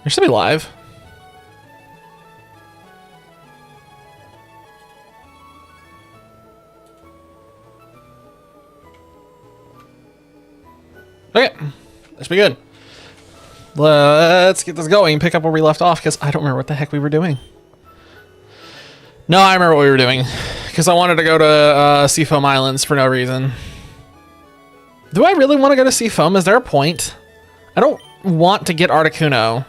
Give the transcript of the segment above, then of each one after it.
There should be live. Okay, that should be good. Let's get this going. Pick up where we left off, because I don't remember what the heck we were doing. No, I remember what we were doing, because I wanted to go to Seafoam Islands for no reason. Do I really want to go to Seafoam? Is there a point? I don't want to get Articuno.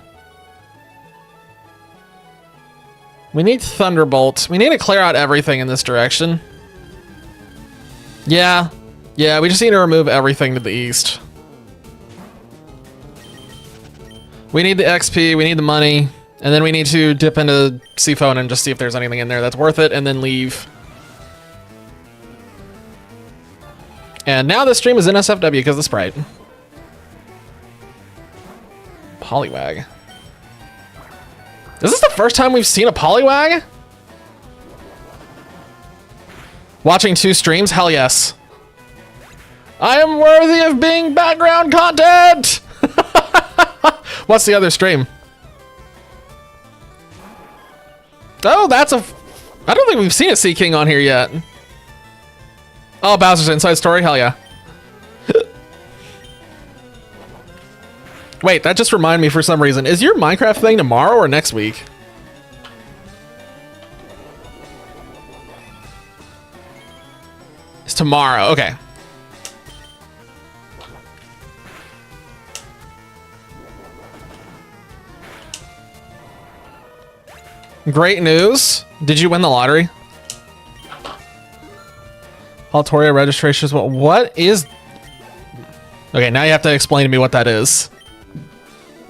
We need Thunderbolt. We need to clear out everything in this direction. Yeah, we just need to remove everything to the east. We need the XP, we need the money, and then we need to dip into Seafoam and just see if there's anything in there that's worth it, and then leave. And now this stream is in SFW because of the sprite. Poliwag. Is this the first time we've seen a Poliwag? Watching 2 streams? Hell yes. I am worthy of being background content! What's the other stream? Oh, that's a... I don't think we've seen a Sea King on here yet. Oh, Bowser's Inside Story? Hell yeah. Wait, that just reminded me for some reason. Is your Minecraft thing tomorrow or next week? It's tomorrow. Okay. Great news. Did you win the lottery? Altoria registration as well. What is... Okay, now you have to explain to me what that is.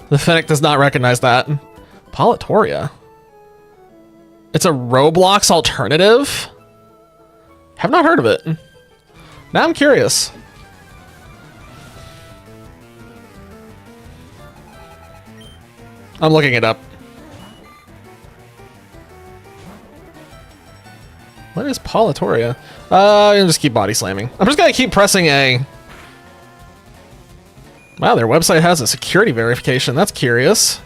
The Fennec does not recognize that. Politoria. It's a Roblox alternative? Have not heard of it. Now I'm curious. I'm looking it up. What is Politoria? I'm just keep body slamming. I'm just gonna keep pressing A. Wow, their website has a security verification. That's curious.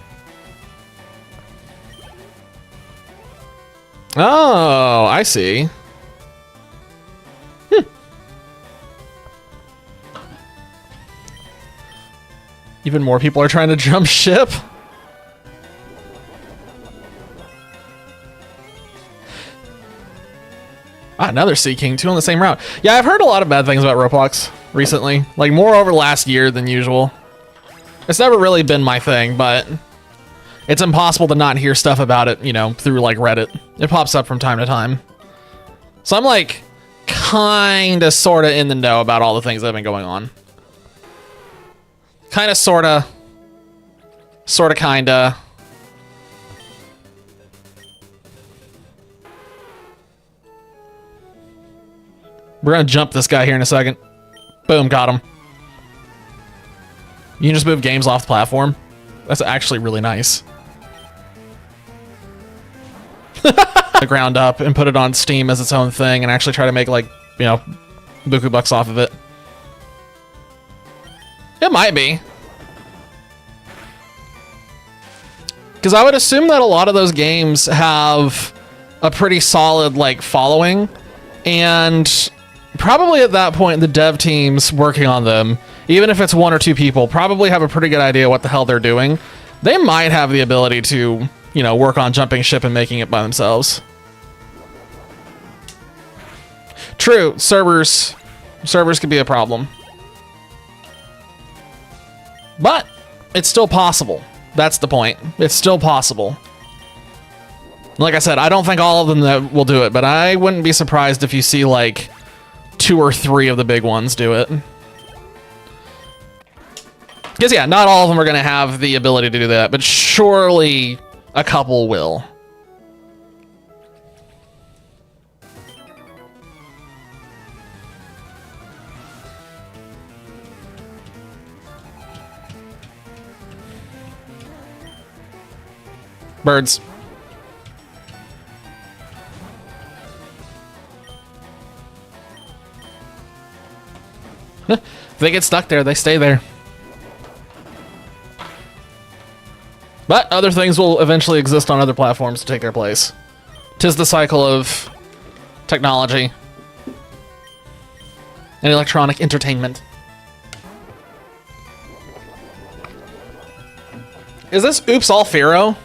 Oh, I see. Even more people are trying to jump ship. Ah, another Sea King, 2 on the same route. Yeah, I've heard a lot of bad things about Roblox recently. Like, more over last year than usual. It's never really been my thing, but it's impossible to not hear stuff about it, you know, through, like, Reddit. It pops up from time to time. So I'm, like, kinda, sorta in the know about all the things that have been going on. Kinda, sorta. Sorta, kinda. We're gonna jump this guy here in a second. Boom, got him. You can just move games off the platform. That's actually really nice. The ground up and put it on Steam as its own thing and actually try to make, like, you know, buku bucks off of it. It might be. Because I would assume that a lot of those games have a pretty solid, like, following. And probably at that point, the dev teams working on them, even if it's 1 or 2 people, probably have a pretty good idea what the hell they're doing. They might have the ability to, you know, work on jumping ship and making it by themselves. True, servers could be a problem. But it's still possible. That's the point. It's still possible. Like I said, I don't think all of them that will do it, but I wouldn't be surprised if you see, like, 2 or 3 of the big ones do it. Because, yeah, not all of them are going to have the ability to do that, but surely a couple will. Birds. If they get stuck there, they stay there. But other things will eventually exist on other platforms to take their place. 'Tis the cycle of technology and electronic entertainment. Is this Oops All Pharaoh?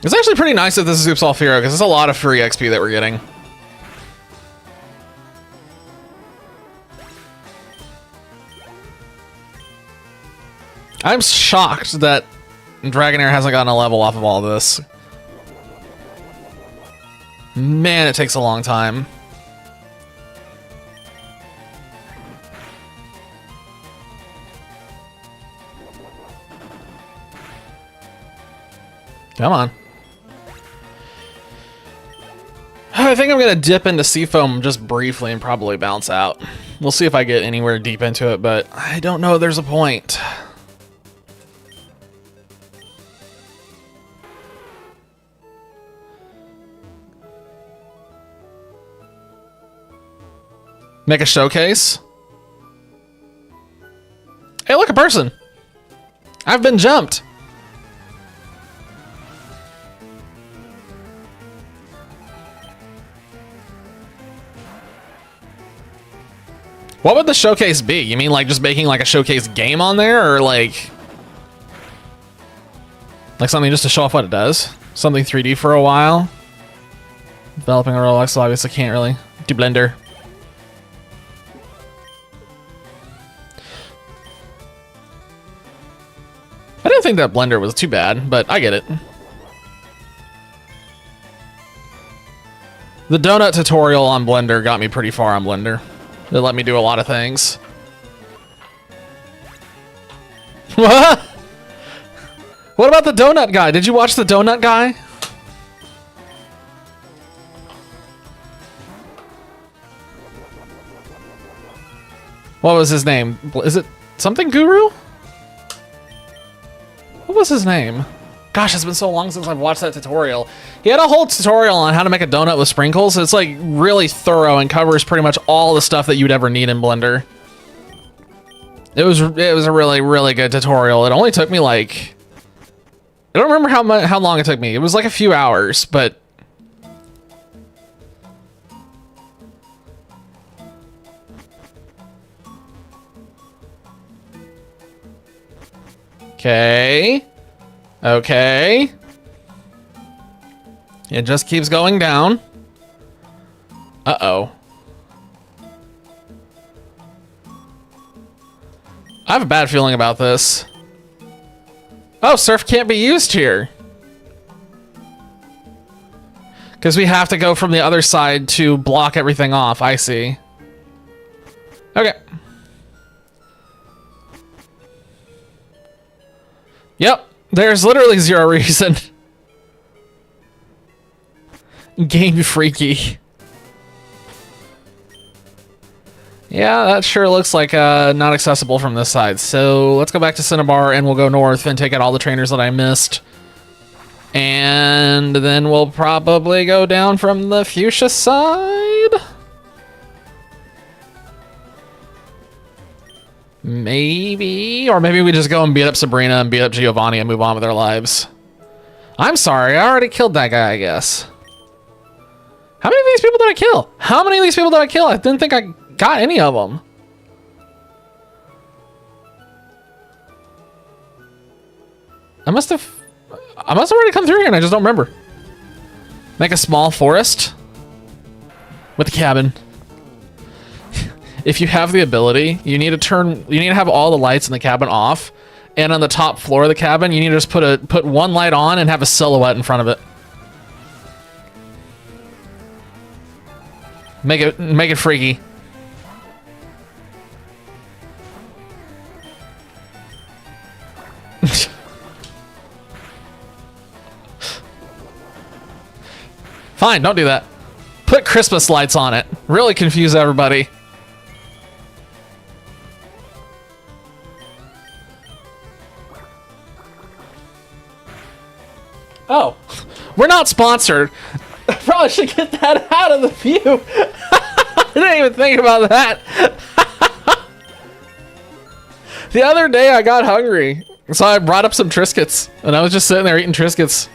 It's actually pretty nice that this is Oops All Pharaoh, because it's a lot of free XP that we're getting. I'm shocked that Dragonair hasn't gotten a level off of all this. Man, it takes a long time. Come on. I think I'm gonna dip into Seafoam just briefly and probably bounce out. We'll see if I get anywhere deep into it, but I don't know if there's a point. Make a showcase? Hey, look, a person! I've been jumped! What would the showcase be? You mean like just making like a showcase game on there, or like something just to show off what it does? Something 3D for a while? Developing a Rolex, so obviously can't really do Blender. I didn't think that Blender was too bad, but I get it. The donut tutorial on Blender got me pretty far on Blender. It let me do a lot of things. What? What about the donut guy? Did you watch the donut guy? What was his name? Is it something Guru? What was his name? Gosh, it's been so long since I've watched that tutorial. He had a whole tutorial on how to make a donut with sprinkles. It's like really thorough and covers pretty much all the stuff that you'd ever need in Blender. It was a really, really good tutorial. It only took me like, I don't remember how long it took me. It was like a few hours, but okay. Okay. It just keeps going down. Uh-oh. I have a bad feeling about this. Oh, surf can't be used here. Because we have to go from the other side to block everything off. I see. Okay. Yep. There's literally zero reason. Game freaky. Yeah, that sure looks like not accessible from this side. So let's go back to Cinnabar and we'll go north and take out all the trainers that I missed. And then we'll probably go down from the fuchsia side. Maybe, or maybe we just go and beat up Sabrina and beat up Giovanni and move on with our lives. I'm sorry, I already killed that guy, I guess. How many of these people did I kill? How many of these people did I kill? I didn't think I got any of them. I must have already come through here and I just don't remember. Make a small forest with a cabin. If you have the ability, you need to have all the lights in the cabin off, and on the top floor of the cabin, you need to just put one light on and have a silhouette in front of it. Make it freaky. Fine, don't do that. Put Christmas lights on it. Really confuse everybody. Oh, we're not sponsored. I probably should get that out of the view. I didn't even think about that. The other day I got hungry, so I brought up some Triscuits, and I was just sitting there eating Triscuits.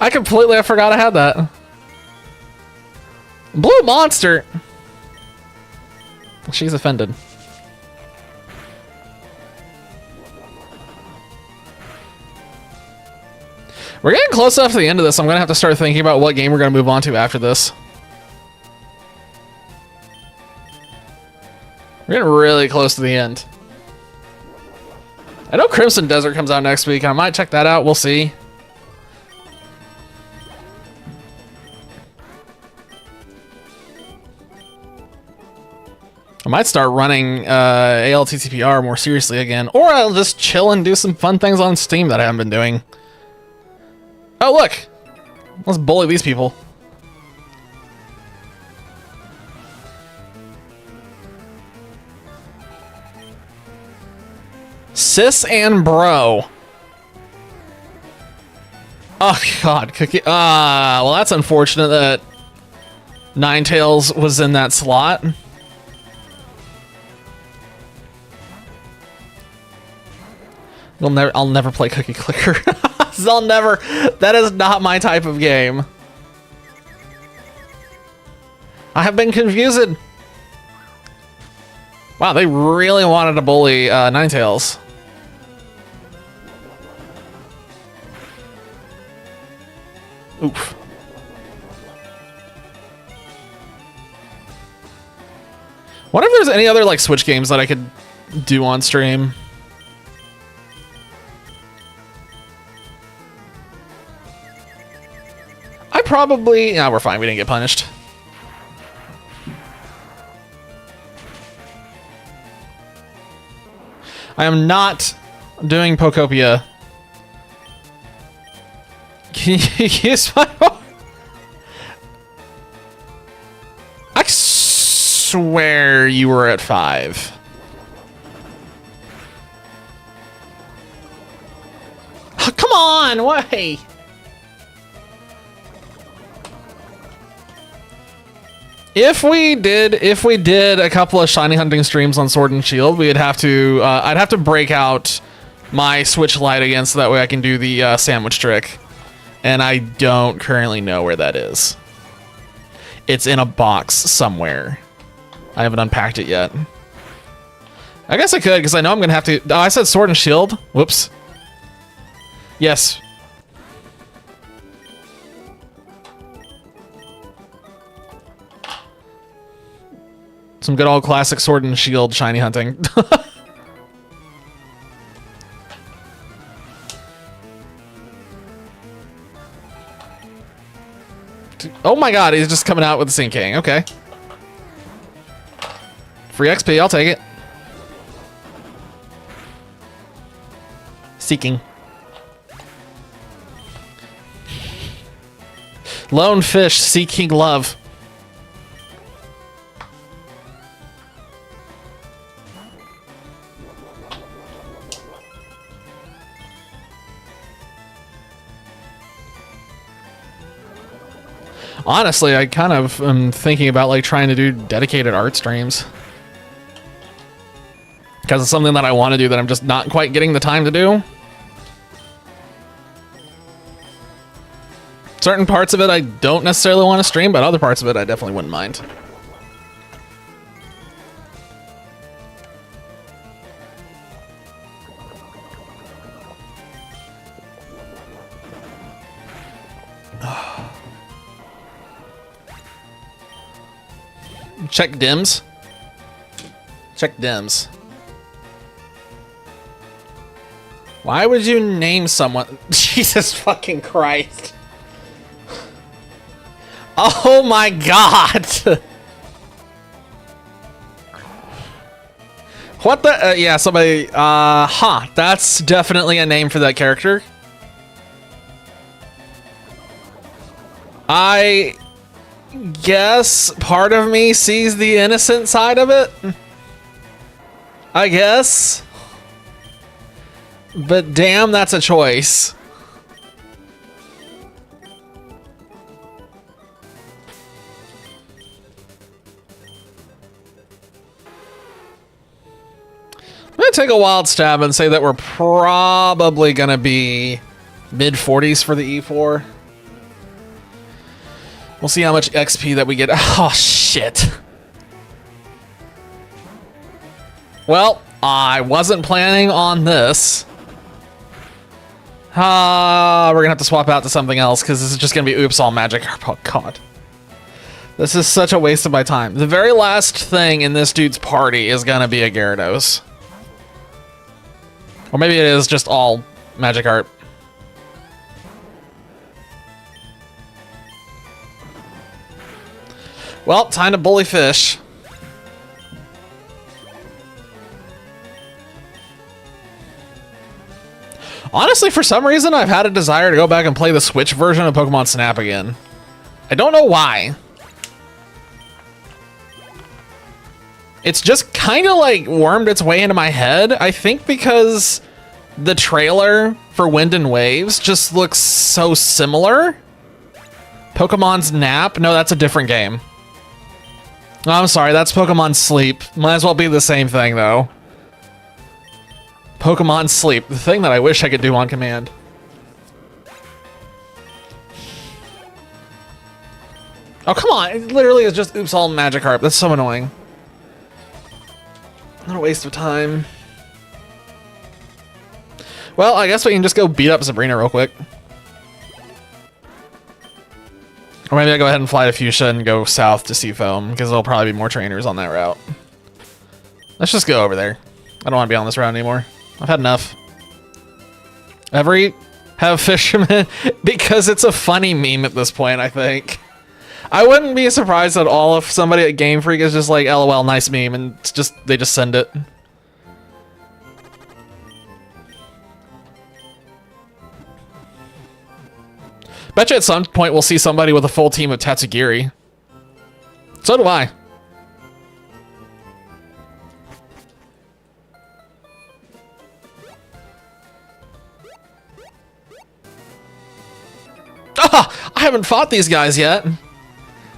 I forgot I had that. Blue Monster. She's offended. We're getting close enough to the end of this. I'm gonna have to start thinking about what game we're gonna move on to after this. We're getting really close to the end. I know Crimson Desert comes out next week. I might check that out. We'll see. I might start running ALTTPR more seriously again, or I'll just chill and do some fun things on Steam that I haven't been doing. Oh, look! Let's bully these people. Sis and bro. Oh, God. Cookie. Well, that's unfortunate that Ninetales was in that slot. I'll never play Cookie Clicker. That is not my type of game. I have been confused. Wow, they really wanted to bully Ninetales. Oof. Wonder if there's any other like Switch games that I could do on stream. Yeah, we're fine. We didn't get punished. I am not doing Pokopia. Can you use my... I swear you were at 5. Oh, come on, why? If we did a couple of shiny hunting streams on Sword and Shield, we'd have to I'd have to break out my Switch Lite again so that way I can do the sandwich trick. And I don't currently know where that is. It's in a box somewhere. I haven't unpacked it yet. I guess I could, because I know I'm going to have to... Oh, I said Sword and Shield. Whoops. Yes. Some good old classic Sword and Shield shiny hunting. Oh my god, he's just coming out with the Sink King. Okay. Free XP, I'll take it. Seeking. Lone fish seeking love. Honestly, I kind of am thinking about like trying to do dedicated art streams. Because it's something that I want to do that I'm just not quite getting the time to do. Certain parts of it I don't necessarily want to stream, but other parts of it I definitely wouldn't mind. Check dims. Check dims. Why would you name someone? Jesus fucking Christ. Oh my god. What the? Yeah, somebody. That's definitely a name for that character. I guess part of me sees the innocent side of it. I guess. But damn, that's a choice. gonna take a wild stab and say that we're probably gonna be mid 40s for the E4. We'll see how much XP that we get. Oh, shit. Well, I wasn't planning on this. We're gonna have to swap out to something else because this is just gonna be oops all magic. Oh, God. This is such a waste of my time. The very last thing in this dude's party is gonna be a Gyarados. Or maybe it is just all Magikarp. Well, time to bully fish. Honestly, for some reason, I've had a desire to go back and play the Switch version of Pokemon Snap again. I don't know why. It's just kind of like wormed its way into my head. I think because the trailer for Wind and Waves just looks so similar. Pokemon Snap? No, that's a different game. Oh, I'm sorry, that's Pokemon Sleep. Might as well be the same thing, though. Pokemon Sleep, the thing that I wish I could do on command. Oh, come on. It literally is just oops all Magikarp. That's so annoying. What a waste of time. Well, I guess we can just go beat up Sabrina real quick. Or maybe I go ahead and fly to Fuchsia and go south to Seafoam, because there'll probably be more trainers on that route. Let's just go over there. I don't want to be on this route anymore. I've had enough. Have fishermen because it's a funny meme at this point, I think. I wouldn't be surprised at all if somebody at Game Freak is just like, LOL, nice meme, and it's just they just send it. Bet you at some point we'll see somebody with a full team of Tatsugiri. So do I. Ah! I haven't fought these guys yet.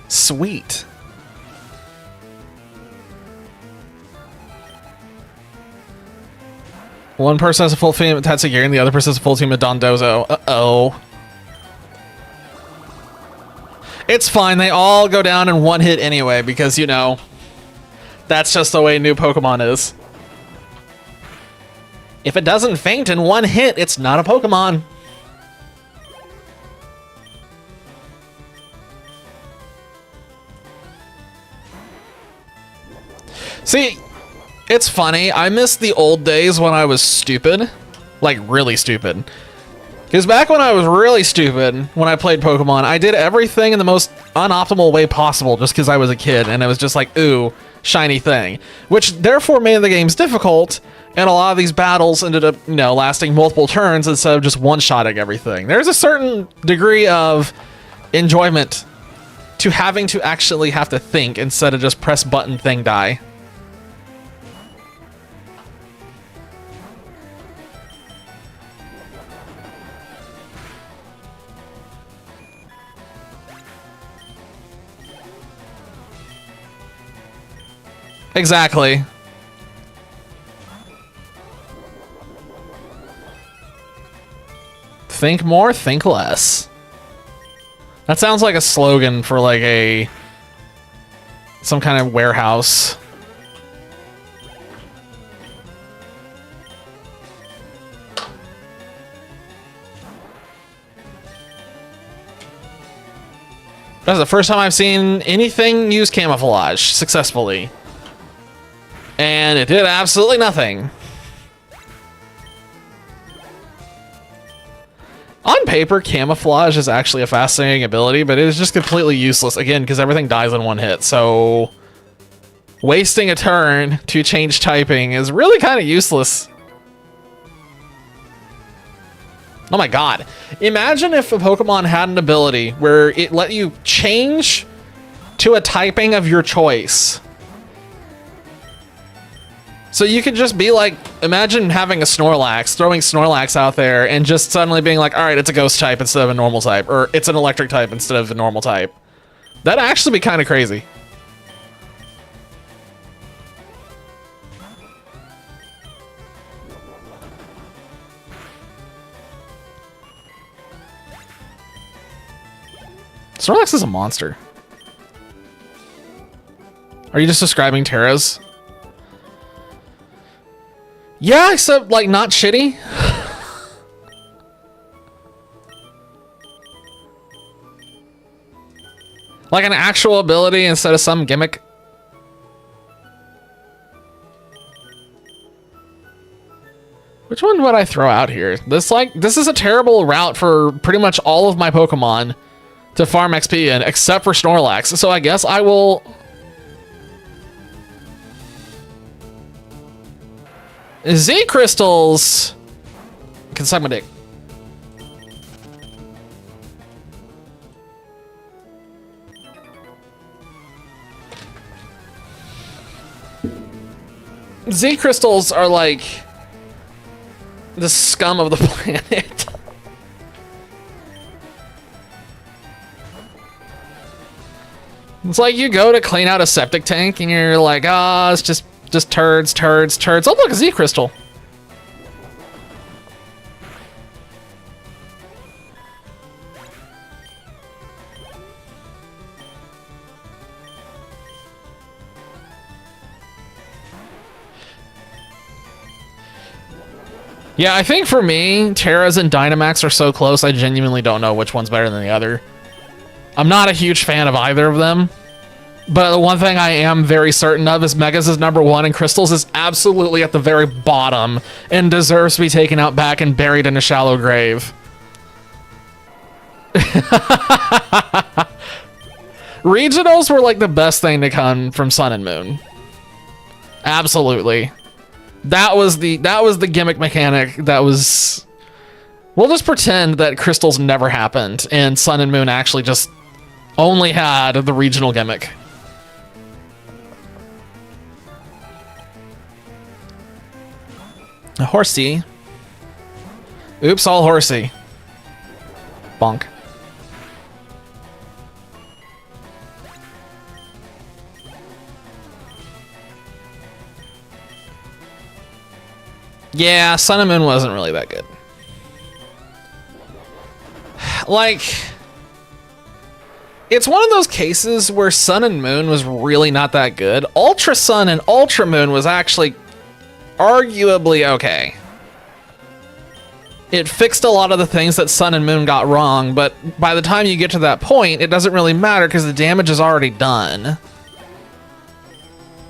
Sweet. One person has a full team of Tatsugiri and the other person has a full team of Dondozo. Uh-oh. It's fine, they all go down in one hit anyway, because, you know, that's just the way new Pokemon is. If it doesn't faint in one hit, it's not a Pokemon. See, it's funny, I miss the old days when I was stupid. Like, really stupid. Because back when I was really stupid, when I played Pokemon, I did everything in the most unoptimal way possible just because I was a kid, and it was just like, ooh, shiny thing. Which therefore made the games difficult, and a lot of these battles ended up, you know, lasting multiple turns instead of just one-shotting everything. There's a certain degree of enjoyment to having to actually have to think instead of just press button thing die. Exactly. Think more, think less. That sounds like a slogan for like some kind of warehouse. That's the first time I've seen anything use camouflage successfully. And it did absolutely nothing. On paper, camouflage is actually a fascinating ability, but it is just completely useless, again, because everything dies in one hit, so wasting a turn to change typing is really kind of useless. Oh my god. Imagine if a Pokemon had an ability where it let you change to a typing of your choice. So you could just be like, imagine having a Snorlax, throwing Snorlax out there, and just suddenly being like, all right, it's a ghost type instead of a normal type, or it's an electric type instead of a normal type. That'd actually be kind of crazy. Snorlax is a monster. Are you just describing Terras? Yeah, except like not shitty. Like an actual ability instead of some gimmick. Which one would I throw out here? This is a terrible route for pretty much all of my Pokemon to farm XP in, except for Snorlax. So I guess I will... Z crystals can suck my dick. Z crystals are like the scum of the planet. It's like you go to clean out a septic tank and you're like, ah, it's just turds, turds, turds. Oh, look, a Z crystal. Yeah, I think for me, Terras and Dynamax are so close, I genuinely don't know which one's better than the other. I'm not a huge fan of either of them. But the one thing I am very certain of is Megas is #1 and Crystals is absolutely at the very bottom and deserves to be taken out back and buried in a shallow grave. Regionals were like the best thing to come from Sun and Moon. Absolutely. That was the gimmick mechanic that was... We'll just pretend that Crystals never happened and Sun and Moon actually just only had the regional gimmick. A horsey. Oops, all horsey. Bonk. Yeah, Sun and Moon wasn't really that good. Like, it's one of those cases where Sun and Moon was really not that good. Ultra Sun and Ultra Moon was actually arguably okay. It fixed a lot of the things that Sun and Moon got wrong, but by the time you get to that point, it doesn't really matter because the damage is already done.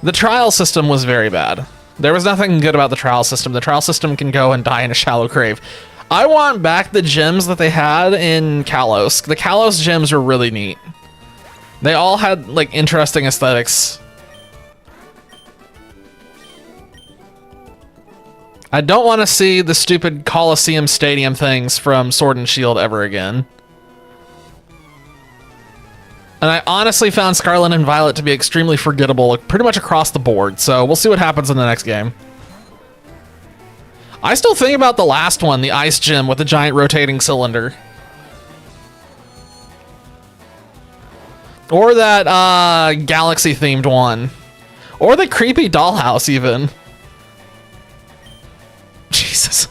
The trial system was very bad. There was nothing good about the trial system. The trial system can go and die in a shallow grave. I want back the gems that they had in Kalos. The Kalos gems were really neat. They all had like interesting aesthetics. I don't want to see the stupid Coliseum Stadium things from Sword and Shield ever again. And I honestly found Scarlet and Violet to be extremely forgettable, like, pretty much across the board, so we'll see what happens in the next game. I still think about the last one, the Ice Gym with the giant rotating cylinder. Or that galaxy-themed one. Or the creepy dollhouse, even. Jesus.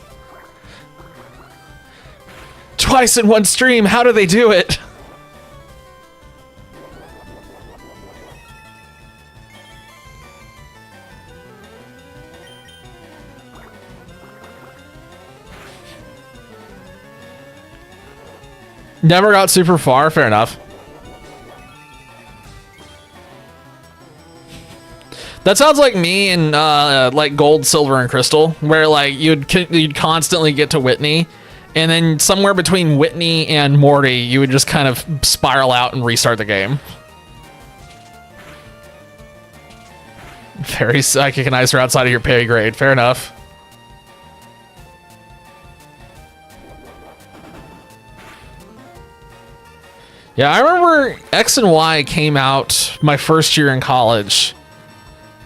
Twice in one stream, how do they do it? Never got super far, fair enough. That sounds like me in like Gold, Silver, and Crystal, where like you'd constantly get to Whitney, and then somewhere between Whitney and Morty, you would just kind of spiral out and restart the game. Very psychic and ice are outside of your pay grade, fair enough. Yeah, I remember X and Y came out my first year in college.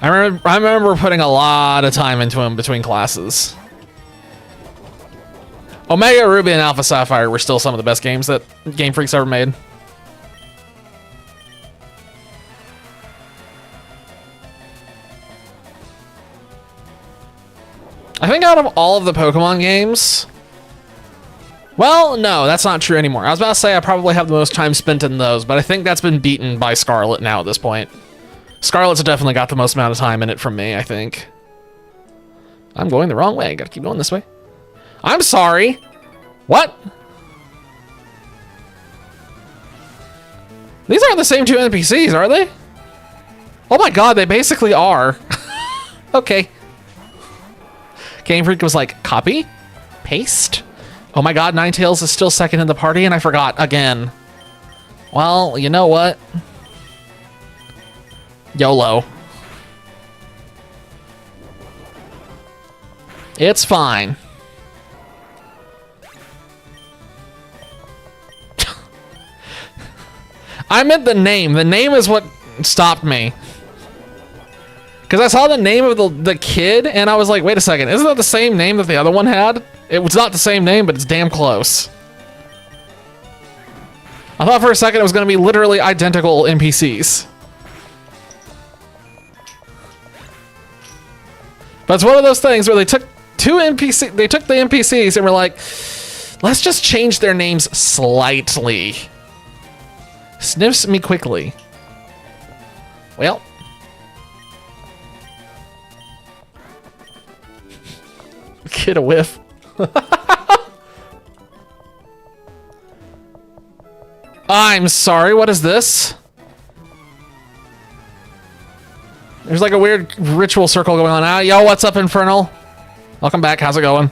I remember putting a lot of time into them between classes. Omega Ruby and Alpha Sapphire were still some of the best games that Game Freak's ever made. I think out of all of the Pokemon games, Well, no, that's not true anymore. I was about to say I probably have the most time spent in those, but I think that's been beaten by Scarlet now at this point. Scarlet's definitely got the most amount of time in it from me, I think. I'm going the wrong way. Gotta keep going this way. I'm sorry. What? These aren't the same two NPCs, are they? Oh my god, they basically are. Okay. Game Freak was like, copy? Paste? Oh my god, Ninetales is still second in the party and I forgot again. Well, you know what? YOLO. It's fine. I meant the name. The name is what stopped me. Because I saw the name of the kid, and I was like, wait a second, isn't that the same name that the other one had? It was not the same name, but it's damn close. I thought for a second it was going to be literally identical NPCs. But it's one of those things where they took the NPCs and were like, let's just change their names slightly. Sniffs me quickly. Well. Get a whiff. I'm sorry, what is this? There's like a weird ritual circle going on. Yo, what's up, Infernal? Welcome back, how's it going?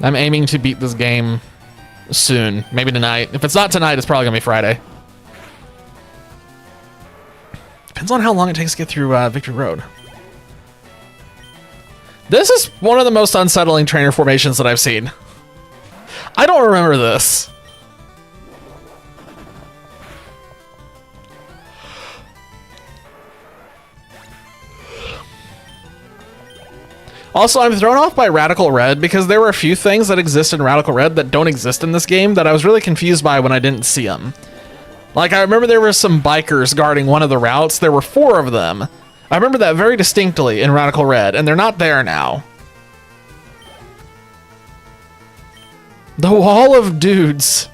I'm aiming to beat this game soon, maybe tonight. If it's not tonight, it's probably gonna be Friday. Depends on how long it takes to get through Victory Road. This is one of the most unsettling trainer formations that I've seen. I don't remember this. Also, I'm thrown off by Radical Red because there were a few things that exist in Radical Red that don't exist in this game that I was really confused by when I didn't see them. Like, I remember there were some bikers guarding one of the routes. There were 4 of them. I remember that very distinctly in Radical Red, and they're not there now. The Wall of Dudes.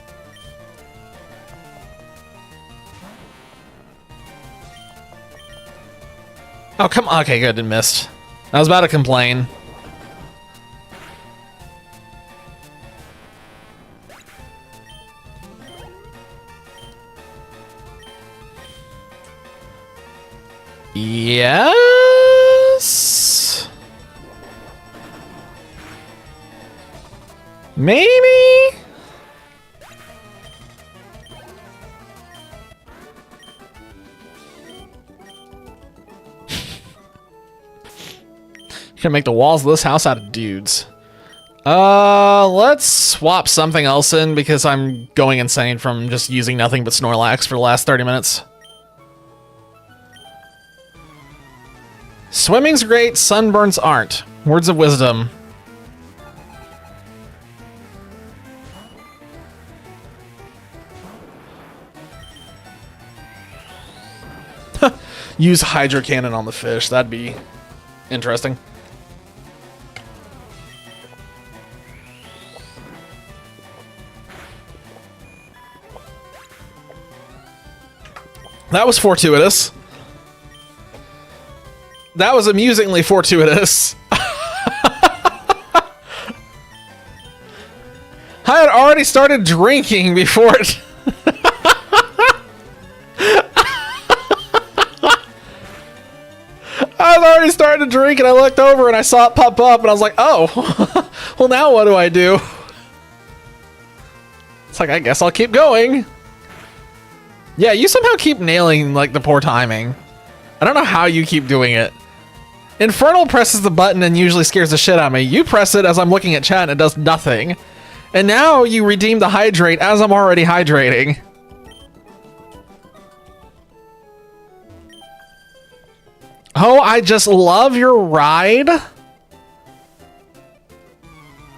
Oh, come on. Okay, good. It missed. I was about to complain. Yes? Maybe? Can make the walls of this house out of dudes. Let's swap something else in because I'm going insane from just using nothing but Snorlax for the last 30 minutes. Swimming's great, sunburns aren't. Words of wisdom. Use Hydro Cannon on the fish. That'd be interesting. That was fortuitous. That was amusingly fortuitous. I had already started drinking before it... I was already starting to drink and I looked over and I saw it pop up and I was like, oh, well now what do I do? It's like, I guess I'll keep going. Yeah, you somehow keep nailing like the poor timing. I don't know how you keep doing it. Infernal presses the button and usually scares the shit out of me. You press it as I'm looking at chat and it does nothing. And now you redeem the hydrate as I'm already hydrating. Oh, I just love your ride.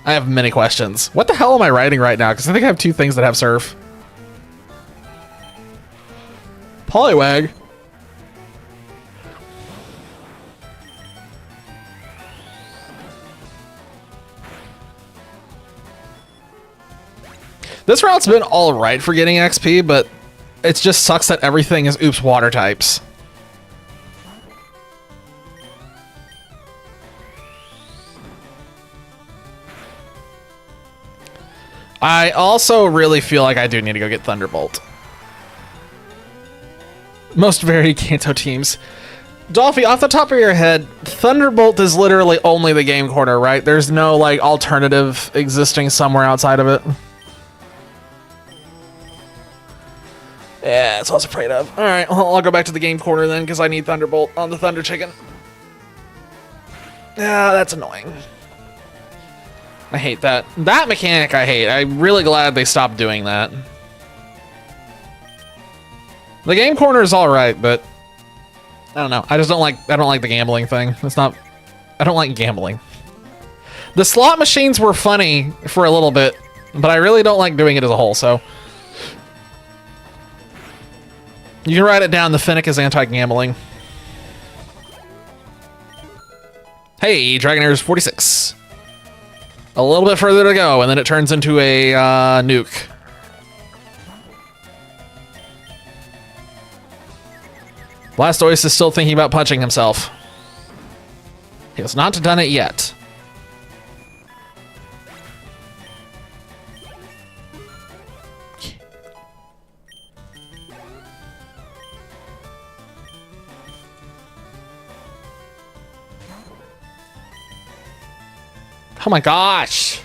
I have many questions. What the hell am I riding right now? Because I think I have 2 things that have surf. Poliwag. This route's been all right for getting XP, but it just sucks that everything is oops water types. I also really feel like I do need to go get Thunderbolt. Most varied Kanto teams. Dolphy, off the top of your head, Thunderbolt is literally only the game corner, right? There's no, like, alternative existing somewhere outside of it. Yeah, that's what I was afraid of. Alright, well, I'll go back to the game corner then, because I need Thunderbolt on the Thunder Chicken. Yeah, that's annoying. I hate that. That mechanic I hate. I'm really glad they stopped doing that. The game corner is alright, but I don't know. I don't like the gambling thing. It's not, I don't like gambling. The slot machines were funny for a little bit, but I really don't like doing it as a whole, so. You can write it down, the Finnick is anti-gambling. Hey, Dragonair's 46. A little bit further to go, and then it turns into a nuke. Blastoise is still thinking about punching himself. He has not done it yet. Oh my gosh!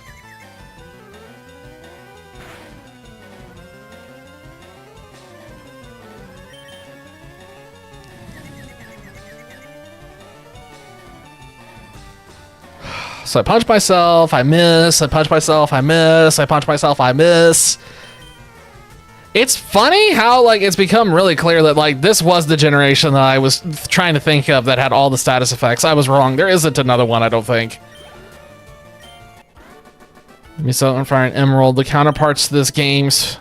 So I punch myself, I miss, I punch myself, I miss, I punch myself, I miss. It's funny how, like, it's become really clear that, like, this was the generation that I was trying to think of that had all the status effects. I was wrong. There isn't another one, I don't think. Miso and Fire and Emerald, the counterparts to this game's.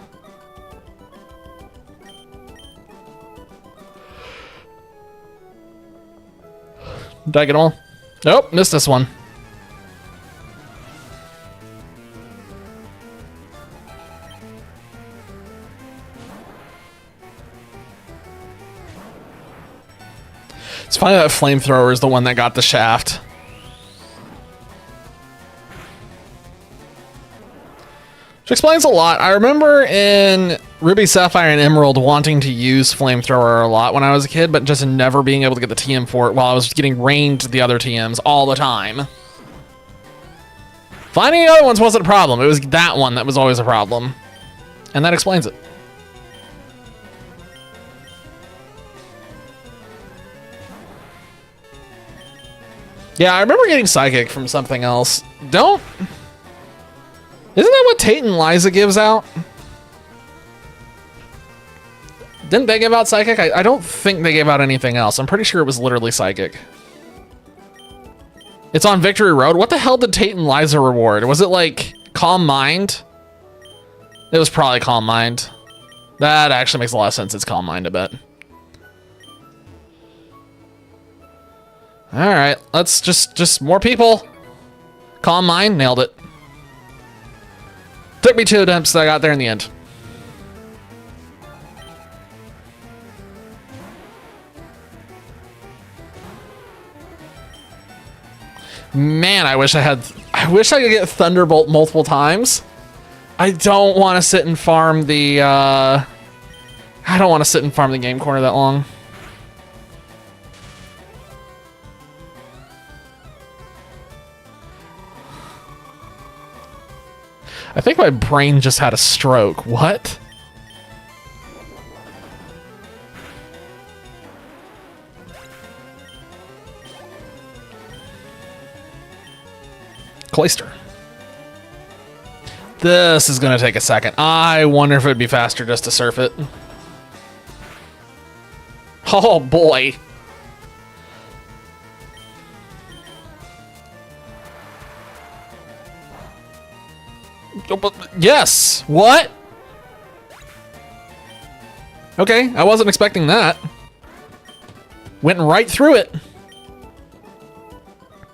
Did I get them all? Nope, missed this one. It's funny that Flamethrower is the one that got the shaft. Which explains a lot. I remember in Ruby, Sapphire, and Emerald wanting to use Flamethrower a lot when I was a kid, but just never being able to get the TM for it while I was getting rained to the other TMs all the time. Finding the other ones wasn't a problem. It was that one that was always a problem. And that explains it. Yeah, I remember getting Psychic from something else. Isn't that what Tate and Liza gives out? Didn't they give out Psychic? I don't think they gave out anything else. I'm pretty sure it was literally Psychic. It's on Victory Road. What the hell did Tate and Liza reward? Was it like Calm Mind? It was probably Calm Mind. That actually makes a lot of sense. It's Calm Mind, I bet. All right, let's just more people. Calm Mind, nailed it. Took me 2 attempts, I got there in the end. Man, I wish I could get Thunderbolt multiple times. I don't want to sit and farm the game corner that long. I think my brain just had a stroke. What? Cloister. This is gonna take a second. I wonder if it would be faster just to surf it. Oh boy. Yes. What? Okay, I wasn't expecting that. Went right through it.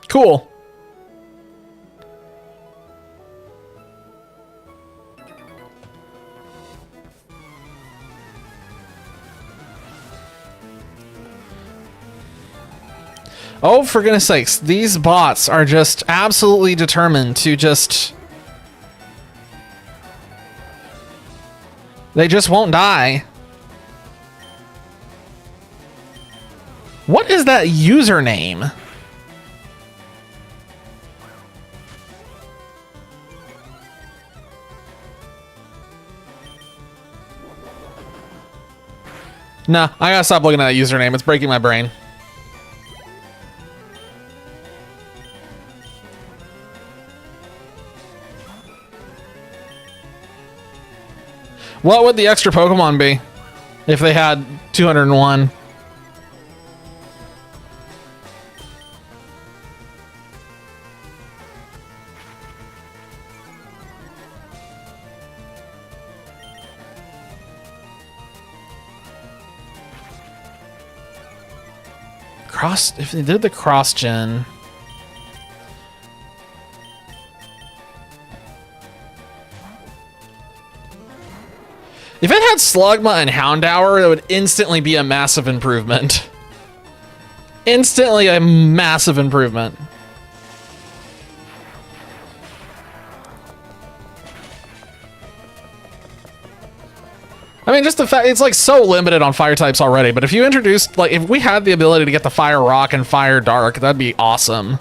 Cool. Oh, for goodness sakes, these bots are just absolutely determined to just... They just won't die. What is that username? Nah, I gotta stop looking at that username. It's breaking my brain. What would the extra Pokemon be if they had 201? If they did the cross gen. If it had Slugma and Houndour, it would instantly be a massive improvement. Instantly a massive improvement. I mean, just the fact, it's like so limited on fire types already, but if you introduced, like, if we had the ability to get the Fire Rock and Fire Dark, that'd be awesome.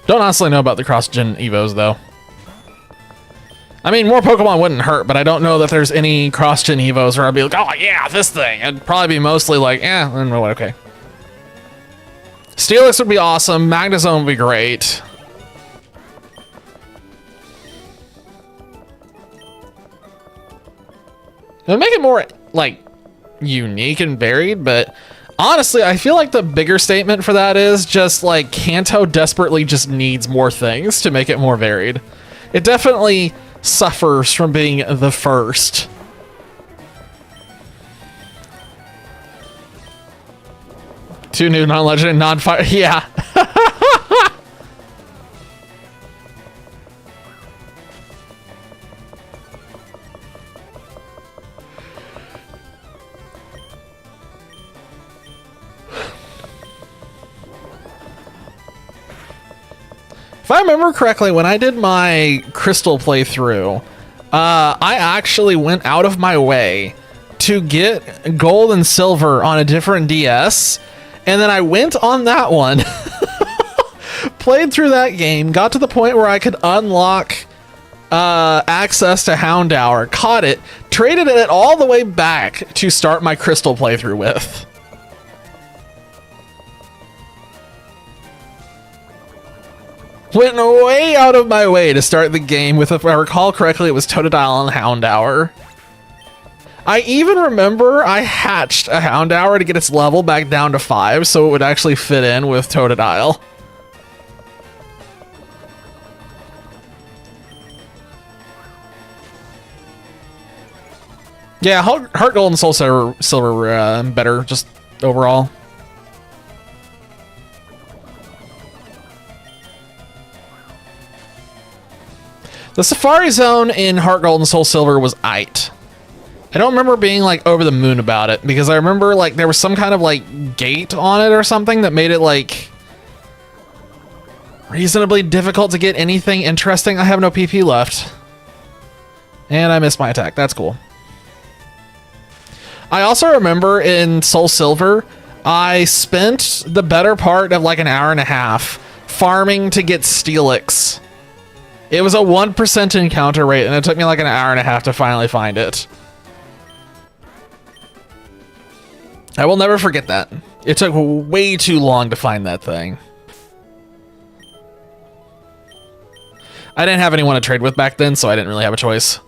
Don't honestly know about the cross-gen Evos, though. I mean, more Pokemon wouldn't hurt, but I don't know that there's any cross-gen Evos where I'd be like, oh yeah, this thing. It'd probably be mostly like, okay. Steelix would be awesome. Magnezone would be great. It would make it more, like, unique and varied, but honestly, I feel like the bigger statement for that is just, like, Kanto desperately just needs more things to make it more varied. It definitely suffers from being the first. Two new non-legend, non-fire. Yeah. If I remember correctly, when I did my Crystal playthrough, I actually went out of my way to get Gold and Silver on a different DS, and then I went on that one, played through that game, got to the point where I could unlock access to Houndour, caught it, traded it all the way back to start my Crystal playthrough with. Went way out of my way to start the game with, if I recall correctly, it was Totodile and Houndour. I even remember I hatched a Houndour to get its level back down to 5 so it would actually fit in with Totodile. Yeah, Heart Gold and Soul Silver were better, just overall. The Safari Zone in Heart Gold and Soul Silver was aight. I don't remember being like over the moon about it because I remember like there was some kind of like gate on it or something that made it like reasonably difficult to get anything interesting. I have no PP left. And I missed my attack. That's cool. I also remember in Soul Silver, I spent the better part of like an hour and a half farming to get Steelix. It was a 1% encounter rate, and it took me like an hour and a half to finally find it. I will never forget that. It took way too long to find that thing. I didn't have anyone to trade with back then, so I didn't really have a choice.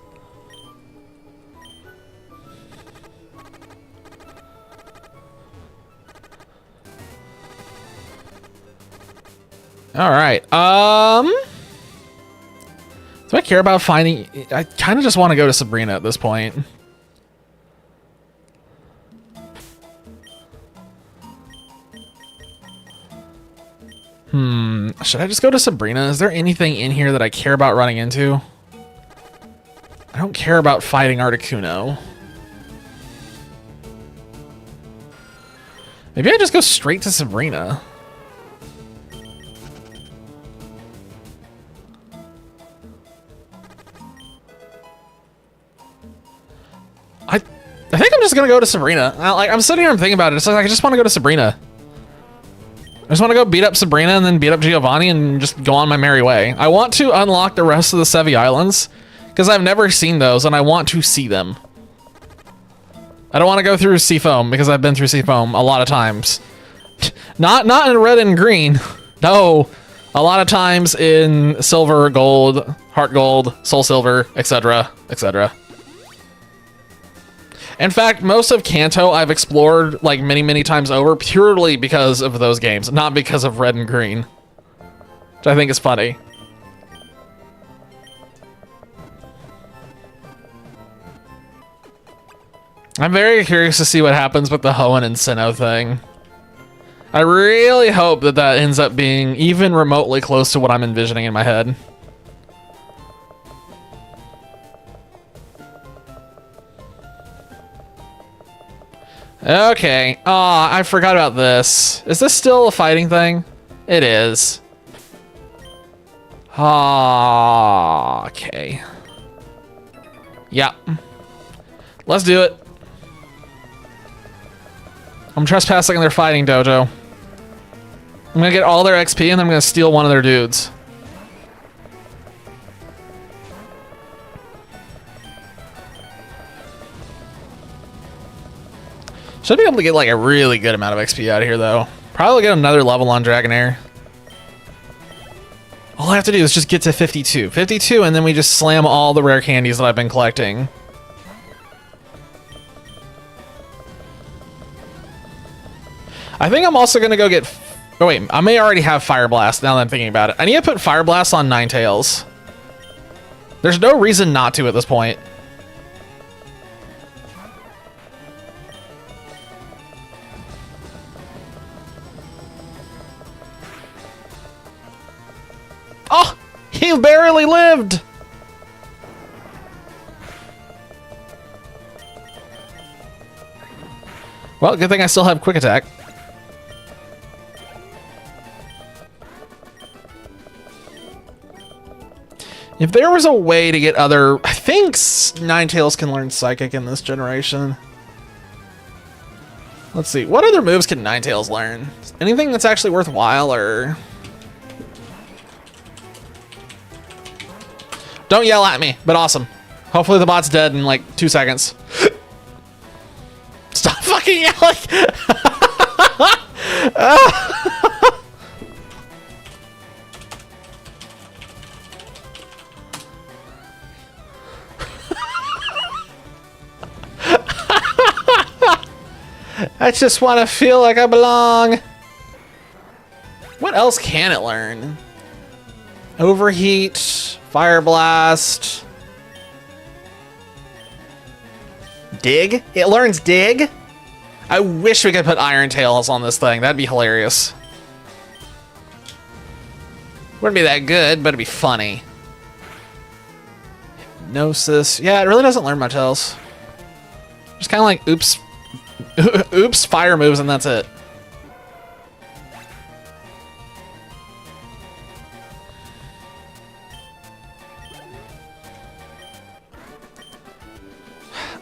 All right. Do I care about finding... I kind of just want to go to Sabrina at this point. Should I just go to Sabrina? Is there anything in here that I care about running into? I don't care about fighting Articuno. Maybe I just go straight to Sabrina. I think I'm just gonna go to Sabrina. I'm sitting here and thinking about it. It's like I just want to go to Sabrina. I just want to go beat up Sabrina and then beat up Giovanni and just go on my merry way. I want to unlock the rest of the Sevi Islands because I've never seen those and I want to see them. I don't want to go through Seafoam because I've been through Seafoam a lot of times. Not in red and green. No, a lot of times in silver, gold, heart gold, soul silver, etc., etc. In fact, most of Kanto I've explored like many times over purely because of those games, not because of red and green, which I think is funny. I'm very curious to see what happens with the Hoenn and Sinnoh thing. I really hope that that ends up being even remotely close to what I'm envisioning in my head. Okay. I forgot about this. Is this still a fighting thing? It is. Okay. Yeah. Let's do it. I'm trespassing in their fighting dojo. I'm gonna get all their XP and I'm gonna steal one of their dudes. Should be able to get like a really good amount of XP out of here though. Probably get another level on Dragonair. All I have to do is just get to 52. 52 and then we just slam all the rare candies that I've been collecting. I think I'm also gonna go get... Oh wait, I may already have Fire Blast now that I'm thinking about it. I need to put Fire Blast on Ninetales. There's no reason not to at this point. Oh! He barely lived! Well, good thing I still have Quick Attack. If there was a way to get other... I think Ninetales can learn Psychic in this generation. Let's see. What other moves can Ninetales learn? Anything that's actually worthwhile, or... Don't yell at me, but awesome. Hopefully the bot's dead in like 2 seconds. Stop fucking yelling! I just want to feel like I belong. What else can it learn? Overheat, Fire Blast, Dig? It learns Dig? I wish we could put Iron Tails on this thing. That'd be hilarious. Wouldn't be that good, but it'd be funny. Hypnosis. Yeah, it really doesn't learn much else. Just kind of like, oops. Oops, fire moves, and that's it.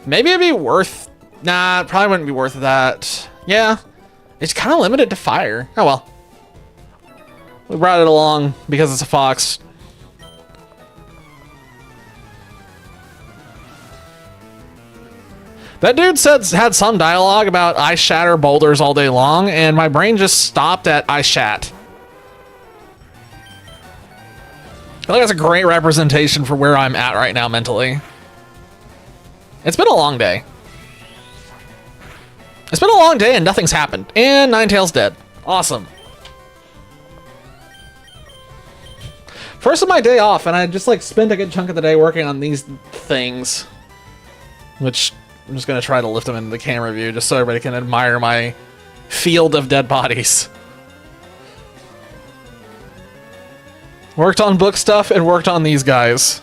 Maybe it'd be worth... Nah, it probably wouldn't be worth that. Yeah, it's kind of limited to fire. Oh well. We brought it along because it's a fox. That dude had some dialogue about I shatter boulders all day long, and my brain just stopped at I shat. I think that's a great representation for where I'm at right now mentally. It's been a long day. It's been a long day and nothing's happened. And Ninetales dead. Awesome. First of my day off, and I just like spent a good chunk of the day working on these things. Which I'm just gonna try to lift them into the camera view just so everybody can admire my field of dead bodies. Worked on book stuff and worked on these guys.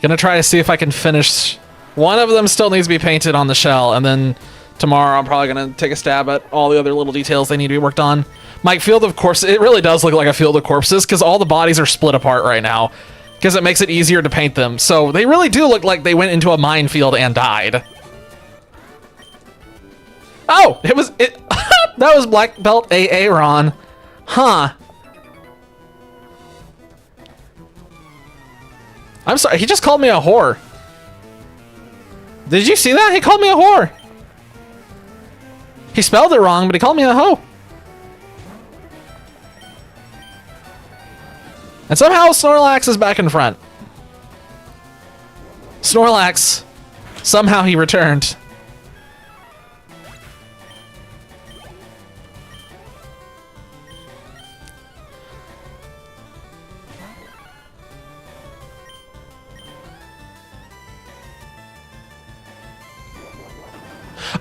Gonna try to see if I can finish. One of them still needs to be painted on the shell, and then tomorrow I'm probably gonna take a stab at all the other little details they need to be worked on. My field of corpses, it really does look like a field of corpses because all the bodies are split apart right now because it makes it easier to paint them. So they really do look like they went into a minefield and died. Oh, that was Black Belt Aaron. Huh. I'm sorry, he just called me a whore. Did you see that? He called me a whore. He spelled it wrong, but he called me a hoe. And somehow Snorlax is back in front. Snorlax, somehow he returned.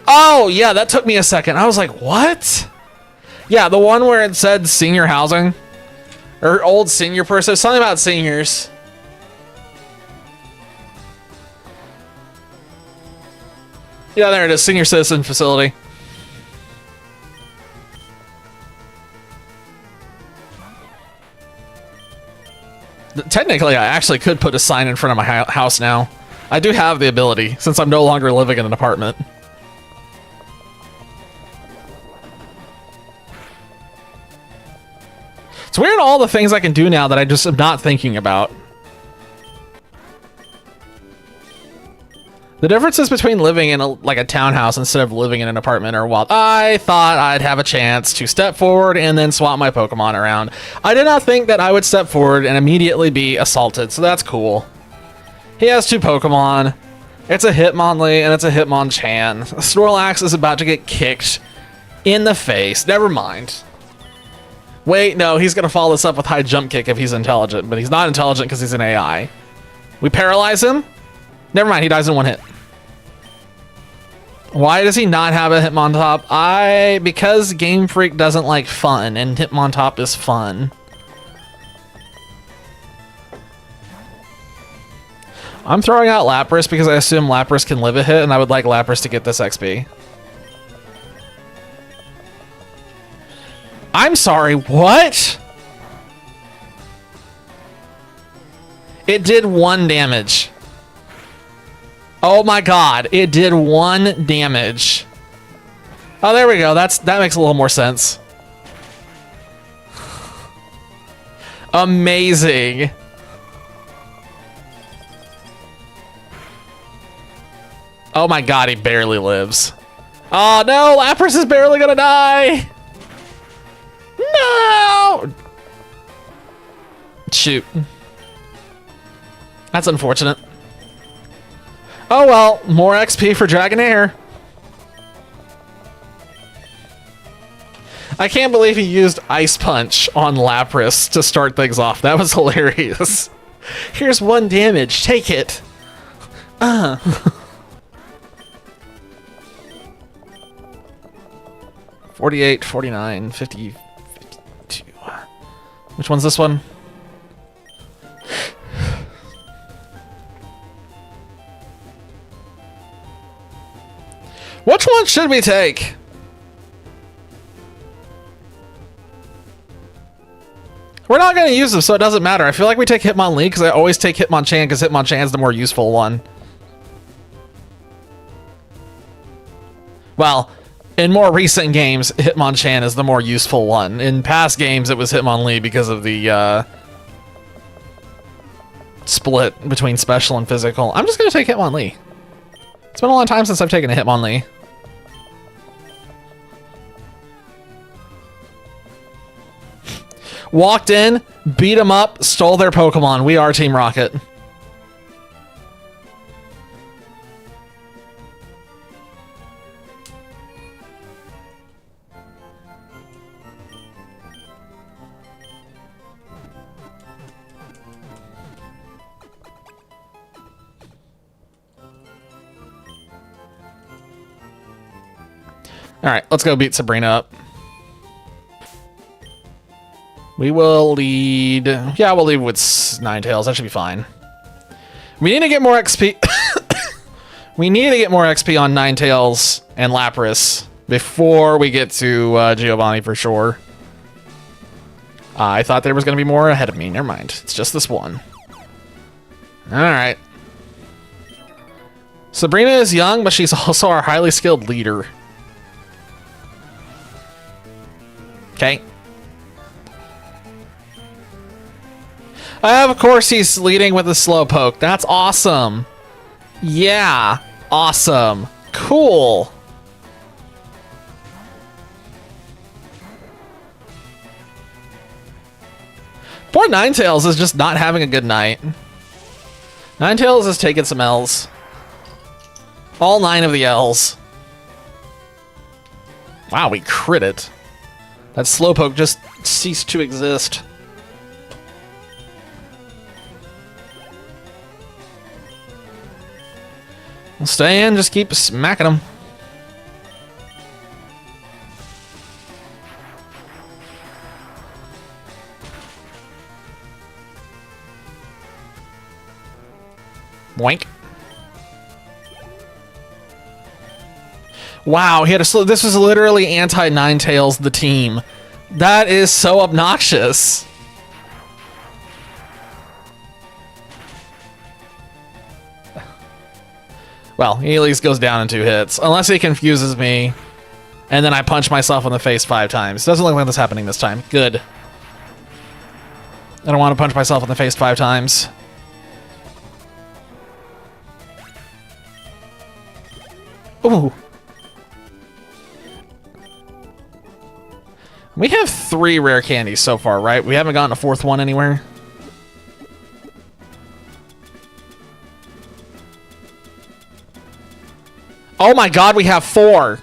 Oh, yeah, that took me a second. I was like, what? Yeah, the one where it said senior housing. Or old senior person. Something about seniors. Yeah, there it is. Senior citizen facility. Technically, I actually could put a sign in front of my house now. I do have the ability, since I'm no longer living in an apartment. It's weird all the things I can do now that I just am not thinking about. The differences between living in a townhouse instead of living in an apartment are wild. I thought I'd have a chance to step forward and then swap my Pokemon around. I did not think that I would step forward and immediately be assaulted, so that's cool. He has 2 Pokemon. It's a Hitmonlee and it's a Hitmonchan. Snorlax is about to get kicked in the face. Never mind. Wait, no, he's gonna follow this up with high jump kick if he's intelligent, but he's not intelligent because he's an AI. We paralyze him? Never mind, he dies in 1 hit. Why does he not have a Hitmontop? Because Game Freak doesn't like fun, and Hitmontop is fun. I'm throwing out Lapras because I assume Lapras can live a hit, and I would like Lapras to get this XP. I'm sorry, what? It did 1 damage. Oh my god, it did 1 damage. Oh, there we go. That makes a little more sense. Amazing. Oh my god, he barely lives. Oh no, Lapras is barely gonna die. No! Shoot. That's unfortunate. Oh well, more XP for Dragonair. I can't believe he used Ice Punch on Lapras to start things off. That was hilarious. Here's 1 damage. Take it. 48, 49, 50, 52. Which one's this one? Which one should we take? We're not going to use them, so it doesn't matter. I feel like we take Hitmonlee because I always take Hitmonchan because Hitmonchan's the more useful one. Well, in more recent games, Hitmonchan is the more useful one. In past games, it was Hitmonlee because of the split between special and physical. I'm just going to take Hitmonlee. It's been a long time since I've taken a Hitmonlee. Walked in, beat them up, stole their Pokemon. We are Team Rocket. All right, let's go beat Sabrina up. We will lead... Yeah, we'll lead with Ninetales. That should be fine. We need to get more XP. We need to get more XP on Ninetales and Lapras before we get to Giovanni for sure. I thought there was going to be more ahead of me. Never mind. It's just this one. Alright. Sabrina is young, but she's also our highly skilled leader. Okay. Of course he's leading with a Slowpoke. That's awesome. Yeah. Awesome. Cool. Poor Ninetales is just not having a good night. Ninetales is taking some L's. All 9 of the L's. Wow, we crit it. That Slowpoke just ceased to exist. We'll stay in, just keep smacking them. Boink. Wow, he had a slow. This was literally anti-Ninetales, the team. That is so obnoxious. Well, he at least goes down in 2 hits. Unless he confuses me, and then I punch myself in the face 5 times. Doesn't look like that's happening this time. Good. I don't want to punch myself in the face 5 times. Ooh. We have 3 rare candies so far, right? We haven't gotten a 4th one anywhere. Oh my god, we have 4!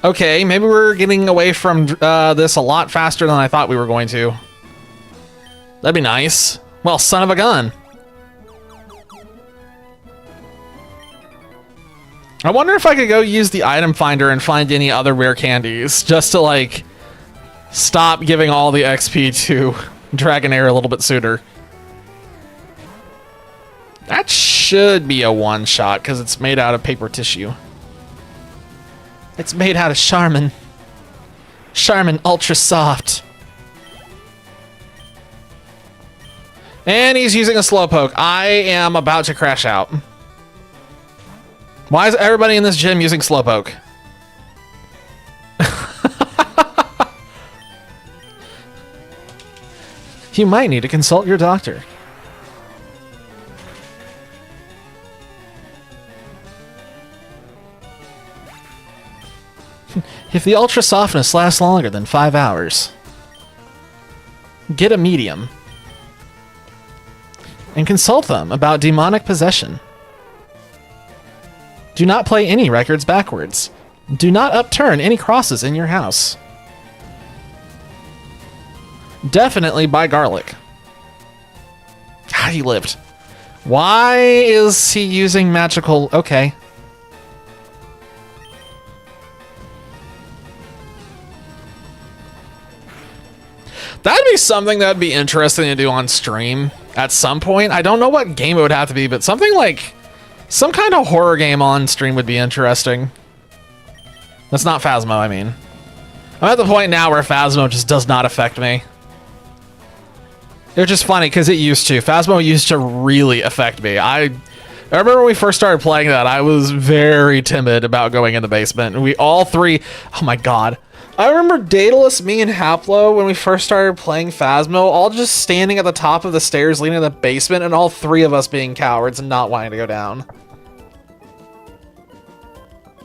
Okay, maybe we're getting away from this a lot faster than I thought we were going to. That'd be nice. Well, son of a gun. I wonder if I could go use the item finder and find any other rare candies, just to, like, stop giving all the XP to Dragonair a little bit sooner. That should be a one-shot, because it's made out of paper tissue. It's made out of Charmin. Charmin Ultra Soft. And he's using a Slowpoke. I am about to crash out. Why is everybody in this gym using Slowpoke? You might need to consult your doctor. If the Ultra Softness lasts longer than 5 hours, get a medium and consult them about demonic possession. Do not play any records backwards. Do not upturn any crosses in your house. Definitely buy garlic. Ah, he lived. Why is he using magical... Okay. That'd be something that'd be interesting to do on stream at some point. I don't know what game it would have to be, but something like... Some kind of horror game on stream would be interesting. That's not Phasmo, I mean. I'm at the point now where Phasmo just does not affect me. It's just funny, because it used to. Phasmo used to really affect me. I remember when we first started playing that, I was very timid about going in the basement. And we all 3... Oh my god. I remember Daedalus, me, and Haplo, when we first started playing Phasmo, all just standing at the top of the stairs leading to the basement, and all 3 of us being cowards and not wanting to go down.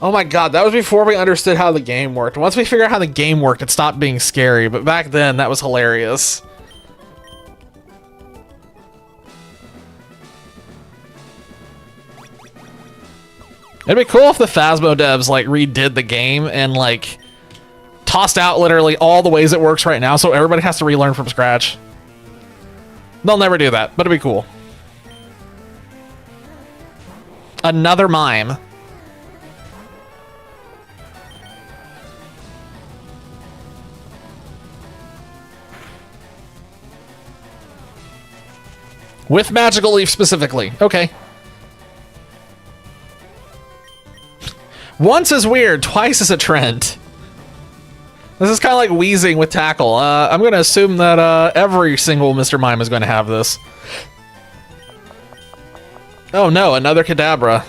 Oh my god, that was before we understood how the game worked. Once we figured out how the game worked, it stopped being scary, but back then, that was hilarious. It'd be cool if the Phasmo devs, like, redid the game and, like... tossed out literally all the ways it works right now, so everybody has to relearn from scratch. They'll never do that, but it'd be cool. Another mime. With Magical Leaf specifically. Okay. Once is weird, twice is a trend. This is kind of like wheezing with tackle. I'm going to assume that every single Mr. Mime is going to have this. Oh no, another Kadabra.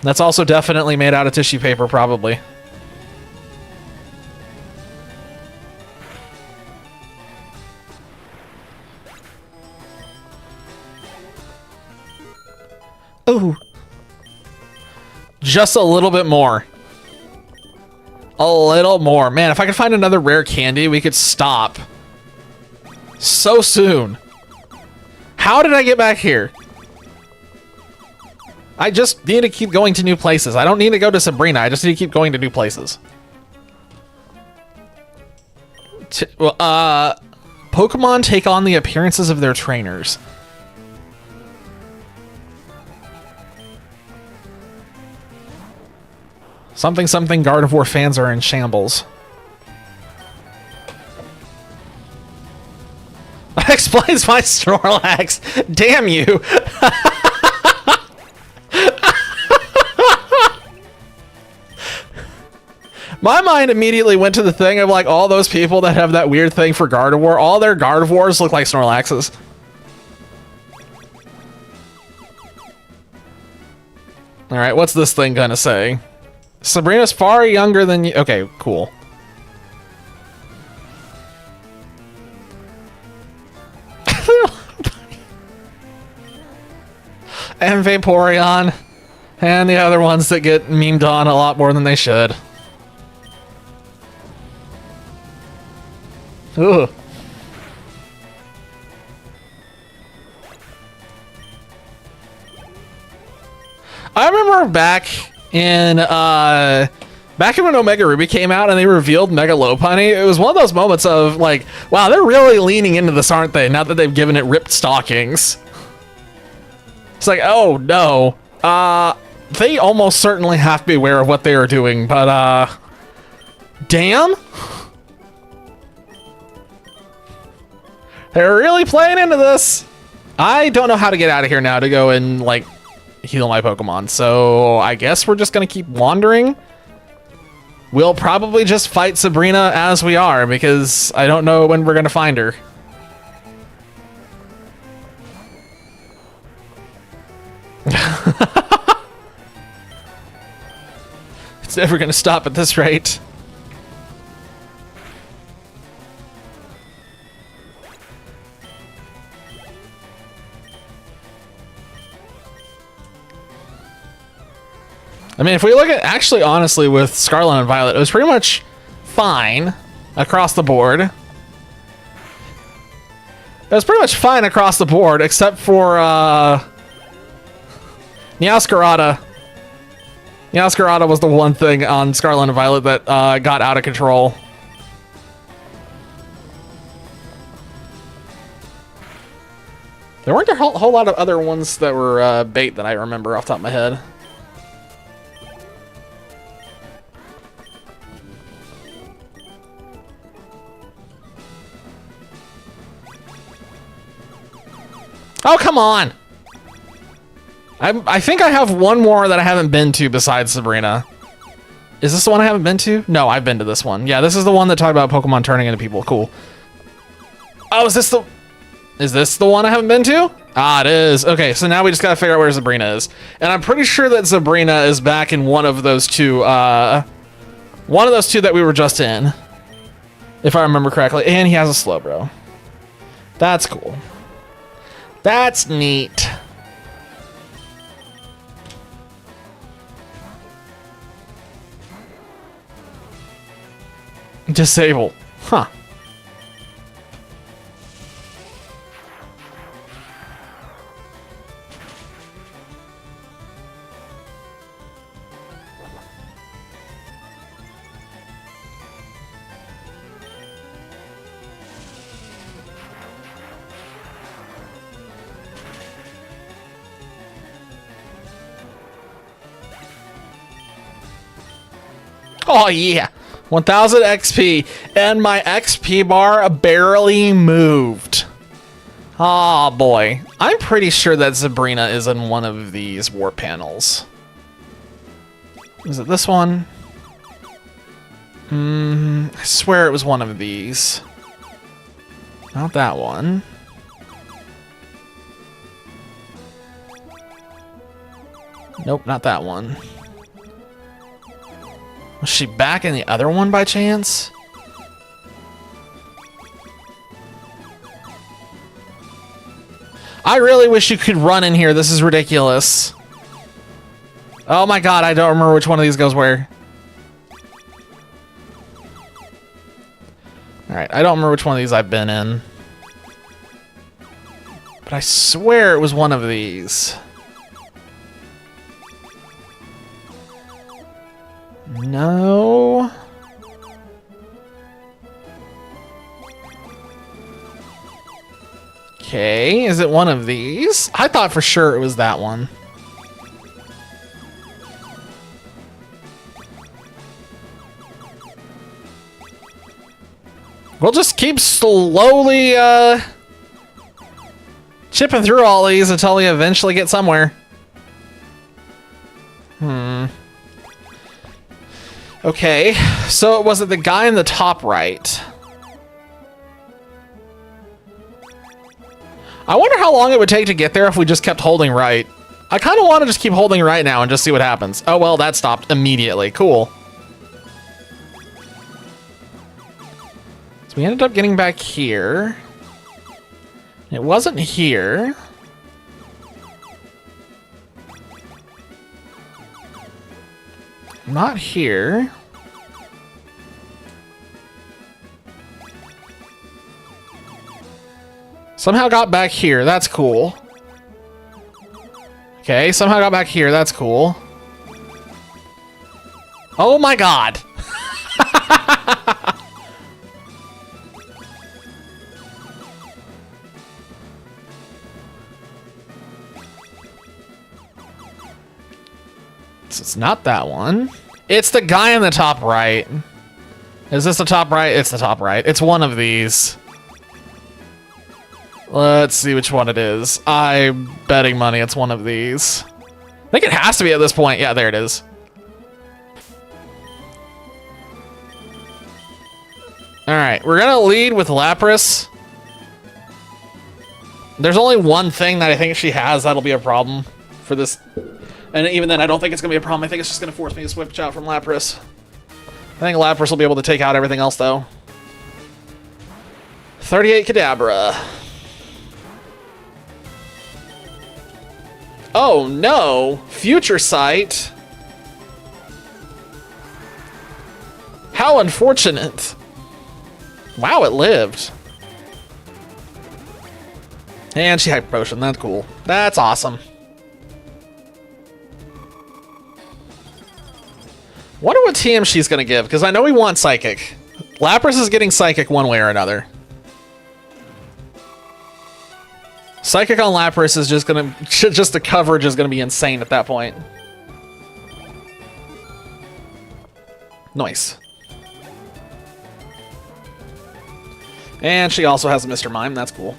That's also definitely made out of tissue paper, probably. Ooh. Just a little bit more. A little more. Man, if I could find another rare candy, we could stop. So soon. How did I get back here? I just need to keep going to new places. I don't need to go to Sabrina. I just need to keep going to new places. Pokemon take on the appearances of their trainers. Something something Gardevoir fans are in shambles. That explains my Snorlax. Damn you. My mind immediately went to the thing of like all those people that have that weird thing for Gardevoir. All their Gardevoirs look like Snorlaxes. All right, what's this thing gonna say? Sabrina's far younger than you. Okay, cool. And Vaporeon. And the other ones that get memed on a lot more than they should. Ugh. I remember back when Omega Ruby came out and they revealed Mega Lopunny, it was one of those moments of like, wow, they're really leaning into this, aren't they? Now that they've given it ripped stockings. It's like, oh no. They almost certainly have to be aware of what they are doing, but damn. They're really playing into this. I don't know how to get out of here now to go and like heal my Pokemon, so I guess we're just gonna keep wandering. We'll probably just fight Sabrina as we are, because I don't know when we're gonna find her. It's never gonna stop at this rate. I mean, if we look at, actually, honestly, with Scarlet and Violet, it was pretty much fine across the board. It was pretty much fine across the board, except for, Meowscarada. Meowscarada was the one thing on Scarlet and Violet that, got out of control. There weren't a whole lot of other ones that were, bait that I remember off the top of my head. Oh, come on! I think I have one more that I haven't been to besides Sabrina. Is this the one I haven't been to? No, I've been to this one. Yeah, this is the one that talked about Pokemon turning into people. Cool. Oh, is this the one I haven't been to? Ah, it is. Okay, so now we just gotta figure out where Sabrina is. And I'm pretty sure that Sabrina is back in one of those two, that we were just in. If I remember correctly. And he has a Slowbro. That's cool. That's neat. Disable. Huh. Oh yeah, 1000 XP, and my XP bar barely moved. Oh boy. I'm pretty sure that Sabrina is in one of these warp panels. Is it this one? I swear it was one of these. Not that one. Nope, not that one. Was she back in the other one by chance? I really wish you could run in here. This is ridiculous. Oh my god, I don't remember which one of these goes where. Alright, I don't remember which one of these I've been in. But I swear it was one of these. No. Okay, is it one of these? I thought for sure it was that one. We'll just keep slowly chipping through all these until we eventually get somewhere. Okay, so was it the guy in the top right? I wonder how long it would take to get there if we just kept holding right. I kind of want to just keep holding right now and just see what happens. Oh, well, that stopped immediately. Cool. So we ended up getting back here. It wasn't here. Not here. Somehow got back here. That's cool. Okay, somehow got back here. That's cool. Oh my god. So it's not that one. It's the guy in the top right. Is this the top right? It's the top right. It's one of these. Let's see which one it is. I'm betting money it's one of these. I think it has to be at this point. Yeah, there it is. Alright, we're gonna lead with Lapras. There's only one thing that I think she has that'll be a problem for this. And even then, I don't think it's gonna be a problem. I think it's just gonna force me to switch out from Lapras. I think Lapras will be able to take out everything else, though. 38 Kadabra. Oh no! Future Sight! How unfortunate! Wow, it lived. And she Hyper Potion, that's cool. That's awesome. Wonder what TM she's gonna give, because I know we want Psychic. Lapras is getting Psychic one way or another. Psychic on Lapras is just gonna... just the coverage is gonna be insane at that point. Nice. And she also has a Mr. Mime, that's cool.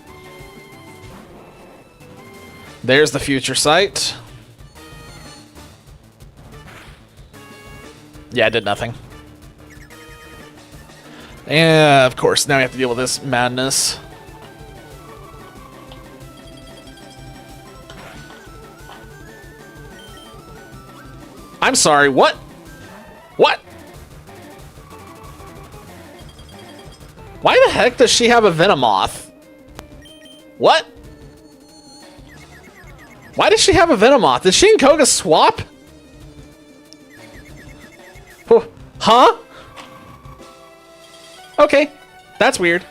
There's the Future Sight. Yeah, it did nothing. And of course, now we have to deal with this madness. I'm sorry, what? What? Why the heck does she have a Venomoth? What? Why does she have a Venomoth? Did she and Koga swap? Huh? Okay, that's weird.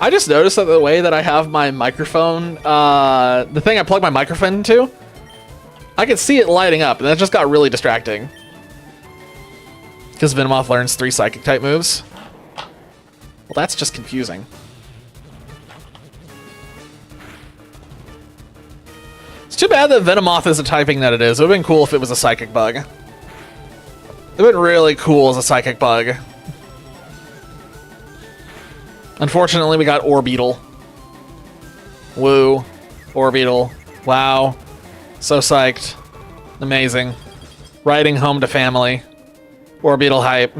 I just noticed that the way that I have my microphone, the thing I plug my microphone into, I can see it lighting up, and that just got really distracting. Because Venomoth learns 3 Psychic type moves. Well, that's just confusing. It's too bad that Venomoth is the typing that it is. It would have been cool if it was a Psychic bug. It would have been really cool as a Psychic bug. Unfortunately, we got Orbeetle. Woo. Orbeetle. Wow. So psyched. Amazing. Riding home to family. Orbeetle hype.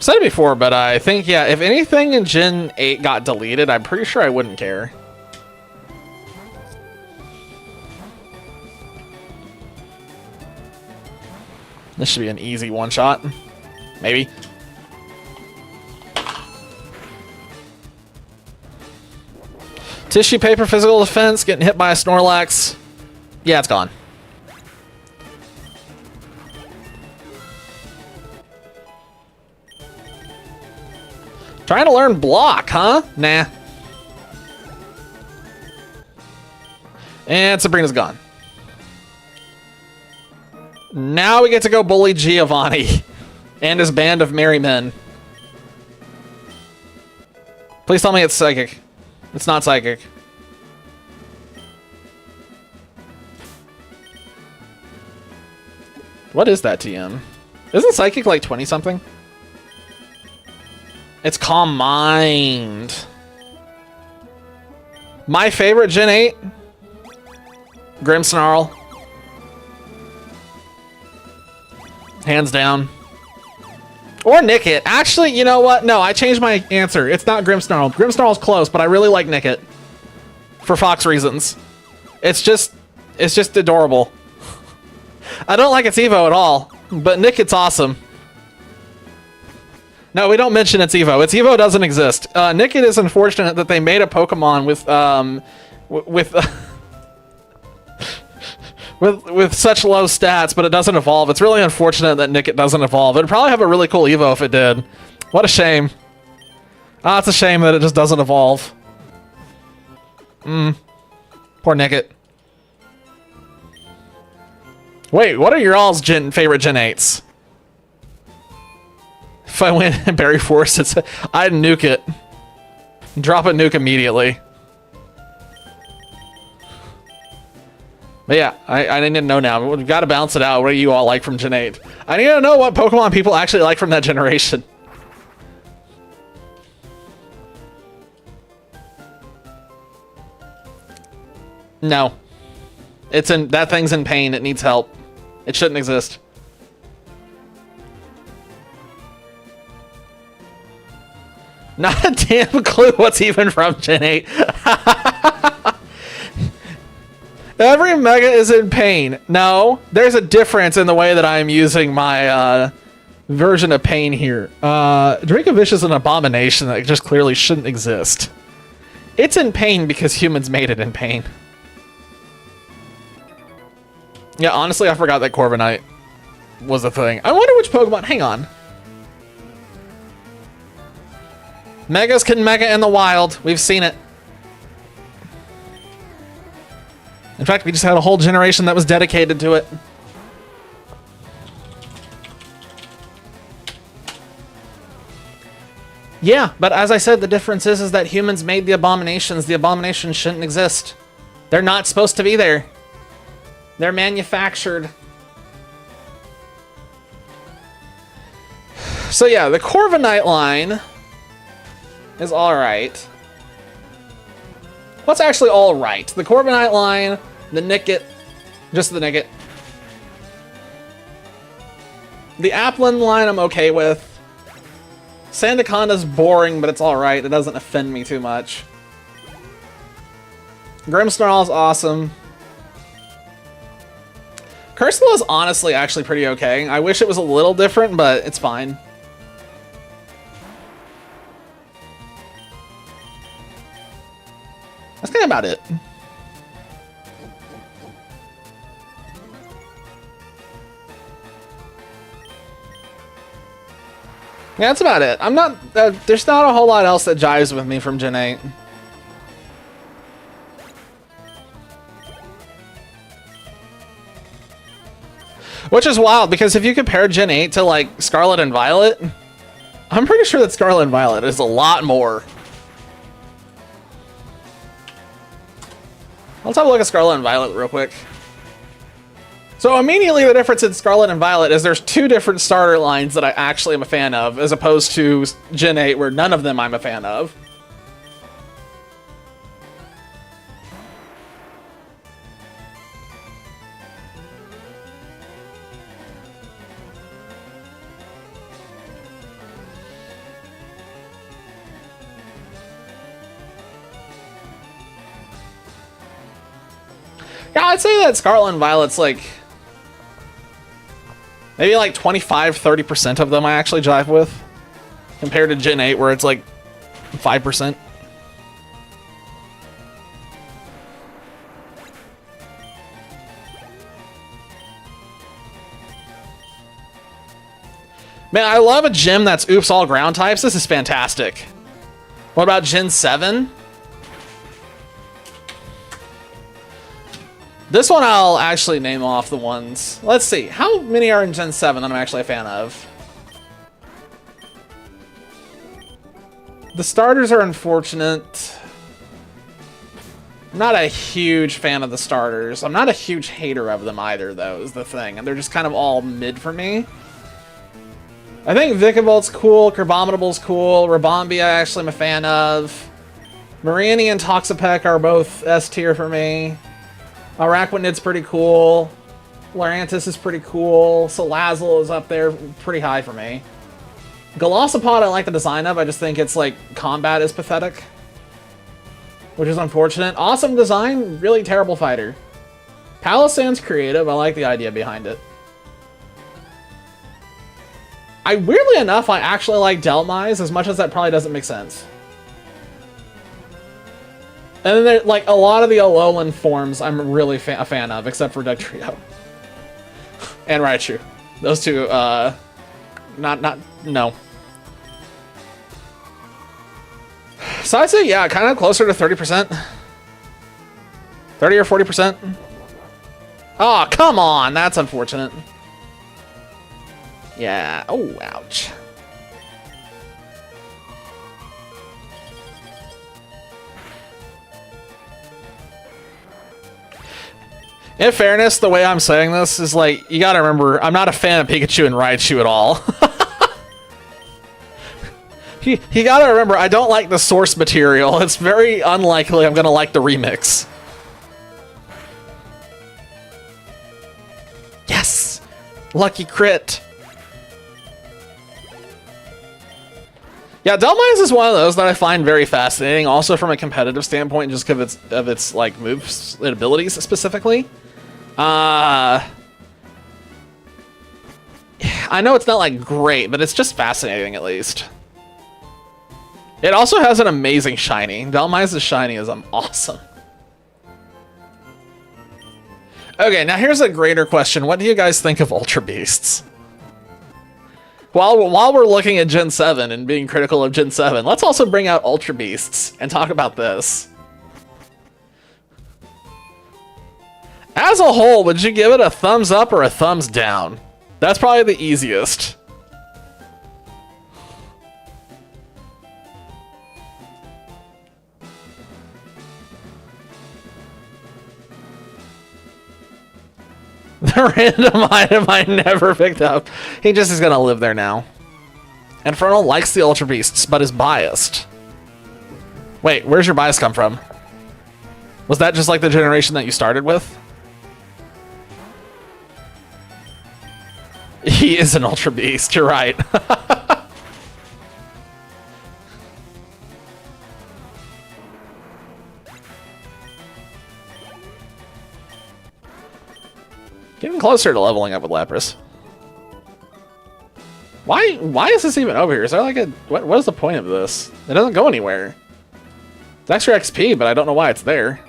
Said it before, but I think, yeah, if anything in Gen 8 got deleted, I'm pretty sure I wouldn't care. This should be an easy one-shot. Maybe. Tissue paper, physical defense, getting hit by a Snorlax. Yeah, it's gone. Trying to learn block, huh? Nah. And Sabrina's gone. Now we get to go bully Giovanni and his band of merry men. Please tell me it's psychic. It's not psychic. What is that TM? Isn't psychic like 20 something? It's Calm Mind. My favorite Gen 8? Grimmsnarl. Hands down. Or Nickit. Actually, you know what? No, I changed my answer. It's not Grimmsnarl. Grimmsnarl's close, but I really like Nickit. For Fox reasons. It's just adorable. I don't like its Evo at all, but Nickit's awesome. No, we don't mention its Evo. Its Evo doesn't exist. Nickit is unfortunate that they made a Pokemon with such low stats, but it doesn't evolve. It's really unfortunate that Nickit doesn't evolve. It'd probably have a really cool Evo if it did. What a shame. Ah, it's a shame that it just doesn't evolve. Poor Nickit. Wait, what are your all's favorite Gen 8s? If I win in Berry Forest, I'd nuke it. Drop a nuke immediately. But yeah, I need to know now. We've got to balance it out. What do you all like from Gen 8? I need to know what Pokemon people actually like from that generation. No. That thing's in pain. It needs help. It shouldn't exist. Not a damn clue what's even from Gen 8. Every Mega is in pain. No, there's a difference in the way that I'm using my version of pain here. Dracovish is an abomination that just clearly shouldn't exist. It's in pain because humans made it in pain. Yeah, honestly, I forgot that Corviknight was a thing. I wonder which Pokemon... Hang on. Megas can Mega in the wild. We've seen it. In fact, we just had a whole generation that was dedicated to it. Yeah, but as I said, the difference is that humans made the abominations. The abominations shouldn't exist. They're not supposed to be there. They're manufactured. So yeah, the Corviknight line is alright. What's actually alright? The Corviknight line, the Nickit, just the Nickit. The Applin line I'm okay with. Sandaconda's boring, but it's alright. It doesn't offend me too much. Grimmsnarl's awesome. Cursola is honestly actually pretty okay. I wish it was a little different, but it's fine. That's kind of about it. Yeah, that's about it. I'm not... there's not a whole lot else that jives with me from Gen 8. Which is wild, because if you compare Gen 8 to, like, Scarlet and Violet, I'm pretty sure that Scarlet and Violet is a lot more. Let's have a look at Scarlet and Violet real quick. So immediately the difference in Scarlet and Violet is there's two different starter lines that I actually am a fan of, as opposed to Gen 8, where none of them I'm a fan of. Yeah, I'd say that Scarlet and Violet's like maybe like 25-30% of them I actually jive with, compared to Gen 8 where it's like 5%. Man, I love a gym that's oops all ground types. This is fantastic. What about Gen 7? This one I'll actually name off the ones. Let's see. How many are in Gen 7 that I'm actually a fan of? The starters are unfortunate. I'm not a huge fan of the starters. I'm not a huge hater of them either, though, is the thing. And they're just kind of all mid for me. I think Vicavolt's cool. Crabominable's cool. Rabombi I actually am a fan of. Mariani and Toxapeck are both S tier for me. Araquanid's pretty cool. Lurantis is pretty cool. Salazzle is up there pretty high for me. Golisopod I like the design of, I just think its like combat is pathetic, which is unfortunate. Awesome design, really terrible fighter. Palossand's creative, I like the idea behind it. Weirdly enough, I actually like Delmise, as much as that probably doesn't make sense. And then there, like, a lot of the Alolan forms I'm really a fan of, except for Dugtrio. And Raichu. Those two, no. So I'd say, yeah, kind of closer to 30%. 30 or 40%. Oh, come on, that's unfortunate. Yeah, oh, ouch. In fairness, the way I'm saying this is like, you gotta remember, I'm not a fan of Pikachu and Raichu at all. you gotta remember, I don't like the source material. It's very unlikely I'm gonna like the remix. Yes! Lucky crit! Yeah, Delmise is one of those that I find very fascinating, also from a competitive standpoint, just because of its like moves and abilities specifically. I know it's not like great, but it's just fascinating at least. It also has an amazing shiny. Delmise's shiny is awesome. Okay, now here's a greater question. What do you guys think of Ultra Beasts? While we're looking at Gen 7 and being critical of Gen 7, let's also bring out Ultra Beasts and talk about this. As a whole, would you give it a thumbs up or a thumbs down? That's probably the easiest. The random item I never picked up. He just is gonna live there now. Infernal likes the Ultra Beasts, but is biased. Wait, where's your bias come from? Was that just like the generation that you started with? He is an Ultra Beast, you're right. Getting closer to leveling up with Lapras. Why is this even over here? Is there like a... What is the point of this? It doesn't go anywhere. It's extra XP, but I don't know why it's there.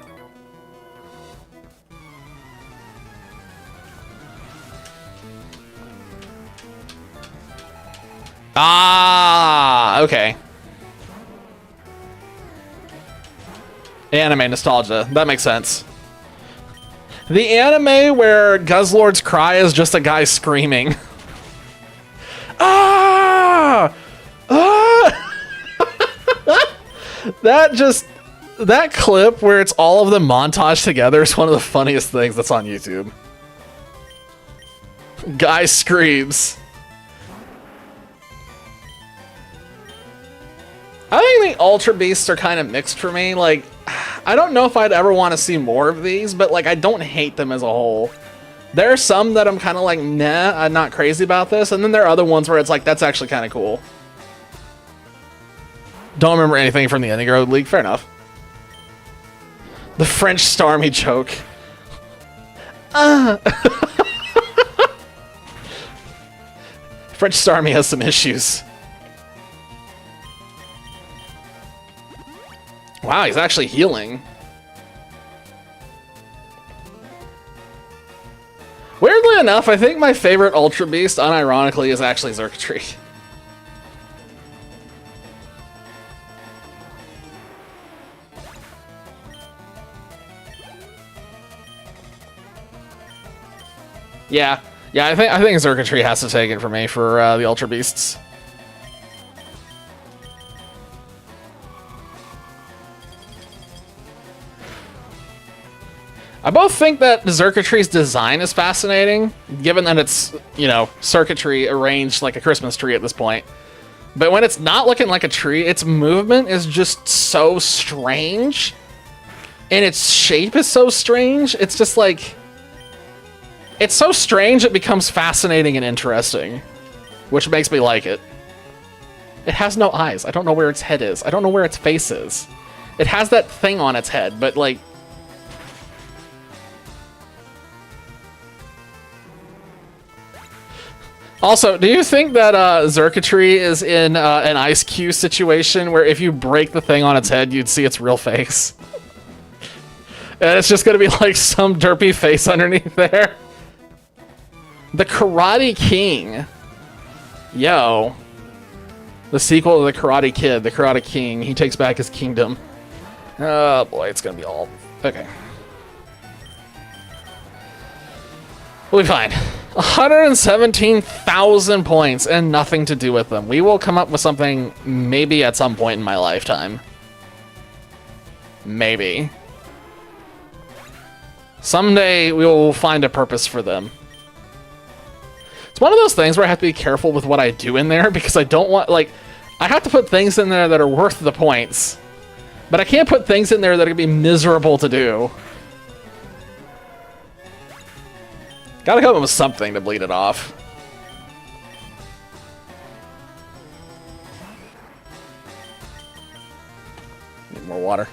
Ah, okay. Anime nostalgia. That makes sense. The anime where Guzzlord's cry is just a guy screaming. Ah! Ah! That clip where it's all of them montaged together is one of the funniest things that's on YouTube. Guy screams. I think the Ultra Beasts are kind of mixed for me. Like, I don't know if I'd ever want to see more of these, but like, I don't hate them as a whole. There are some that I'm kind of like, nah, I'm not crazy about this. And then there are other ones where it's like, that's actually kind of cool. Don't remember anything from the Ending Road League. Fair enough. The French Starmie joke. French Starmie has some issues. Wow, he's actually healing. Weirdly enough, I think my favorite Ultra Beast, unironically, is actually Xurkitree. Yeah, I think Xurkitree has to take it for me for the Ultra Beasts. I both think that Xurkitree's design is fascinating, given that it's, you know, circuitry arranged like a Christmas tree at this point. But when it's not looking like a tree, its movement is just so strange. And its shape is so strange. It's just like... It's so strange it becomes fascinating and interesting. Which makes me like it. It has no eyes. I don't know where its head is. I don't know where its face is. It has that thing on its head, but like... Also, do you think that Xurkitree is in an Ice Cube situation where if you break the thing on its head, you'd see its real face? And it's just going to be like some derpy face underneath there? The Karate King. Yo. The sequel to the Karate Kid, the Karate King. He takes back his kingdom. Oh boy, it's going to be all... Okay. We'll be fine. 117,000 points and nothing to do with them. We will come up with something maybe at some point in my lifetime. Maybe. Someday we will find a purpose for them. It's one of those things where I have to be careful with what I do in there because I don't want, like, I have to put things in there that are worth the points. But I can't put things in there that are going to be miserable to do. Gotta come up with something to bleed it off. Need more water.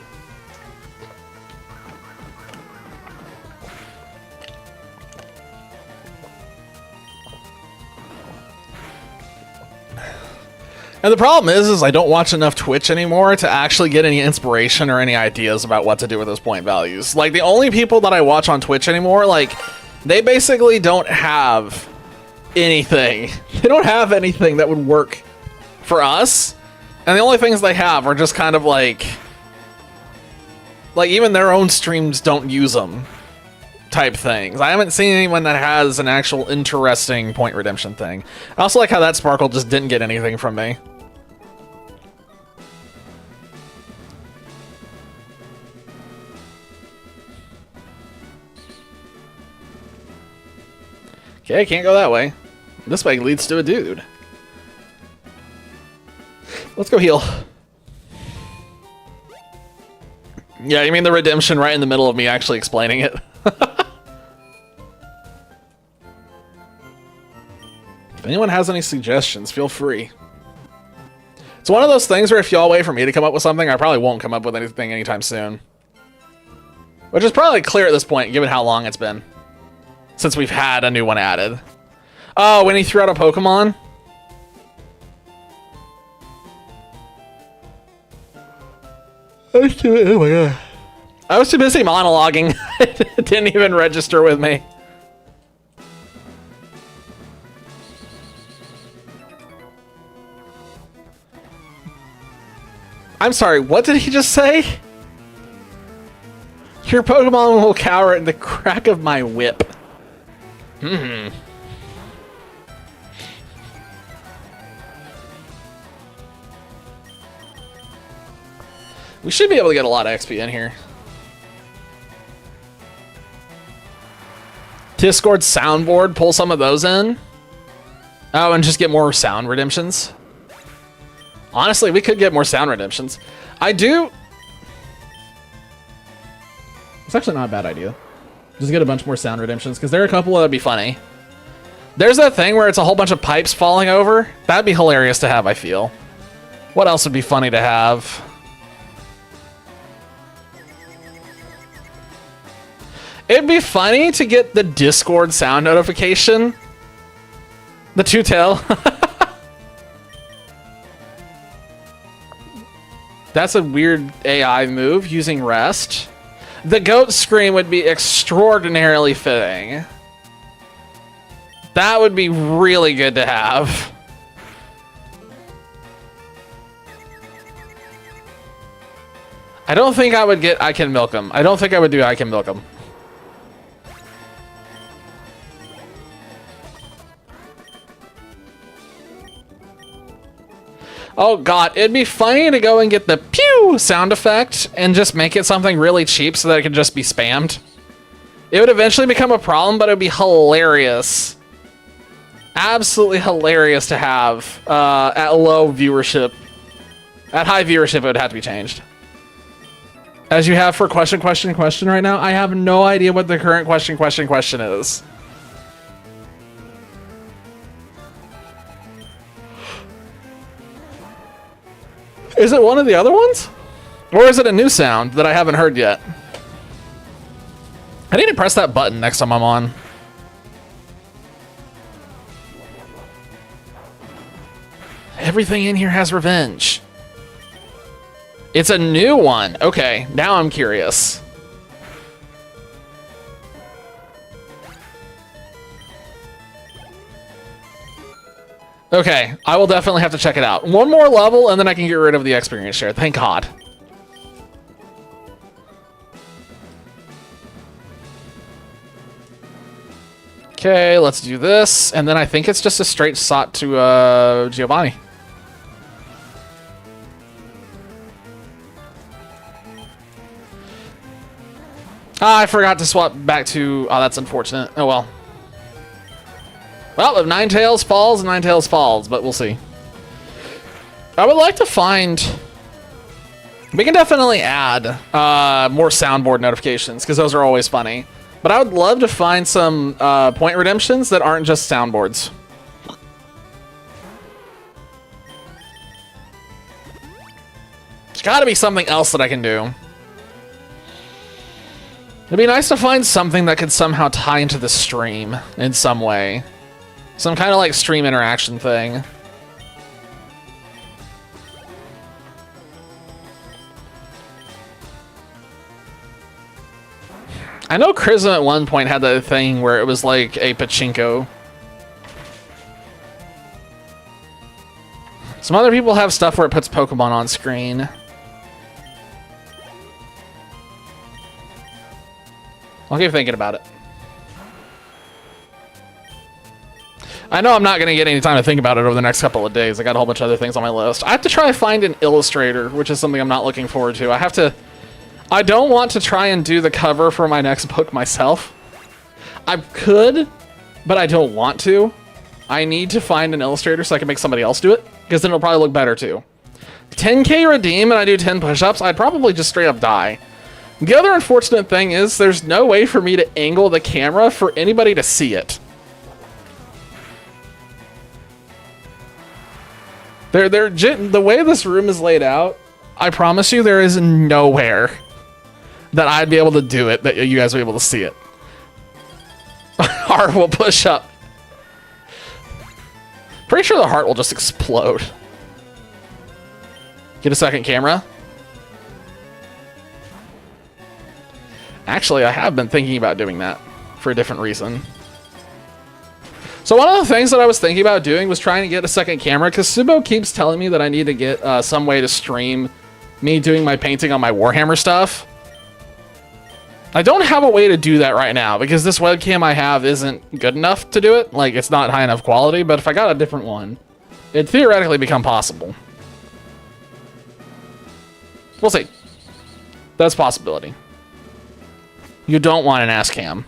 And the problem is I don't watch enough Twitch anymore to actually get any inspiration or any ideas about what to do with those point values. Like, the only people that I watch on Twitch anymore, like... They basically don't have anything. They don't have anything that would work for us. And the only things they have are just kind of like even their own streams don't use them type things. I haven't seen anyone that has an actual interesting point redemption thing. I also like how that Sparkle just didn't get anything from me. Okay, can't go that way. This way leads to a dude. Let's go heal. Yeah, you mean the redemption right in the middle of me actually explaining it? If anyone has any suggestions, feel free. It's one of those things where if y'all wait for me to come up with something, I probably won't come up with anything anytime soon. Which is probably clear at this point, given how long it's been since we've had a new one added. Oh, when he threw out a Pokemon? Oh my god. I was too busy monologuing. It didn't even register with me. I'm sorry, what did he just say? Your Pokemon will cower in the crack of my whip. Hmm. We should be able to get a lot of XP in here. Discord soundboard, pull some of those in. Oh, and just get more sound redemptions. Honestly, we could get more sound redemptions. I do. It's actually not a bad idea. Just get a bunch more sound redemptions, because there are a couple that'd be funny. There's that thing where it's a whole bunch of pipes falling over. That'd be hilarious to have, I feel. What else would be funny to have? It'd be funny to get the Discord sound notification. The two-tail. That's a weird AI move using rest. The goat scream would be extraordinarily fitting. That would be really good to have. I don't think I would get I Can Milk 'em. I don't think I would do I Can Milk 'em. Oh god, it'd be funny to go and get the pew sound effect and just make it something really cheap so that it could just be spammed. It would eventually become a problem, but it would be hilarious. Absolutely hilarious to have at low viewership. At high viewership, it would have to be changed. As you have for question right now, I have no idea what the current question is. Is it one of the other ones? Or is it a new sound that I haven't heard yet? I need to press that button next time I'm on. Everything in here has revenge. It's a new one. Okay, now I'm curious. Okay, I will definitely have to check it out. One more level and then I can get rid of the experience share. Thank God. Okay, let's do this. And then I think it's just a straight shot to Giovanni. Ah, I forgot to swap back to... Oh, that's unfortunate. Oh, well. Well, if Ninetales falls, Ninetales falls, but we'll see. I would like to find... We can definitely add more soundboard notifications, because those are always funny. But I would love to find some point redemptions that aren't just soundboards. There's got to be something else that I can do. It'd be nice to find something that could somehow tie into the stream in some way. Some kind of like stream interaction thing. I know Chrism at one point had that thing where it was like a pachinko. Some other people have stuff where it puts Pokemon on screen. I'll keep thinking about it. I know I'm not going to get any time to think about it over the next couple of days. I got a whole bunch of other things on my list. I have to try to find an illustrator, which is something I'm not looking forward to. I don't want to try and do the cover for my next book myself. I could, but I don't want to. I need to find an illustrator so I can make somebody else do it, because then it'll probably look better too. 10K redeem and I do 10 push-ups, I'd probably just straight up die. The other unfortunate thing is there's no way for me to angle the camera for anybody to see it. The way this room is laid out, I promise you there is nowhere that I'd be able to do it that you guys will be able to see it. Heart will push up. Pretty sure the heart will just explode. Get a second camera. Actually, I have been thinking about doing that for a different reason. So one of the things that I was thinking about doing was trying to get a second camera, because Subo keeps telling me that I need to get some way to stream me doing my painting on my Warhammer stuff. I don't have a way to do that right now, because this webcam I have isn't good enough to do it. Like, it's not high enough quality, but if I got a different one, it'd theoretically become possible. We'll see. That's a possibility. You don't want an ass cam.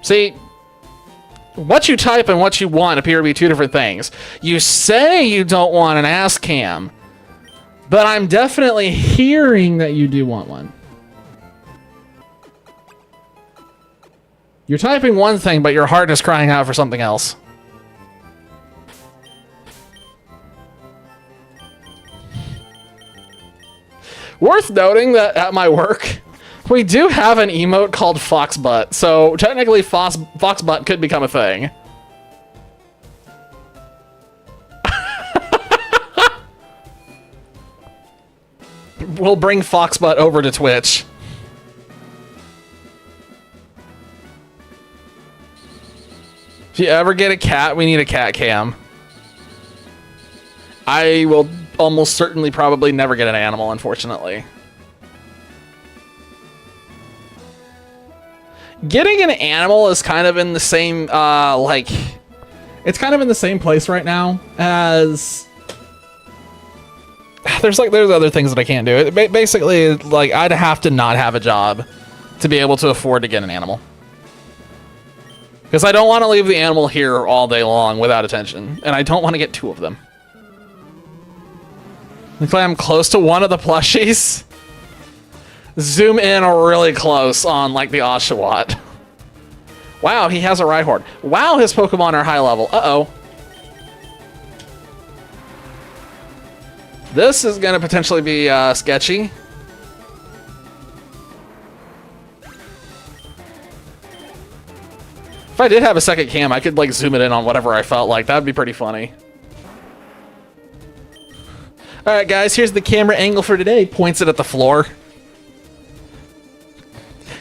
See, what you type and what you want appear to be two different things. You say you don't want an ass cam, but I'm definitely hearing that you do want one. You're typing one thing, but your heart is crying out for something else. Worth noting that at my work, we do have an emote called Foxbutt, so technically Foxbutt could become a thing. We'll bring Foxbutt over to Twitch. If you ever get a cat, we need a cat cam. I will almost certainly probably never get an animal, unfortunately. Getting an animal is kind of in the same, like, it's kind of in the same place right now as, there's other things that I can't do. Basically, like, I'd have to not have a job to be able to afford to get an animal. Because I don't want to leave the animal here all day long without attention, and I don't want to get two of them. Looks like I'm close to one of the plushies. Zoom in really close on, like, the Oshawott. Wow, he has a Rhyhorn. Wow, his Pokemon are high level. Uh-oh. This is going to potentially be sketchy. If I did have a second cam, I could, like, zoom it in on whatever I felt like. That would be pretty funny. Alright, guys, here's the camera angle for today. Points it at the floor.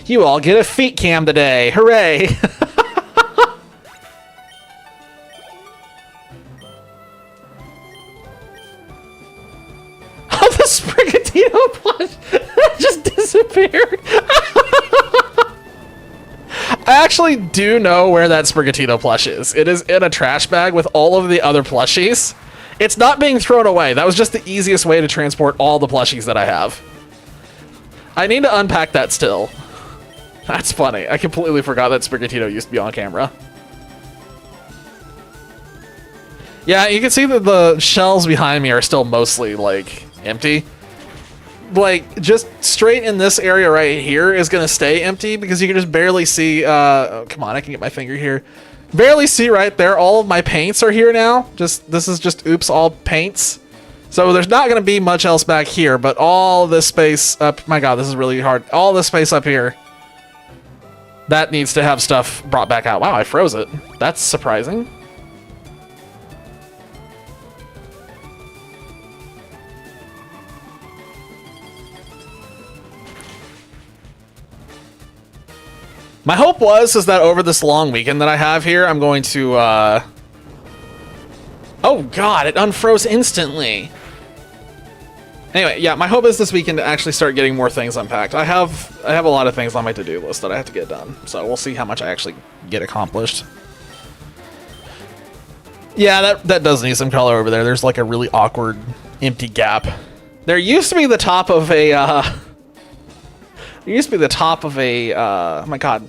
You all get a feet cam today. Hooray! Oh, the Sprigatito plush just disappeared. I actually do know where that Sprigatito plush is. It is in a trash bag with all of the other plushies. It's not being thrown away. That was just the easiest way to transport all the plushies that I have. I need to unpack that still. That's funny. I completely forgot that Sprigatito used to be on camera. Yeah, you can see that the shelves behind me are still mostly, like, empty. Like, just straight in this area right here is going to stay empty because you can just barely see... oh, come on, I can get my finger here. Barely see right there. All of my paints are here now. This is just oops, all paints. So there's not going to be much else back here, but all this space up... My god, this is really hard. All this space up here. That needs to have stuff brought back out. Wow, I froze it. That's surprising. My hope is that over this long weekend that I have here, I'm going to, Oh god, it unfroze instantly. Anyway, yeah, my hope is this weekend to actually start getting more things unpacked. I have a lot of things on my to-do list that I have to get done, so we'll see how much I actually get accomplished. Yeah, that does need some color over there. There's like a really awkward empty gap. There used to be the top of a, oh my god,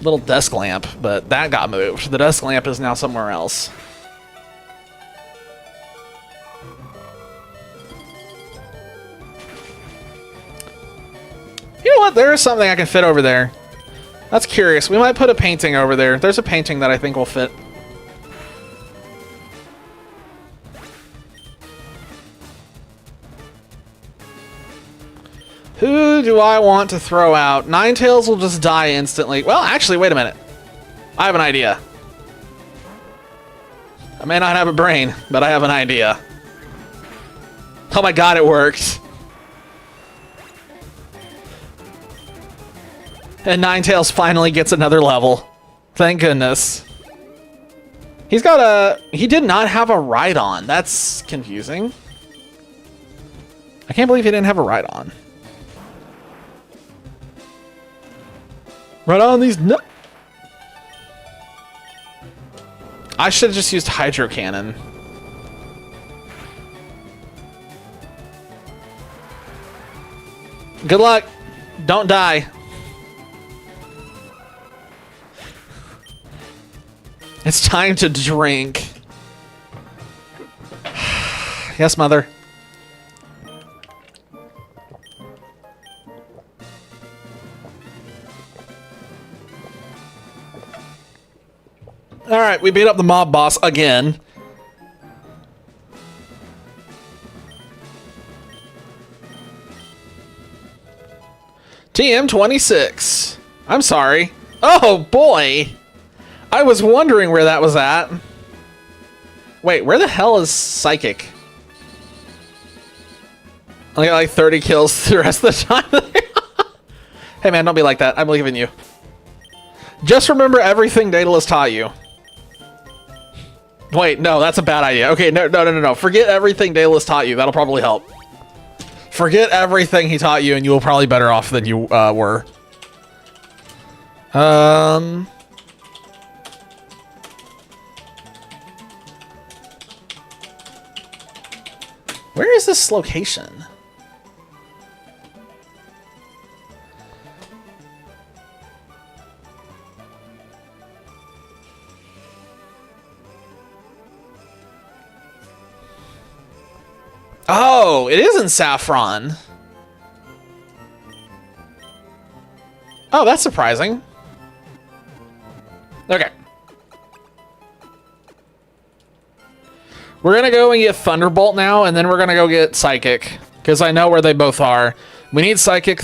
little desk lamp, but that got moved. The desk lamp is now somewhere else. You know what? There is something I can fit over there. That's curious. We might put a painting over there. There's a painting that I think will fit. Who do I want to throw out? Ninetales will just die instantly. Well, actually, wait a minute. I have an idea. I may not have a brain, but I have an idea. Oh my god, it worked. And Ninetales finally gets another level. Thank goodness. He did not have a Rhydon. That's confusing. I can't believe he didn't have a Rhydon. Right on these no. I should have just used Hydro Cannon. Good luck. Don't die. It's time to drink. Yes, mother. All right, we beat up the mob boss again. TM26. I'm sorry. Oh, boy. I was wondering where that was at. Wait, where the hell is Psychic? I got like 30 kills the rest of the time. Hey, man, don't be like that. I believe in you. Just remember everything Daedalus taught you. Wait, no, that's a bad idea. Okay, no. Forget everything Daedalus taught you. That'll probably help. Forget everything he taught you, and you will probably be better off than you were. Where is this location? Oh, it is in Saffron. Oh, that's surprising. Okay. We're gonna go and get Thunderbolt now, and then we're gonna go get Psychic, because I know where they both are. We need Psychic,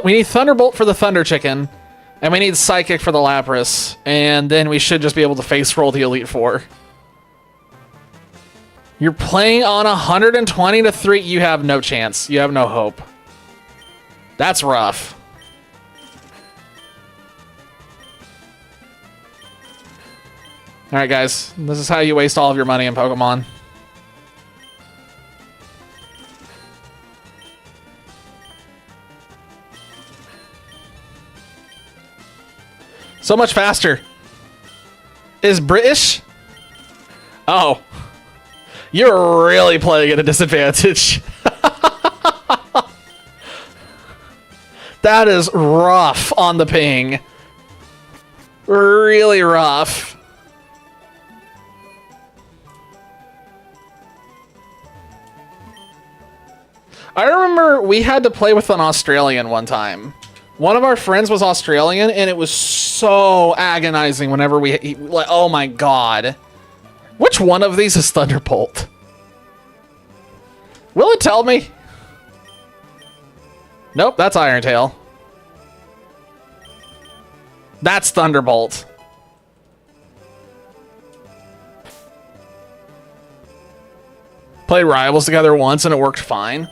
we need Thunderbolt for the Thunder Chicken, and we need Psychic for the Lapras, and then we should just be able to face roll the Elite Four. You're playing on 120 to 3. You have no chance. You have no hope. That's rough. All right, guys. This is how you waste all of your money in Pokemon. So much faster. Is British? Oh. You're really playing at a disadvantage. That is rough on the ping. Really rough. I remember we had to play with an Australian one time. One of our friends was Australian, and it was so agonizing whenever like, oh my god. Which one of these is Thunderbolt? Will it tell me? Nope, that's Iron Tail. That's Thunderbolt. Played Rivals together once and it worked fine.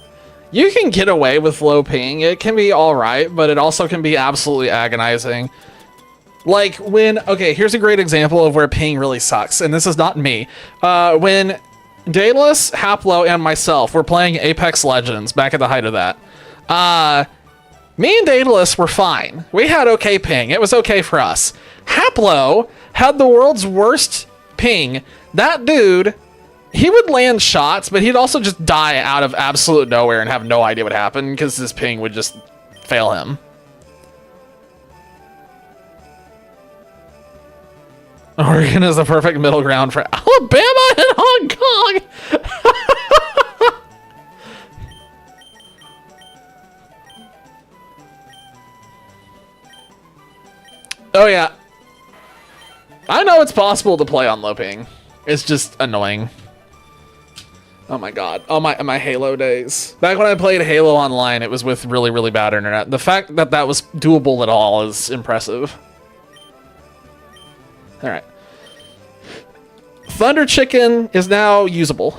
You can get away with low ping. It can be alright, but it also can be absolutely agonizing. Like when, okay, here's a great example of where ping really sucks, and this is not me. When Daedalus, Haplo, and myself were playing Apex Legends back at the height of that, me and Daedalus were fine. We had okay ping. It was okay for us. Haplo had the world's worst ping. That dude, he would land shots, but he'd also just die out of absolute nowhere and have no idea what happened because his ping would just fail him. Oregon is the perfect middle ground for Alabama and Hong Kong. Oh yeah. I know it's possible to play on low ping. It's just annoying. Oh my god. Oh my Halo days. Back when I played Halo online, it was with really, really bad internet. The fact that that was doable at all is impressive. All right. Thunder Chicken is now usable.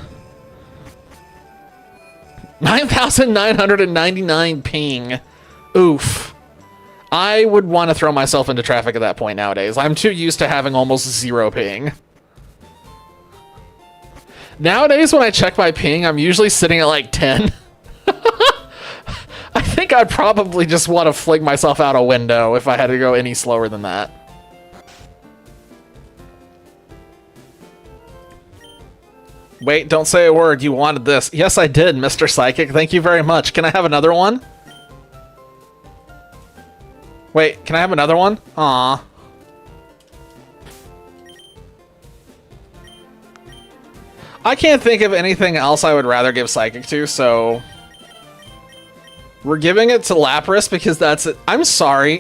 9,999 ping. Oof. I would want to throw myself into traffic at that point nowadays. I'm too used to having almost zero ping. Nowadays, when I check my ping, I'm usually sitting at like 10. I think I'd probably just want to fling myself out a window if I had to go any slower than that. Wait, don't say a word. You wanted this. Yes, I did, Mr. Psychic. Thank you very much. Can I have another one? Wait, can I have another one? Aw. I can't think of anything else I would rather give Psychic to, so... We're giving it to Lapras because that's it. I'm sorry.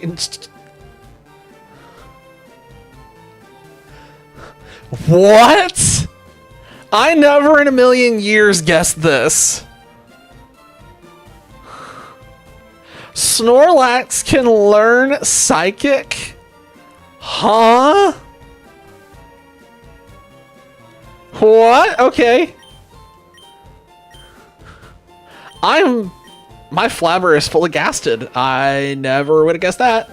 What? I never in a million years guessed this. Snorlax can learn Psychic? Huh? What? Okay. My flabber is fully gasted. I never would have guessed that.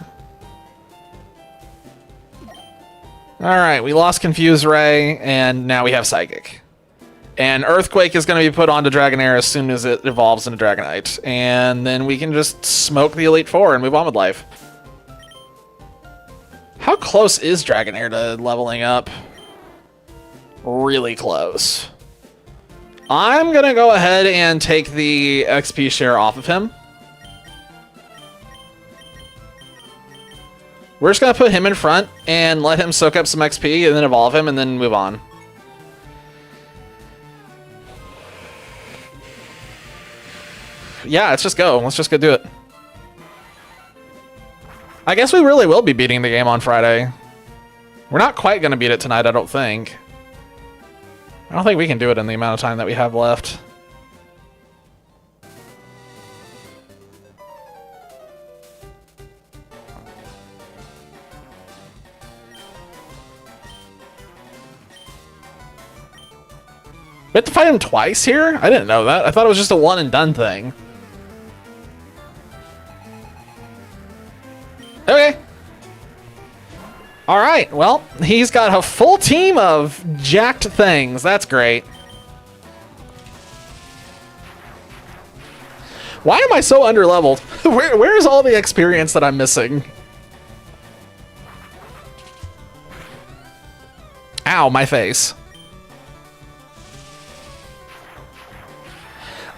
Alright, we lost Confuse Ray, and now we have Psychic. And Earthquake is going to be put onto Dragonair as soon as it evolves into Dragonite. And then we can just smoke the Elite Four and move on with life. How close is Dragonair to leveling up? Really close. I'm going to go ahead and take the XP share off of him. We're just going to put him in front and let him soak up some XP and then evolve him and then move on. Yeah, let's just go. Let's just go do it. I guess we really will be beating the game on Friday. We're not quite going to beat it tonight, I don't think. I don't think we can do it in the amount of time that we have left. We have to fight him twice here? I didn't know that. I thought it was just a one and done thing. Okay. All right, well, he's got a full team of jacked things. That's great. Why am I so underleveled? Where's all the experience that I'm missing? Ow, my face.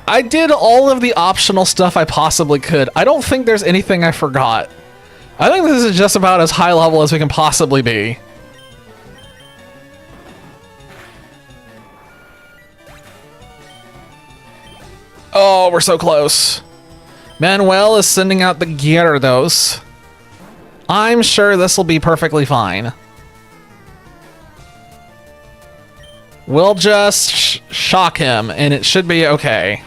I did all of the optional stuff I possibly could. I don't think there's anything I forgot. I think this is just about as high level as we can possibly be. Oh, we're so close. Manuel is sending out the Gyarados. I'm sure this will be perfectly fine. We'll just shock him, and it should be okay.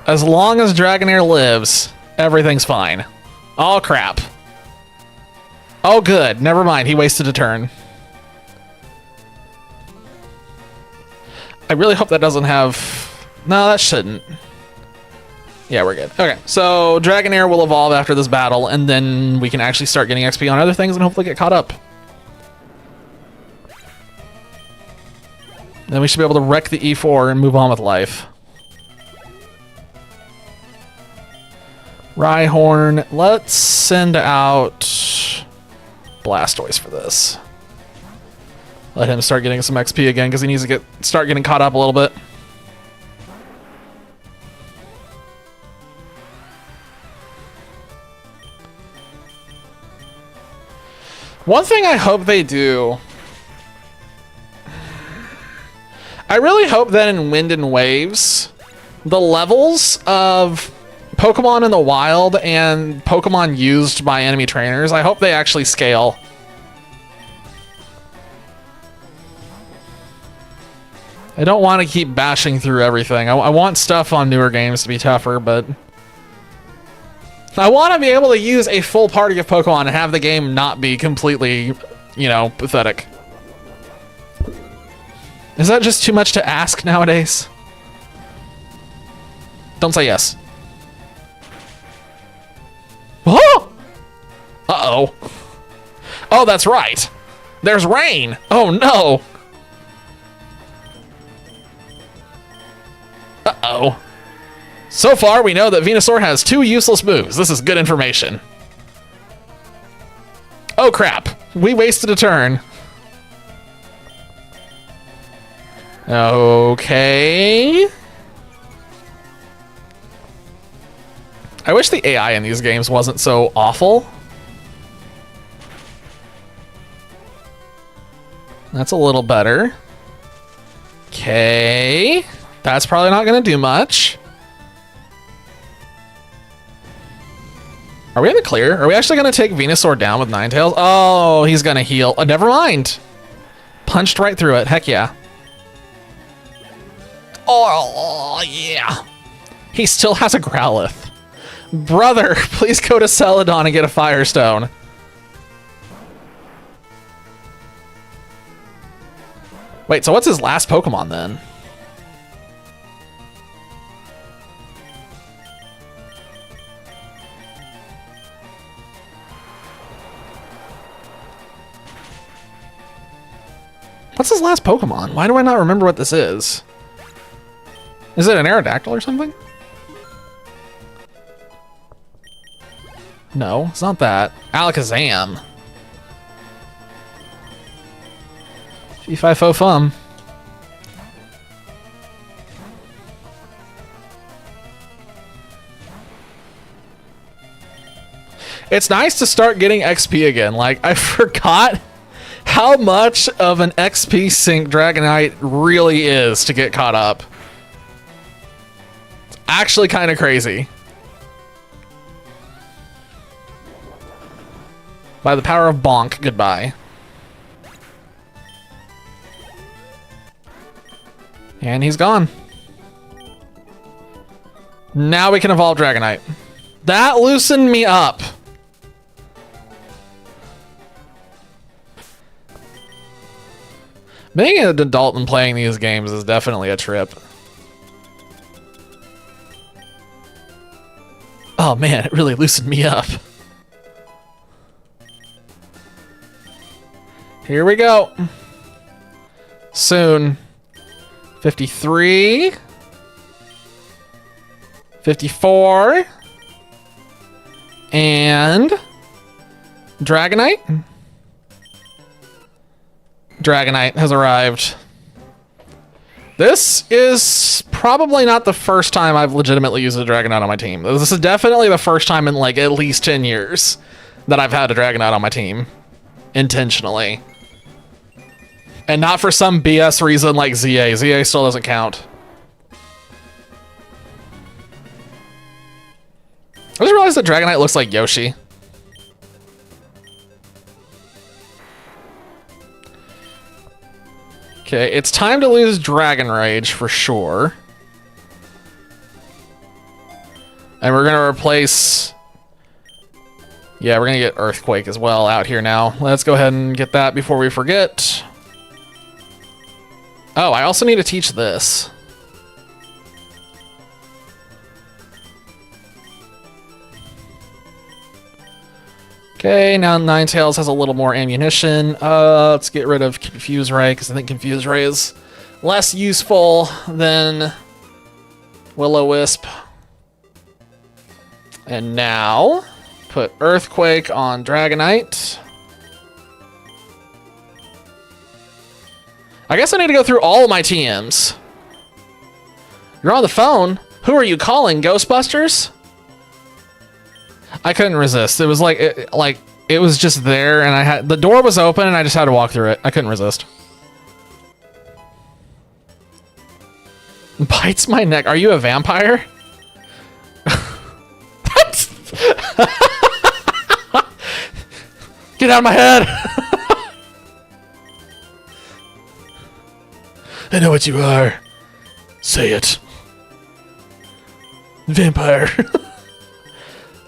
As long as Dragonair lives, everything's fine. Oh, crap. Oh, good. Never mind. He wasted a turn. I really hope that doesn't have... No, that shouldn't. Yeah, we're good. Okay, so Dragonair will evolve after this battle, and then we can actually start getting XP on other things and hopefully get caught up. Then we should be able to wreck the E4 and move on with life. Rhyhorn. Let's send out Blastoise for this. Let him start getting some XP again because he needs to start getting caught up a little bit. One thing I hope they do... I really hope that in Wind and Waves, the levels of Pokemon in the wild and Pokemon used by enemy trainers, I hope they actually scale. I don't want to keep bashing through everything. I want stuff on newer games to be tougher, but... I want to be able to use a full party of Pokemon and have the game not be completely, you know, pathetic. Is that just too much to ask nowadays? Don't say yes. Oh! Uh-oh. Oh, that's right. There's rain. Oh, no. Uh-oh. So far, we know that Venusaur has 2 useless moves. This is good information. Oh, crap. We wasted a turn. Okay. I wish the AI in these games wasn't so awful. That's a little better. Okay. That's probably not going to do much. Are we in the clear? Are we actually going to take Venusaur down with Ninetales? Oh, he's going to heal. Oh, never mind. Punched right through it. Heck yeah. Oh, yeah. He still has a Growlithe. Brother, please go to Celadon and get a Firestone. Wait, so what's his last Pokemon then? What's his last Pokemon? Why do I not remember what this is? Is it an Aerodactyl or something? No, it's not that. Alakazam. Fee-fi-fo-fum. It's nice to start getting XP again. Like, I forgot how much of an XP sink Dragonite really is to get caught up. It's actually kind of crazy. By the power of Bonk, goodbye. And he's gone. Now we can evolve Dragonite. That loosened me up. Being an adult and playing these games is definitely a trip. Oh man, it really loosened me up. Here we go. Soon. 53. 54. And Dragonite. Dragonite has arrived. This is probably not the first time I've legitimately used a Dragonite on my team. This is definitely the first time in like at least 10 years that I've had a Dragonite on my team. Intentionally. And not for some BS reason like ZA. ZA still doesn't count. I just realized that Dragonite looks like Yoshi. Okay, it's time to lose Dragon Rage for sure. And we're gonna replace... Yeah, we're gonna get Earthquake as well out here now. Let's go ahead and get that before we forget. Oh, I also need to teach this. Okay, now Ninetales has a little more ammunition. Let's get rid of Confuse Ray, because I think Confuse Ray is less useful than Will-O-Wisp. And now, put Earthquake on Dragonite. I guess I need to go through all of my TMs. You're on the phone? Who are you calling, Ghostbusters? I couldn't resist. It was like it was just there, and the door was open, and I just had to walk through it. I couldn't resist. Bites my neck. Are you a vampire? Get out of my head! I know what you are. Say it. Vampire.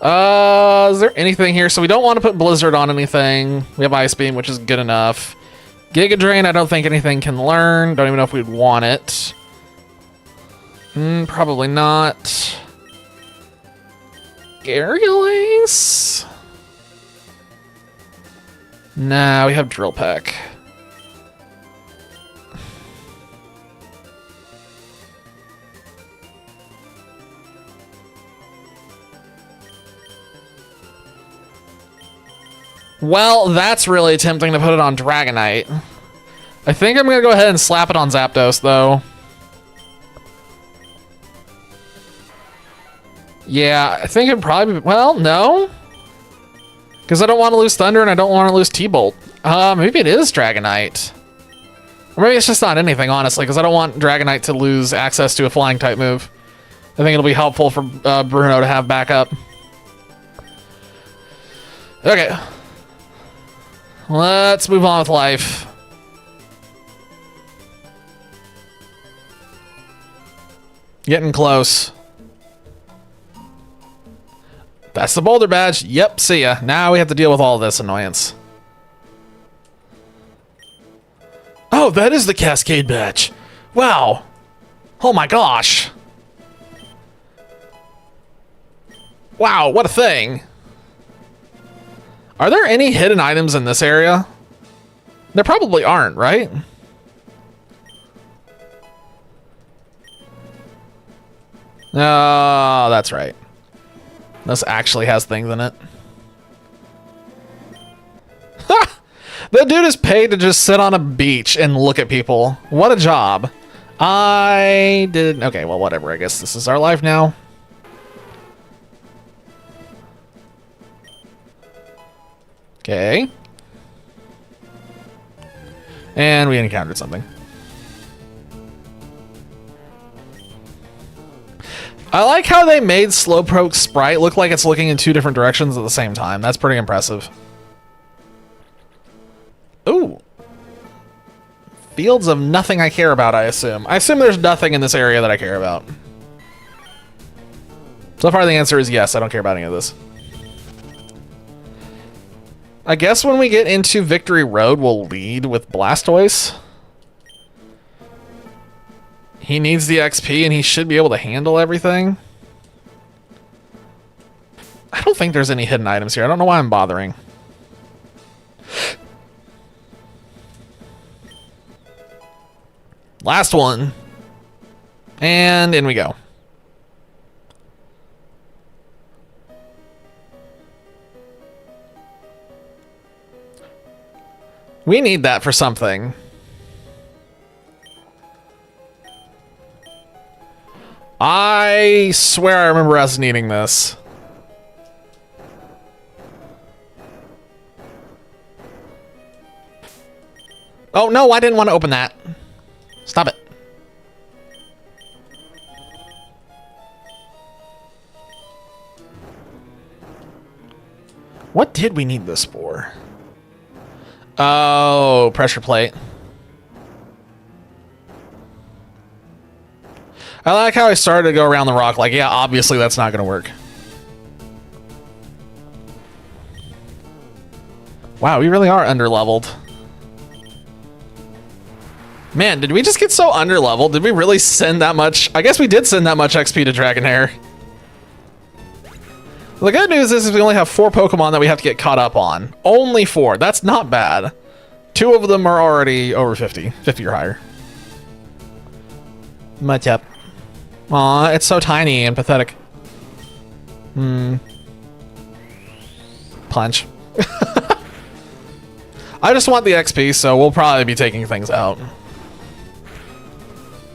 Is there anything here? So we don't want to put Blizzard on anything. We have Ice Beam, which is good enough. Giga Drain, I don't think anything can learn. Don't even know if we'd want it. Probably not. Garrulace? Nah, we have Drill Peck. Well, that's really tempting to put it on Dragonite. I think I'm gonna go ahead and slap it on Zapdos, though. Yeah, I think it'd probably be... Well, no. Because I don't want to lose Thunder and I don't want to lose T-Bolt. Maybe it is Dragonite. Or maybe it's just not anything, honestly, because I don't want Dragonite to lose access to a flying type move. I think it'll be helpful for Bruno to have backup. Okay. Let's move on with life. Getting close. That's the boulder badge. Yep, see ya. Now we have to deal with all this annoyance. Oh, that is the Cascade badge. Wow. Oh my gosh. Wow, what a thing. Are there any hidden items in this area? There probably aren't, right? Oh, that's right. This actually has things in it. Ha! That dude is paid to just sit on a beach and look at people. What a job. I did... Okay, well, whatever. I guess this is our life now. Okay. And we encountered something. I like how they made Slowpoke's sprite look like it's looking in two different directions at the same time. That's pretty impressive. Ooh. Fields of nothing I care about, I assume. I assume there's nothing in this area that I care about. So far the answer is yes, I don't care about any of this. I guess when we get into Victory Road, we'll lead with Blastoise. He needs the XP and he should be able to handle everything. I don't think there's any hidden items here. I don't know why I'm bothering. Last one. And in we go. We need that for something. I swear I remember us needing this. Oh, no, I didn't want to open that. Stop it. What did we need this for? Oh, pressure plate. I like how I started to go around the rock. Like, yeah, obviously that's not going to work. Wow, we really are underleveled. Man, did we just get so underleveled? Did we really send that much? I guess we did send that much XP to Dragonair. The good news is we only have 4 Pokemon that we have to get caught up on. Only 4. That's not bad. 2 of them are already over 50. 50 or higher. Much up. Aw, it's so tiny and pathetic. Punch. I just want the XP, so we'll probably be taking things out.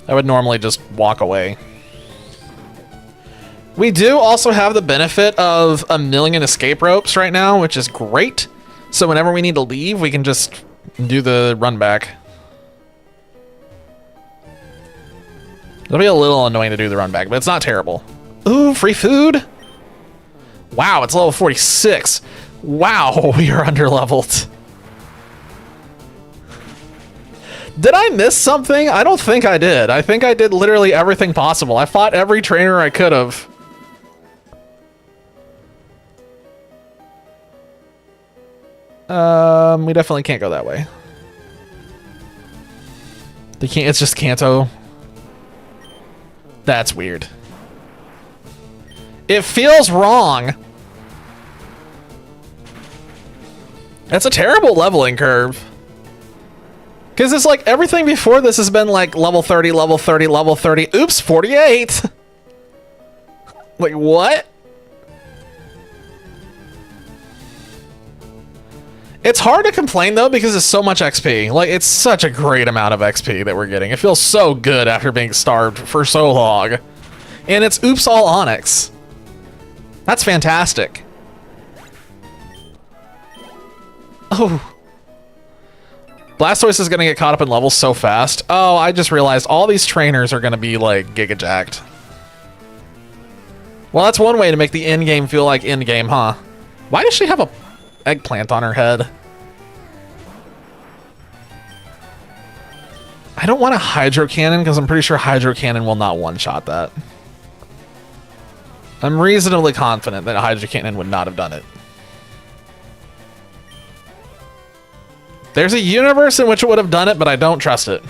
I would normally just walk away. We do also have the benefit of 1,000,000 escape ropes right now, which is great. So whenever we need to leave, we can just do the run back. It'll be a little annoying to do the run back, but it's not terrible. Ooh, free food? Wow, it's level 46. Wow, we are underleveled. Did I miss something? I don't think I did. I think I did literally everything possible. I fought every trainer I could have. We definitely can't go that way. They can't, it's just Kanto. That's weird. It feels wrong. That's a terrible leveling curve. Because it's like everything before this has been like level 30, level 30, level 30. Oops, 48. Like, what? It's hard to complain though because it's so much XP. Like, it's such a great amount of XP that we're getting. It feels so good after being starved for so long. And it's oops all Onyx. That's fantastic. Blastoise is going to get caught up in levels so fast. Oh, I just realized all these trainers are going to be, like, Giga Jacked. Well, that's one way to make the end game feel like end game, huh? Why does she have a eggplant on her head? I don't want a Hydro Cannon because I'm pretty sure Hydro Cannon will not one-shot that. I'm reasonably confident that a Hydro Cannon would not have done it. There's a universe in which it would have done it, but I don't trust it.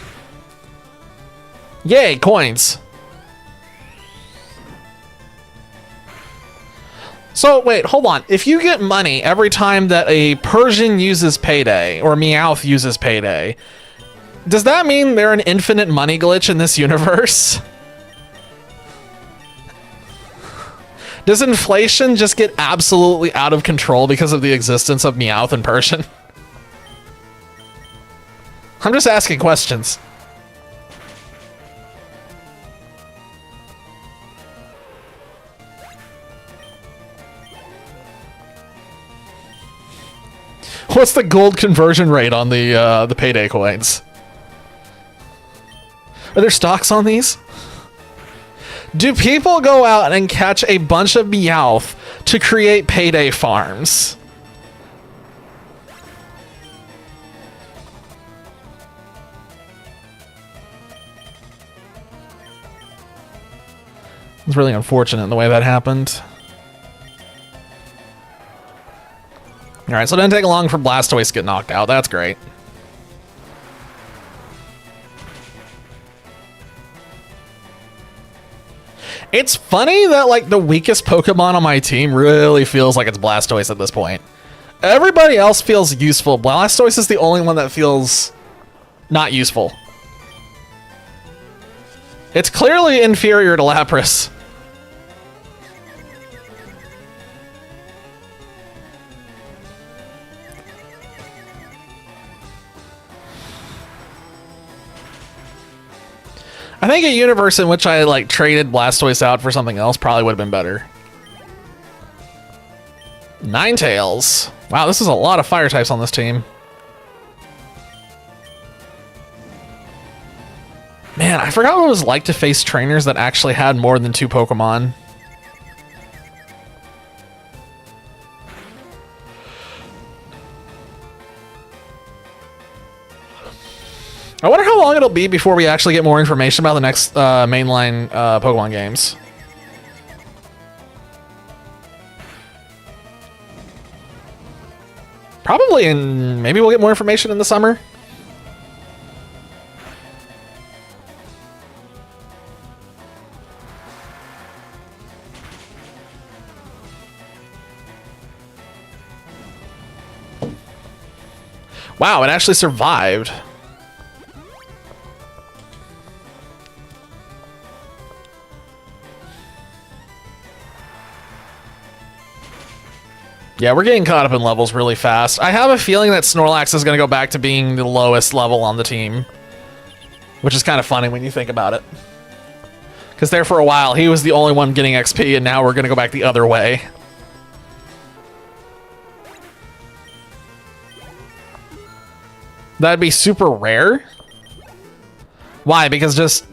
Yay, coins. So, wait, hold on. If you get money every time that a Persian uses Payday, or Meowth uses Payday, does that mean they're an infinite money glitch in this universe? Does inflation just get absolutely out of control because of the existence of Meowth and Persian? I'm just asking questions. What's the gold conversion rate on the Payday coins? Are there stocks on these? Do people go out and catch a bunch of Meowth to create Payday farms? It's really unfortunate in the way that happened. Alright, so it didn't take long for Blastoise to get knocked out. That's great. It's funny that, like, the weakest Pokemon on my team really feels like it's Blastoise at this point. Everybody else feels useful. Blastoise is the only one that feels not useful. It's clearly inferior to Lapras. I think a universe in which I, like, traded Blastoise out for something else probably would have been better. Ninetales. Wow, this is a lot of fire types on this team. Man, I forgot what it was like to face trainers that actually had more than 2 Pokemon. I wonder how long it'll be before we actually get more information about the next mainline Pokemon games. Probably maybe we'll get more information in the summer. Wow, it actually survived. Yeah, we're getting caught up in levels really fast. I have a feeling that Snorlax is going to go back to being the lowest level on the team. Which is kind of funny when you think about it. Because there for a while, he was the only one getting XP, and now we're going to go back the other way. That'd be super rare. Why? Because just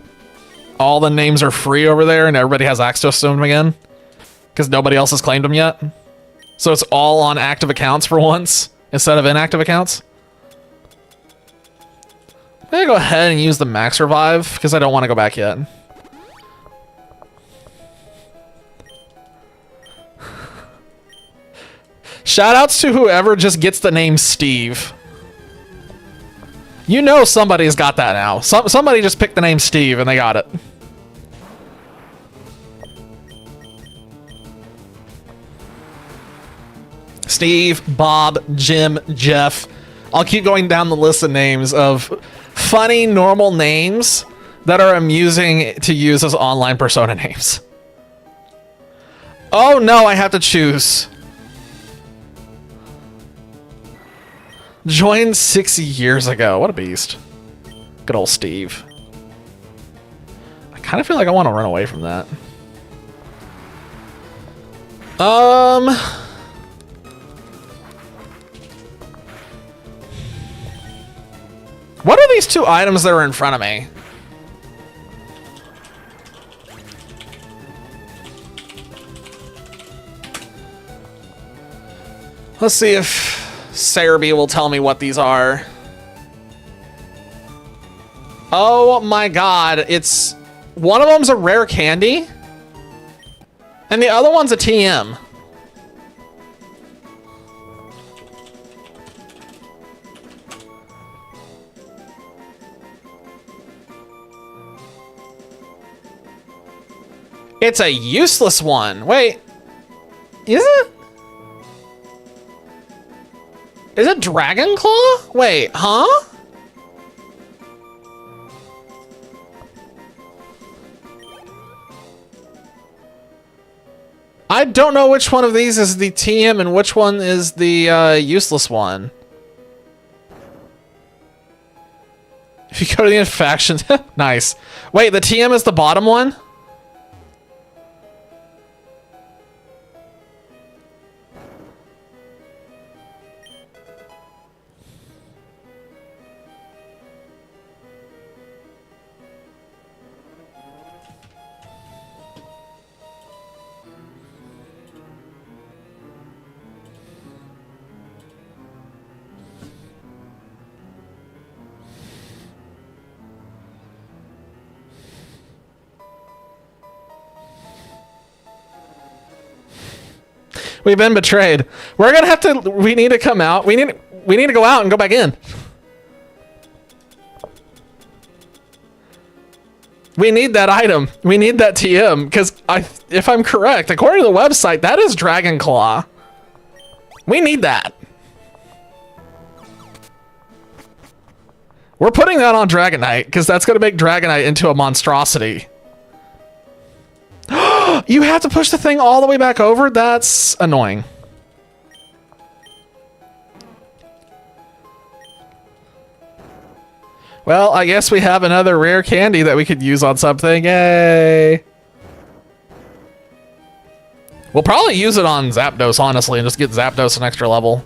all the names are free over there and everybody has access to them again? Because nobody else has claimed them yet? So it's all on active accounts for once, instead of inactive accounts? I'm gonna go ahead and use the max revive, because I don't want to go back yet. Shoutouts to whoever just gets the name Steve. You know somebody's got that now. Somebody just picked the name Steve and they got it. Steve, Bob, Jim, Jeff. I'll keep going down the list of names of funny, normal names that are amusing to use as online persona names. Oh no, I have to choose. Joined 6 years ago. What a beast. Good old Steve. I kind of feel like I want to run away from that. these two items that are in front of me? Let's see if Cerebi will tell me what these are. Oh my god, it's... One of them's a rare candy, and the other one's a TM. It's a useless one. Wait, is it? Is it Dragon Claw? Wait, huh? I don't know which one of these is the TM and which one is the useless one. If you go to the infections, nice. Wait, the TM is the bottom one? We've been betrayed. We're gonna have to. We need to come out. We need to go out and go back in. We need that item. We need that TM because if I'm correct, according to the website, that is Dragon Claw. We need that. We're putting that on Dragonite because that's gonna make Dragonite into a monstrosity. You have to push the thing all the way back over? That's annoying. Well, I guess we have another rare candy that we could use on something. Yay! We'll probably use it on Zapdos, honestly, and just get Zapdos an extra level.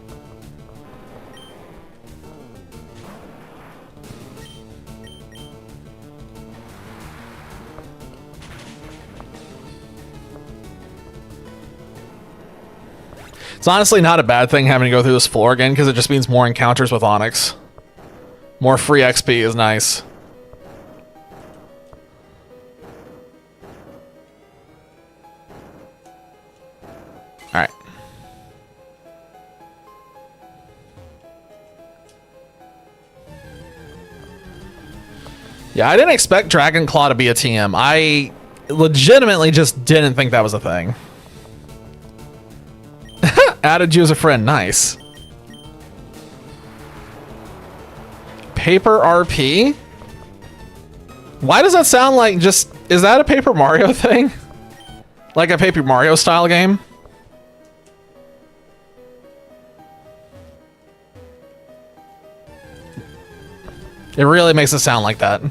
It's honestly not a bad thing having to go through this floor again because it just means more encounters with Onyx. More free XP is nice. Alright. Yeah, I didn't expect Dragon Claw to be a TM. I legitimately just didn't think that was a thing. Added you as a friend. Nice. Paper RP? Why does that sound like just... Is that a Paper Mario thing? Like a Paper Mario style game? It really makes it sound like that.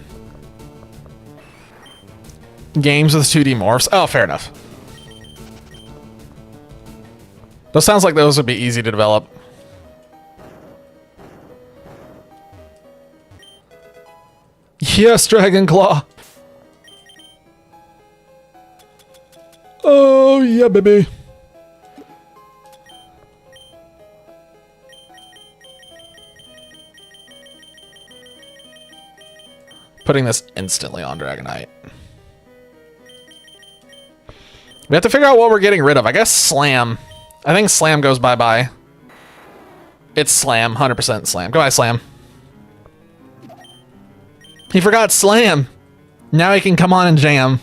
Games with 2D morphs. Oh, fair enough. Those sounds like those would be easy to develop. Yes, Dragon Claw. Oh, yeah, baby. Putting this instantly on Dragonite. We have to figure out what we're getting rid of. I guess Slam. I think Slam goes bye-bye. It's Slam. 100% Slam. Goodbye, Slam. He forgot Slam. Now he can come on and jam.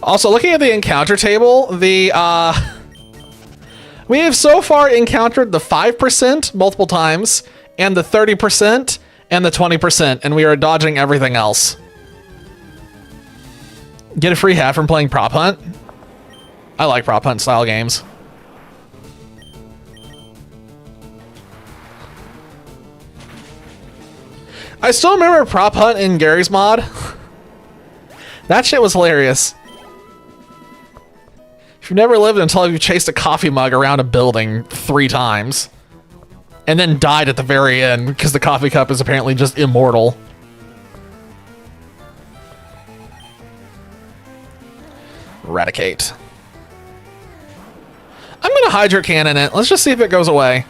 Also, looking at the encounter table, we have so far encountered the 5% multiple times, and the 30%, and the 20%, and we are dodging everything else. Get a free hat from playing Prop Hunt. I like Prop Hunt style games. I still remember Prop Hunt in Gary's mod. That shit was hilarious. If you've never lived until you've chased a coffee mug around a building 3 times and then died at the very end because the coffee cup is apparently just immortal. Eradicate. I'm gonna hydro cannon it. Let's just see if it goes away.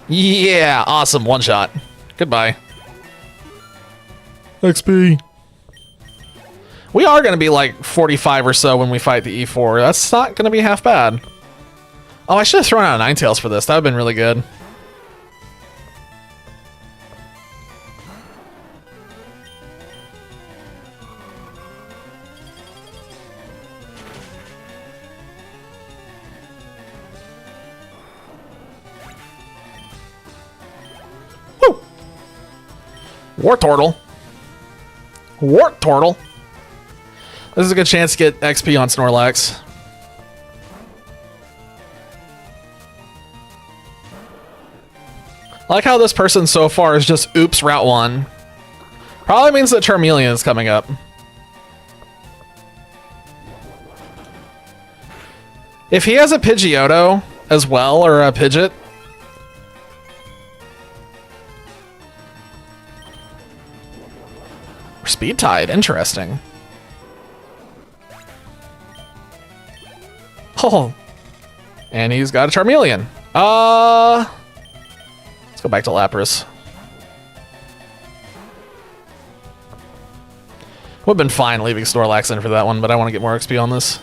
Yeah, awesome. One shot. Goodbye. XP. We are going to be like 45 or so when we fight the E4. That's not going to be half bad. Oh, I should have thrown out a Ninetales for this. That would have been really good. Woo! Wartortle. Wartortle. This is a good chance to get XP on Snorlax. I like how this person so far is just oops Route 1. Probably means that Charmeleon is coming up. If he has a Pidgeotto as well, or a Pidgeot. Speed Tide, interesting. Oh, and he's got a Charmeleon. Let's go back to Lapras. Would have been fine leaving Snorlax in for that one, but I want to get more XP on this.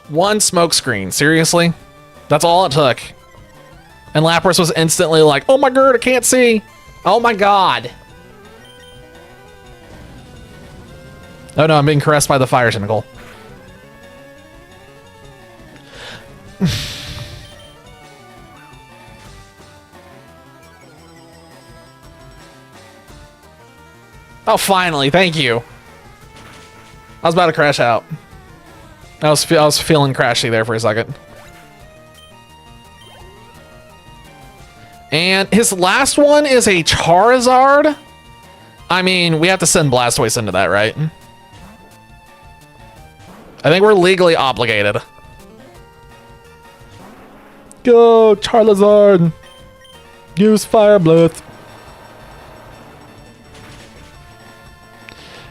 One smoke screen, seriously? That's all it took. And Lapras was instantly like, oh my god, I can't see. Oh my god. Oh no, I'm being caressed by the fire tentacle. Oh, finally, thank you. I was about to crash out. I was feeling crashy there for a second. And his last one is a Charizard. I mean, we have to send Blastoise into that, right? I think we're legally obligated. Go, Charizard. Use Fire Breath.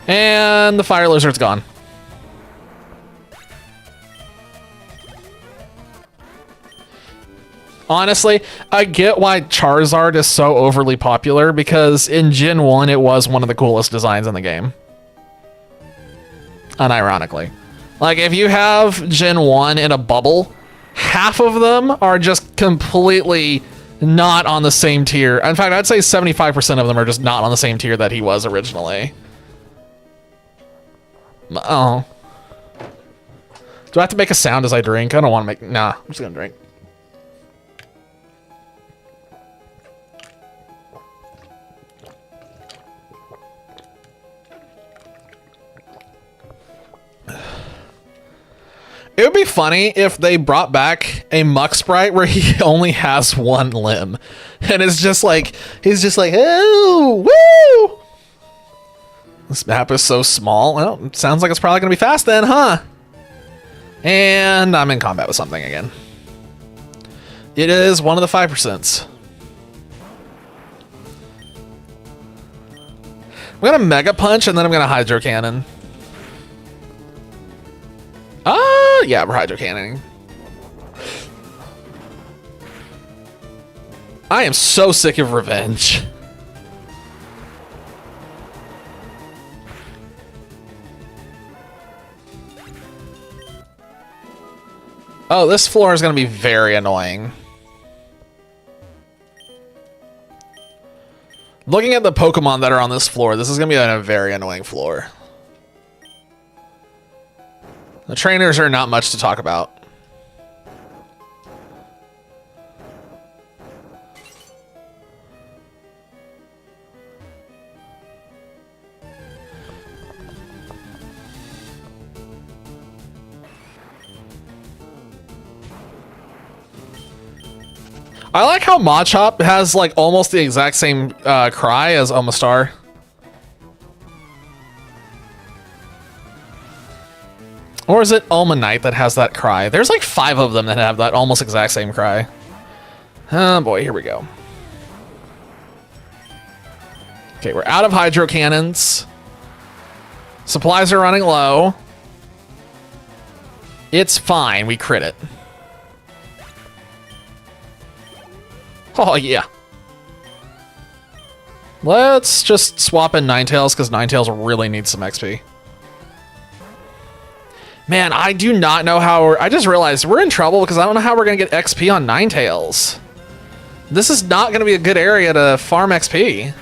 And the Fire Lizard's gone. Honestly, I get why Charizard is so overly popular, because in Gen 1 it was one of the coolest designs in the game. Unironically. Like, if you have Gen 1 in a bubble, half of them are just completely not on the same tier. In fact, I'd say 75% of them are just not on the same tier that he was originally. Oh. Do I have to make a sound as I drink? I don't want to make... Nah, I'm just gonna drink. It would be funny if they brought back a Muck Sprite where he only has one limb. And it's just like, he's just like, oh, woo! This map is so small. Well, it sounds like it's probably going to be fast then, huh? And I'm in combat with something again. It is one of the 5%. I'm going to Mega Punch and then I'm going to Hydro Cannon. Yeah, we're Hydro Cannoning. I am so sick of revenge. Oh, this floor is going to be very annoying. Looking at the Pokemon that are on this floor, this is going to be a very annoying floor. The trainers are not much to talk about. I like how Machop has like almost the exact same cry as Omastar. Or is it Omanite that has that cry? There's like 5 of them that have that almost exact same cry. Oh boy, here we go. Okay, we're out of hydro cannons. Supplies are running low. It's fine, we crit it. Oh yeah. Let's just swap in Ninetales because Ninetales really needs some XP. Man, I do not know how I just realized we're in trouble because I don't know how we're going to get XP on Ninetales. This is not going to be a good area to farm XP.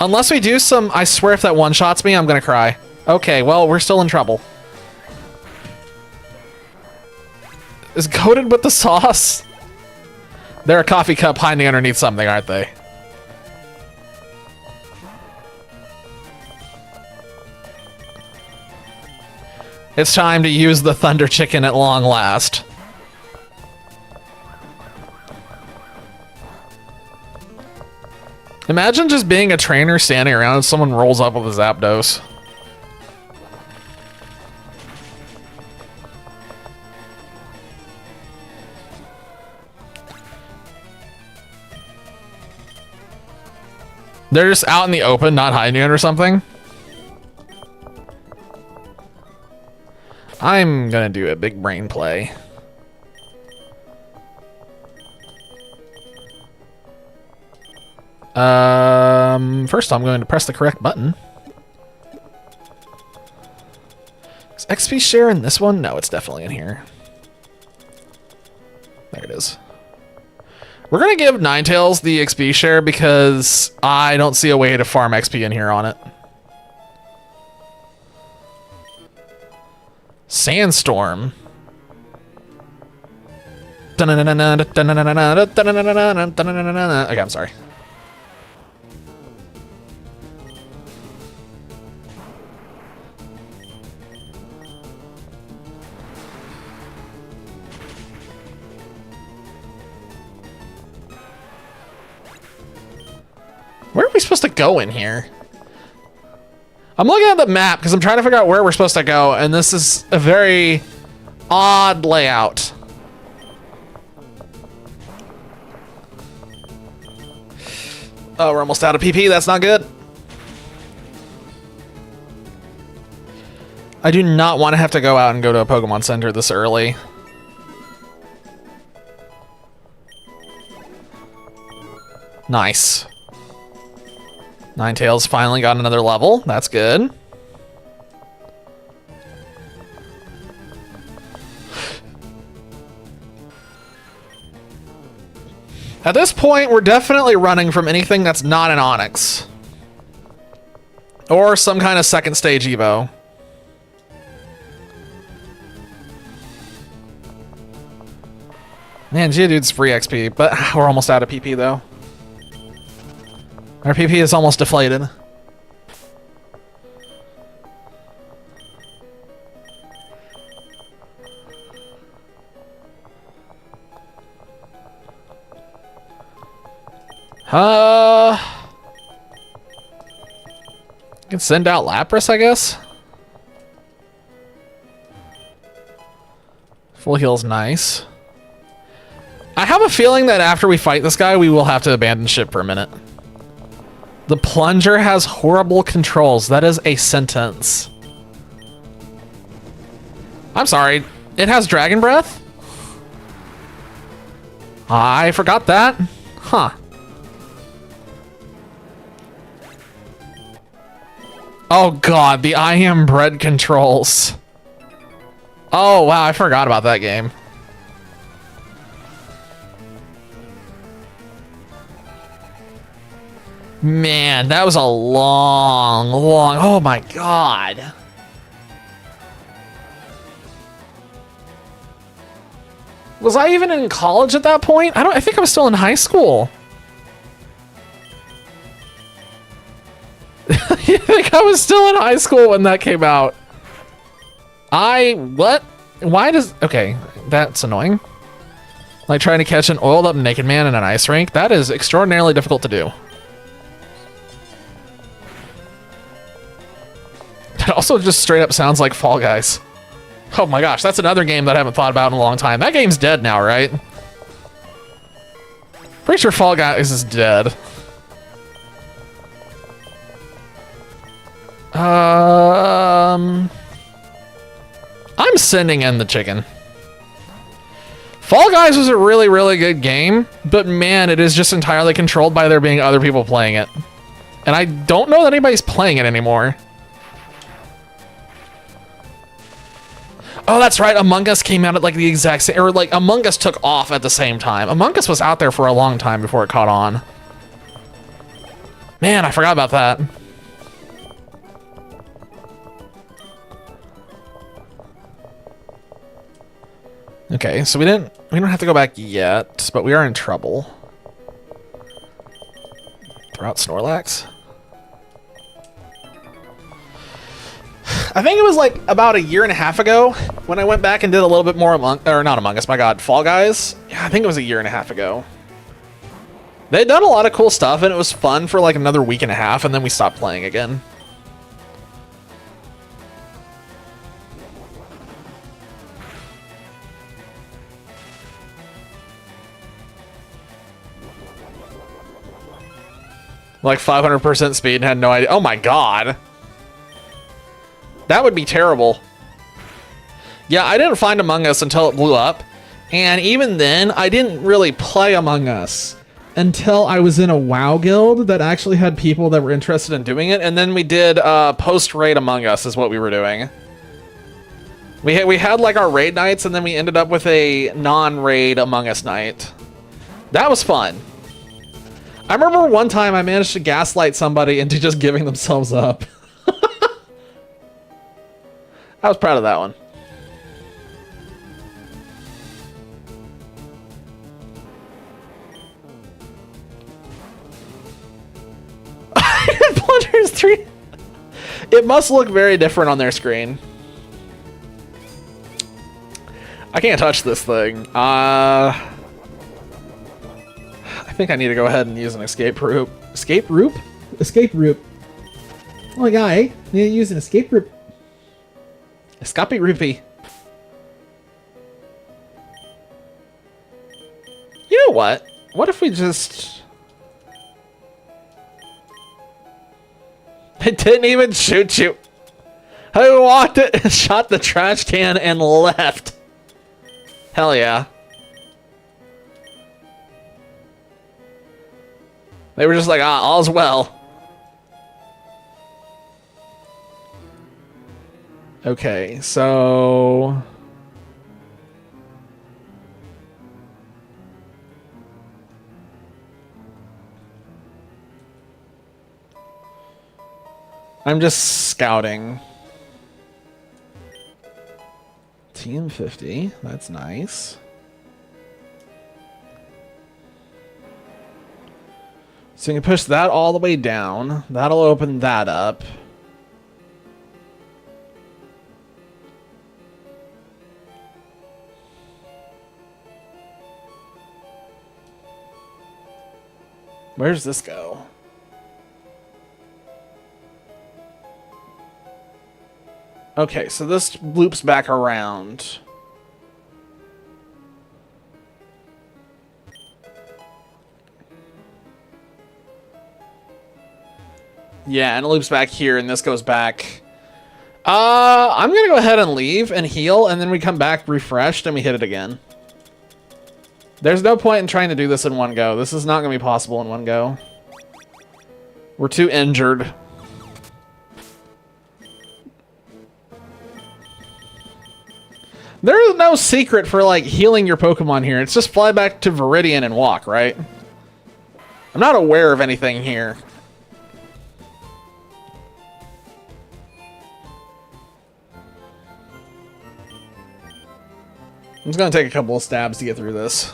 Unless we do some, I swear if that one-shots me, I'm going to cry. Okay, well, we're still in trouble. Is coated with the sauce? They're a coffee cup hiding underneath something, aren't they? It's time to use the Thunder Chicken at long last. Imagine just being a trainer standing around and someone rolls up with a Zapdos. They're just out in the open, not hiding it or something. I'm gonna do a big brain play. First I'm going to press the correct button. Is XP share in this one? No, it's definitely in here. There it is. We're gonna give Ninetales the XP share because I don't see a way to farm XP in here on it. Sandstorm. Okay, I'm sorry. Where are we supposed to go in here? I'm looking at the map because I'm trying to figure out where we're supposed to go, and this is a very odd layout. Oh, we're almost out of PP. That's not good. I do not want to have to go out and go to a Pokemon Center this early. Nice. Ninetales finally got another level. That's good. At this point, we're definitely running from anything that's not an Onix. Or some kind of second stage Evo. Man, Geodude's free XP, but we're almost out of PP though. Our PP is almost deflated. You can send out Lapras, I guess. Full heal's nice. I have a feeling that after we fight this guy, we will have to abandon ship for a minute. The plunger has horrible controls. That is a sentence. I'm sorry. It has dragon breath? I forgot that. Huh. Oh god, the I am bred controls. Oh wow, I forgot about that game. Man, that was a long, oh my god. Was I even in college at that point? I think I was still in high school. You think I was still in high school when that came out? What? Why does... Okay, that's annoying. Like trying to catch an oiled up naked man in an ice rink. That is extraordinarily difficult to do. It also just straight up sounds like Fall Guys. Oh my gosh, that's another game that I haven't thought about in a long time. That game's dead now, right? Pretty sure Fall Guys is dead. I'm sending in the chicken. Fall Guys was a really, really good game, but man, it is just entirely controlled by there being other people playing it. And I don't know that anybody's playing it anymore. Oh, that's right. Among Us came out at like the exact same, or like Among Us took off at the same time. Among Us was out there for a long time before it caught on. Man, I forgot about that. Okay, so we don't have to go back yet, but we are in trouble. Throw out Snorlax. I think it was like about a year and a half ago when I went back and did a little bit more not Among Us, my God, Fall Guys. Yeah, I think it was a year and a half ago. They'd done a lot of cool stuff and it was fun for like another week and a half and then we stopped playing again. Like 500% speed and had no idea. Oh my God. That would be terrible. Yeah, I didn't find Among Us until it blew up. And even then, I didn't really play Among Us until I was in a WoW guild that actually had people that were interested in doing it. And then we did post-raid Among Us is what we were doing. We had like our raid nights and then we ended up with a non-raid Among Us night. That was fun. I remember one time I managed to gaslight somebody into just giving themselves up. I was proud of that one. Iron Plungers 3. It must look very different on their screen. I can't touch this thing. I think I need to go ahead and use an escape rope. Escape rope? Escape rope. Oh my God, I need to use an escape rope. Escape rupee. You know what? What if we just... It didn't even shoot you. Who walked it and shot the trash can and left? Hell yeah. They were just like, ah, all's well. Okay, so... I'm just scouting. Team 50, that's nice. So you can push that all the way down. That'll open that up. Where does this go? Okay, so this loops back around. Yeah, and it loops back here, and this goes back. I'm gonna go ahead and leave and heal, and then we come back refreshed, and we hit it again. There's no point in trying to do this in one go. This is not gonna be possible in one go. We're too injured. There is no secret for, like, healing your Pokemon here. It's just fly back to Viridian and walk, right? I'm not aware of anything here. I'm just gonna take a couple of stabs to get through this.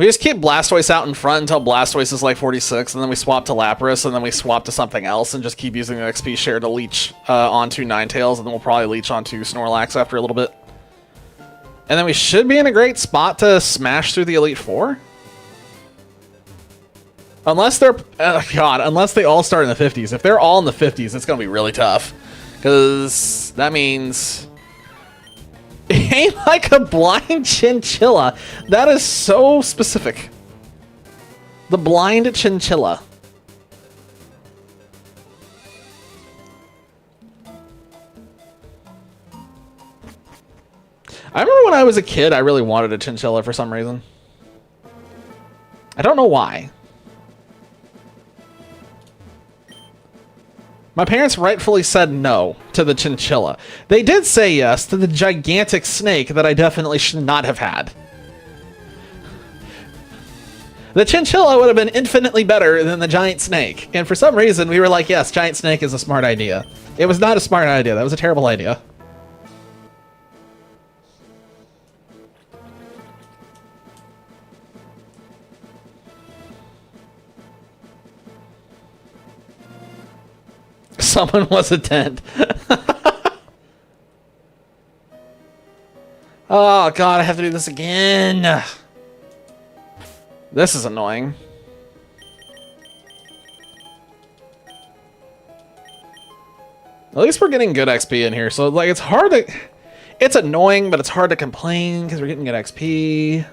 We just keep Blastoise out in front until Blastoise is like 46, and then we swap to Lapras, and then we swap to something else, and just keep using the XP share to leech onto Ninetales, and then we'll probably leech onto Snorlax after a little bit. And then we should be in a great spot to smash through the Elite Four. Unless they're... God, unless they all start in the 50s. If they're all in the 50s, it's going to be really tough. Because that means... Aim like a blind chinchilla. That is so specific. The blind chinchilla. I remember when I was a kid, I really wanted a chinchilla for some reason. I don't know why. My parents rightfully said no to the chinchilla. They did say yes to the gigantic snake that I definitely should not have had. The chinchilla would have been infinitely better than the giant snake. And for some reason, we were like, yes, giant snake is a smart idea. It was not a smart idea. That was a terrible idea. Someone was a tent. Oh, God, I have to do this again. This is annoying. At least we're getting good XP in here. So, like, it's hard to... It's annoying, but it's hard to complain because we're getting good XP.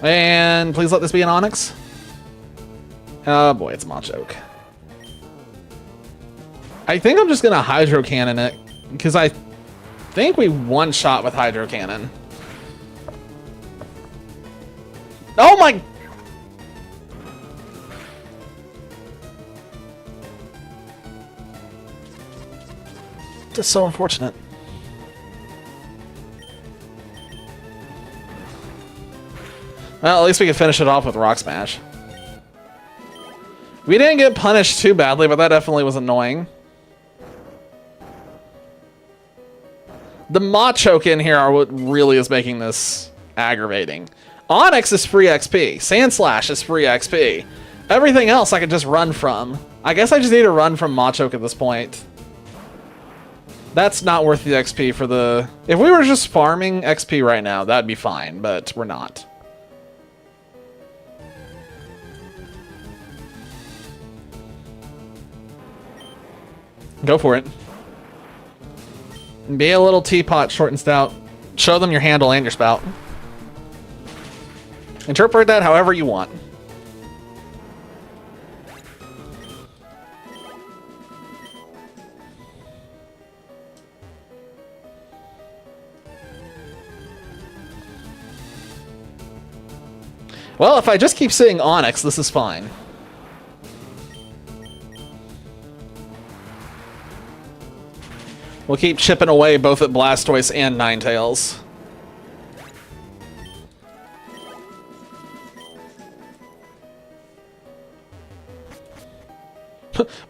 And please let this be an Onyx. Oh boy, it's Machoke. I think I'm just gonna Hydro Cannon it, because I think we one-shot with Hydro Cannon. Oh my... That's so unfortunate. Well, at least we can finish it off with Rock Smash. We didn't get punished too badly, but that definitely was annoying. The Machoke in here are what really is making this aggravating. Onyx is free XP. Sandslash is free XP. Everything else I could just run from. I guess I just need to run from Machoke at this point. That's not worth the XP for the... If we were just farming XP right now, that'd be fine, but we're not. Go for it. Be a little teapot, short and stout. Show them your handle and your spout. Interpret that however you want. Well, if I just keep seeing Onyx, this is fine. We'll keep chipping away both at Blastoise and Ninetales.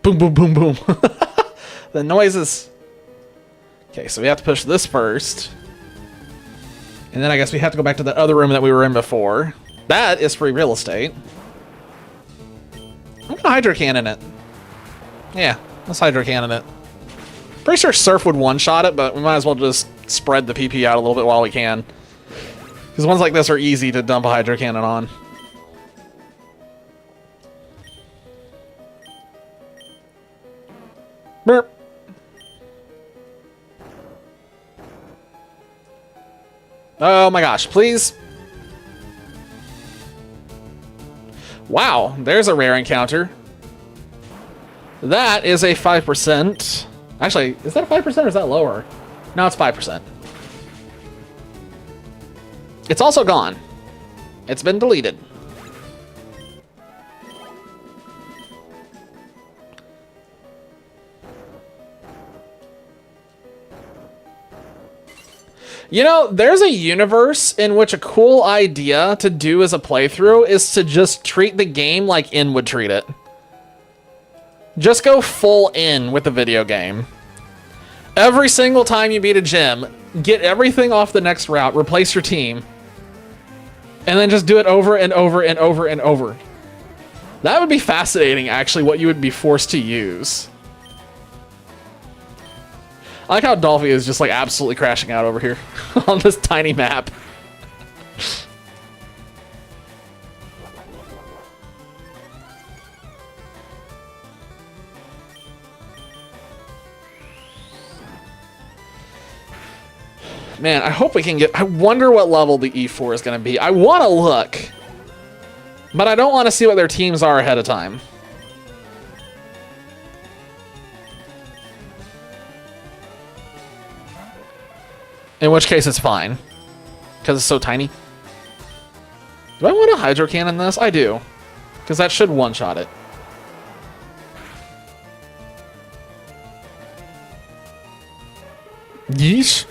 Boom, boom, boom, boom. The noises. Okay, so we have to push this first. And then I guess we have to go back to the other room that we were in before. That is free real estate. I'm gonna Hydro Cannon it. Yeah, let's Hydro Cannon it. Pretty sure Surf would one-shot it, but we might as well just spread the PP out a little bit while we can. Because ones like this are easy to dump a Hydro Cannon on. Burp. Oh my gosh, please. Wow, there's a rare encounter. That is a 5%. Actually, is that a 5% or is that lower? No, it's 5%. It's also gone. It's been deleted. You know, there's a universe in which a cool idea to do as a playthrough is to just treat the game like In would treat it. Just go full in with the video game. Every single time you beat a gym, get everything off the next route, replace your team, and then just do it over and over and over and over. That would be fascinating, actually, what you would be forced to use. I like how Dolphy is just like absolutely crashing out over here on this tiny map. Man, I hope we can get... I wonder what level the E4 is going to be. I want to look, but I don't want to see what their teams are ahead of time. In which case, it's fine. Because it's so tiny. Do I want a Hydro Cannon this? I do. Because that should one-shot it. Yeesh.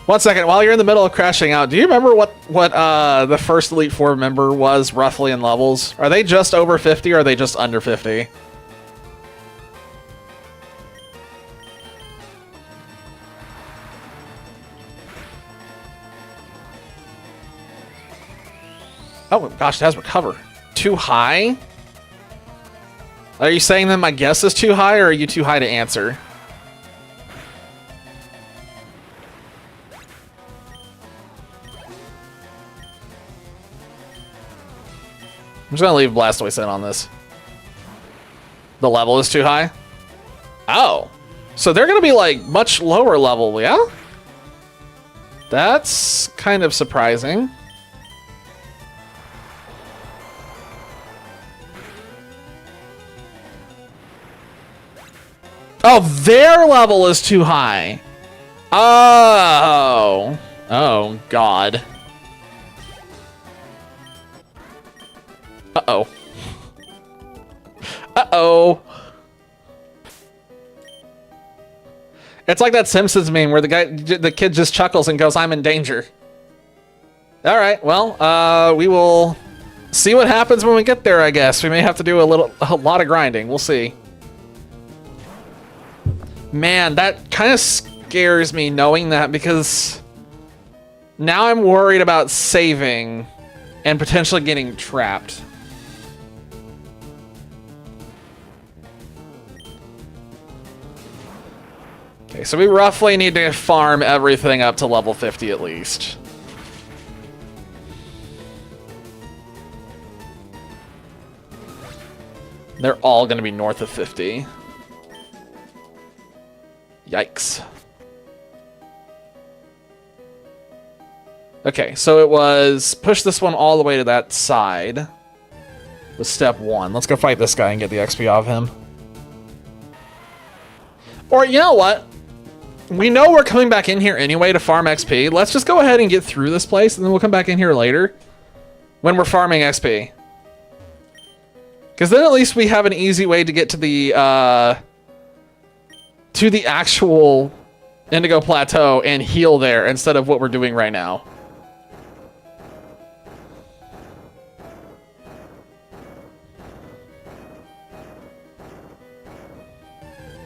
1 second, while you're in the middle of crashing out, do you remember what the first Elite Four member was roughly in levels? Are they just over 50 or are they just under 50? Oh gosh, it has recover. Too high? Are you saying that my guess is too high, or are you too high to answer? I'm just gonna leave Blastoise in on this. The level is too high? Oh. So they're gonna be like much lower level, yeah? That's kind of surprising. Oh, their level is too high. Oh. Oh, God. Uh-oh. Uh-oh. It's like that Simpsons meme where the kid just chuckles and goes, "I'm in danger." All right, well, we will see what happens when we get there, I guess. We may have to do a lot of grinding. We'll see. Man, that kind of scares me knowing that, because now I'm worried about saving and potentially getting trapped. Okay, so we roughly need to farm everything up to level 50 at least. They're all going to be north of 50. Yikes. Okay, so it was push this one all the way to that side was step 1. Let's go fight this guy and get the XP off him. Or, you know what? We know we're coming back in here anyway to farm XP. Let's just go ahead and get through this place, and then we'll come back in here later when we're farming XP. Because then at least we have an easy way to get to the actual Indigo Plateau and heal there instead of what we're doing right now.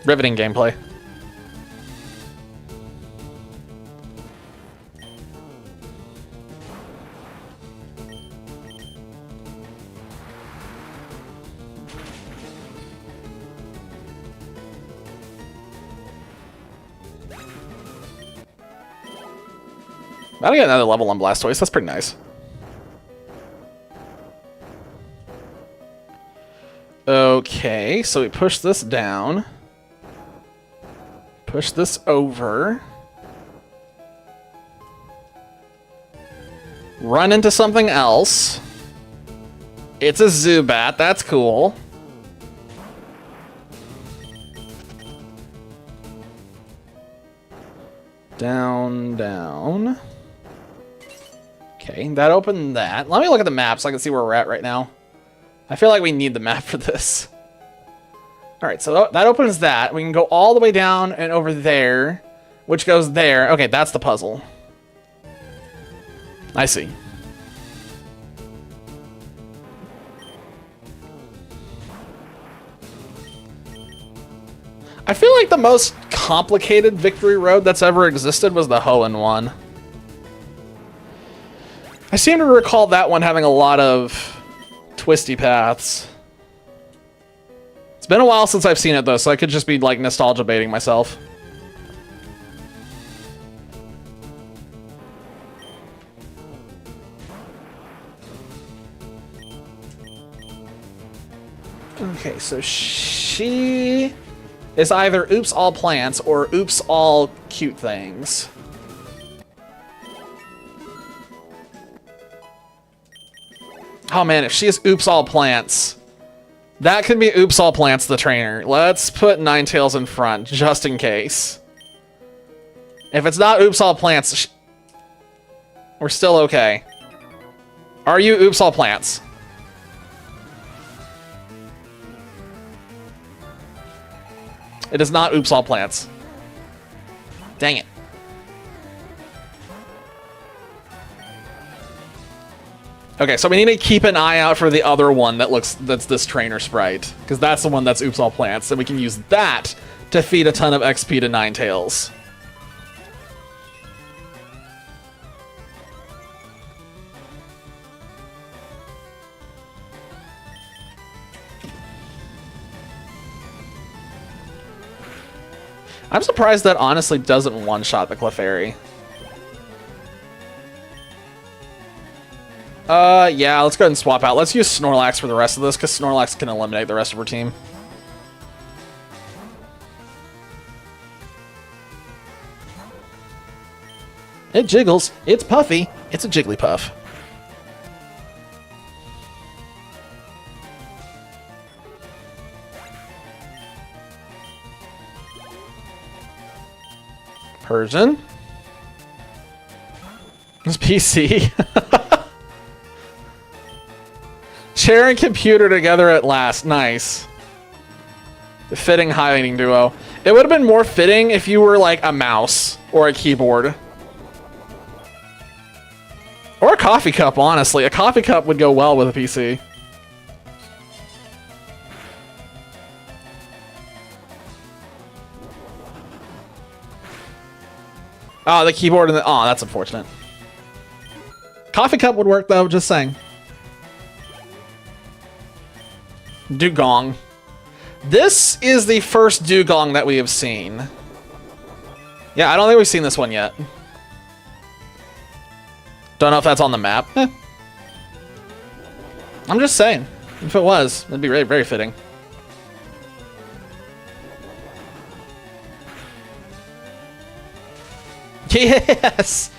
Riveting gameplay. I'll get another level on Blastoise. That's pretty nice. Okay, so we push this down. Push this over. Run into something else. It's a Zubat. That's cool. Down, down. Okay, that opened that. Let me look at the map so I can see where we're at right now. I feel like we need the map for this. Alright, so that opens that. We can go all the way down and over there, which goes there. Okay, that's the puzzle. I see. I feel like the most complicated victory road that's ever existed was the Hoenn one. I seem to recall that one having a lot of twisty paths. It's been a while since I've seen it though, so I could just be like nostalgia baiting myself. Okay, so she is either oops all plants or oops all cute things. Oh man, if she is oops all plants, that could be oops all plants the trainer. Let's put Ninetales in front, just in case. If it's not oops all plants, we're still okay. Are you oops all plants? It is not oops all plants. Dang it. Okay, so we need to keep an eye out for the other one that's this trainer sprite, because that's the one that's oops all plants, and we can use that to feed a ton of XP to Ninetales. I'm surprised that honestly doesn't one-shot the Clefairy. Yeah, let's go ahead and swap out. Let's use Snorlax for the rest of this, because Snorlax can eliminate the rest of her team. It jiggles. It's puffy. It's a Jigglypuff. Persian. It's PC. Chair and computer together at last. Nice. The fitting hiding duo. It would have been more fitting if you were like a mouse or a keyboard. Or a coffee cup, honestly. A coffee cup would go well with a PC. Oh, the keyboard and the... Oh, that's unfortunate. Coffee cup would work, though. Just saying. Dugong. This is the first Dugong that we have seen. Yeah, I don't think we've seen this one yet. Don't know if that's on the map. I'm just saying. If it was, that'd be very, very fitting. Yes!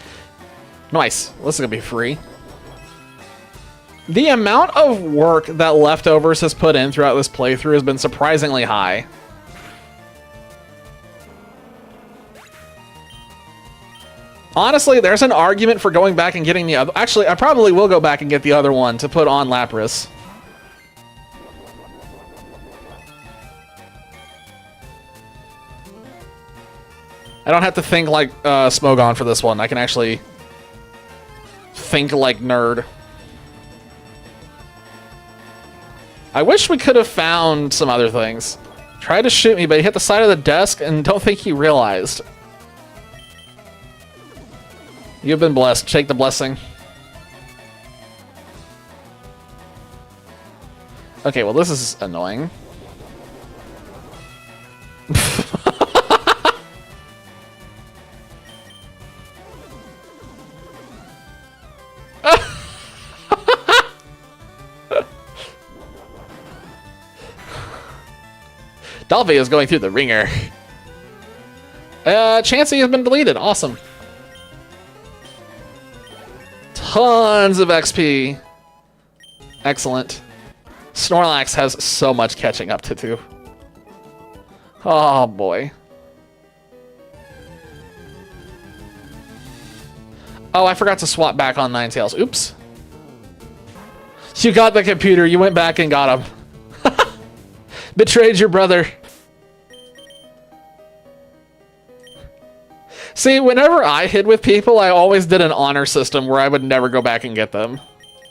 Nice. This is gonna be free. The amount of work that Leftovers has put in throughout this playthrough has been surprisingly high. Honestly, there's an argument for going back and getting the other... Actually, I probably will go back and get the other one to put on Lapras. I don't have to think like Smogon for this one. I can actually think like nerd. I wish we could have found some other things. Tried to shoot me, but he hit the side of the desk and don't think he realized. You've been blessed. Take the blessing. Okay, well, this is annoying. Dalvey is going through the ringer. Chansey has been deleted. Awesome. Tons of XP. Excellent. Snorlax has so much catching up to do. Oh, boy. Oh, I forgot to swap back on Ninetales. Oops. You got the computer. You went back and got him. Betrayed your brother. See, whenever I hid with people, I always did an honor system where I would never go back and get them.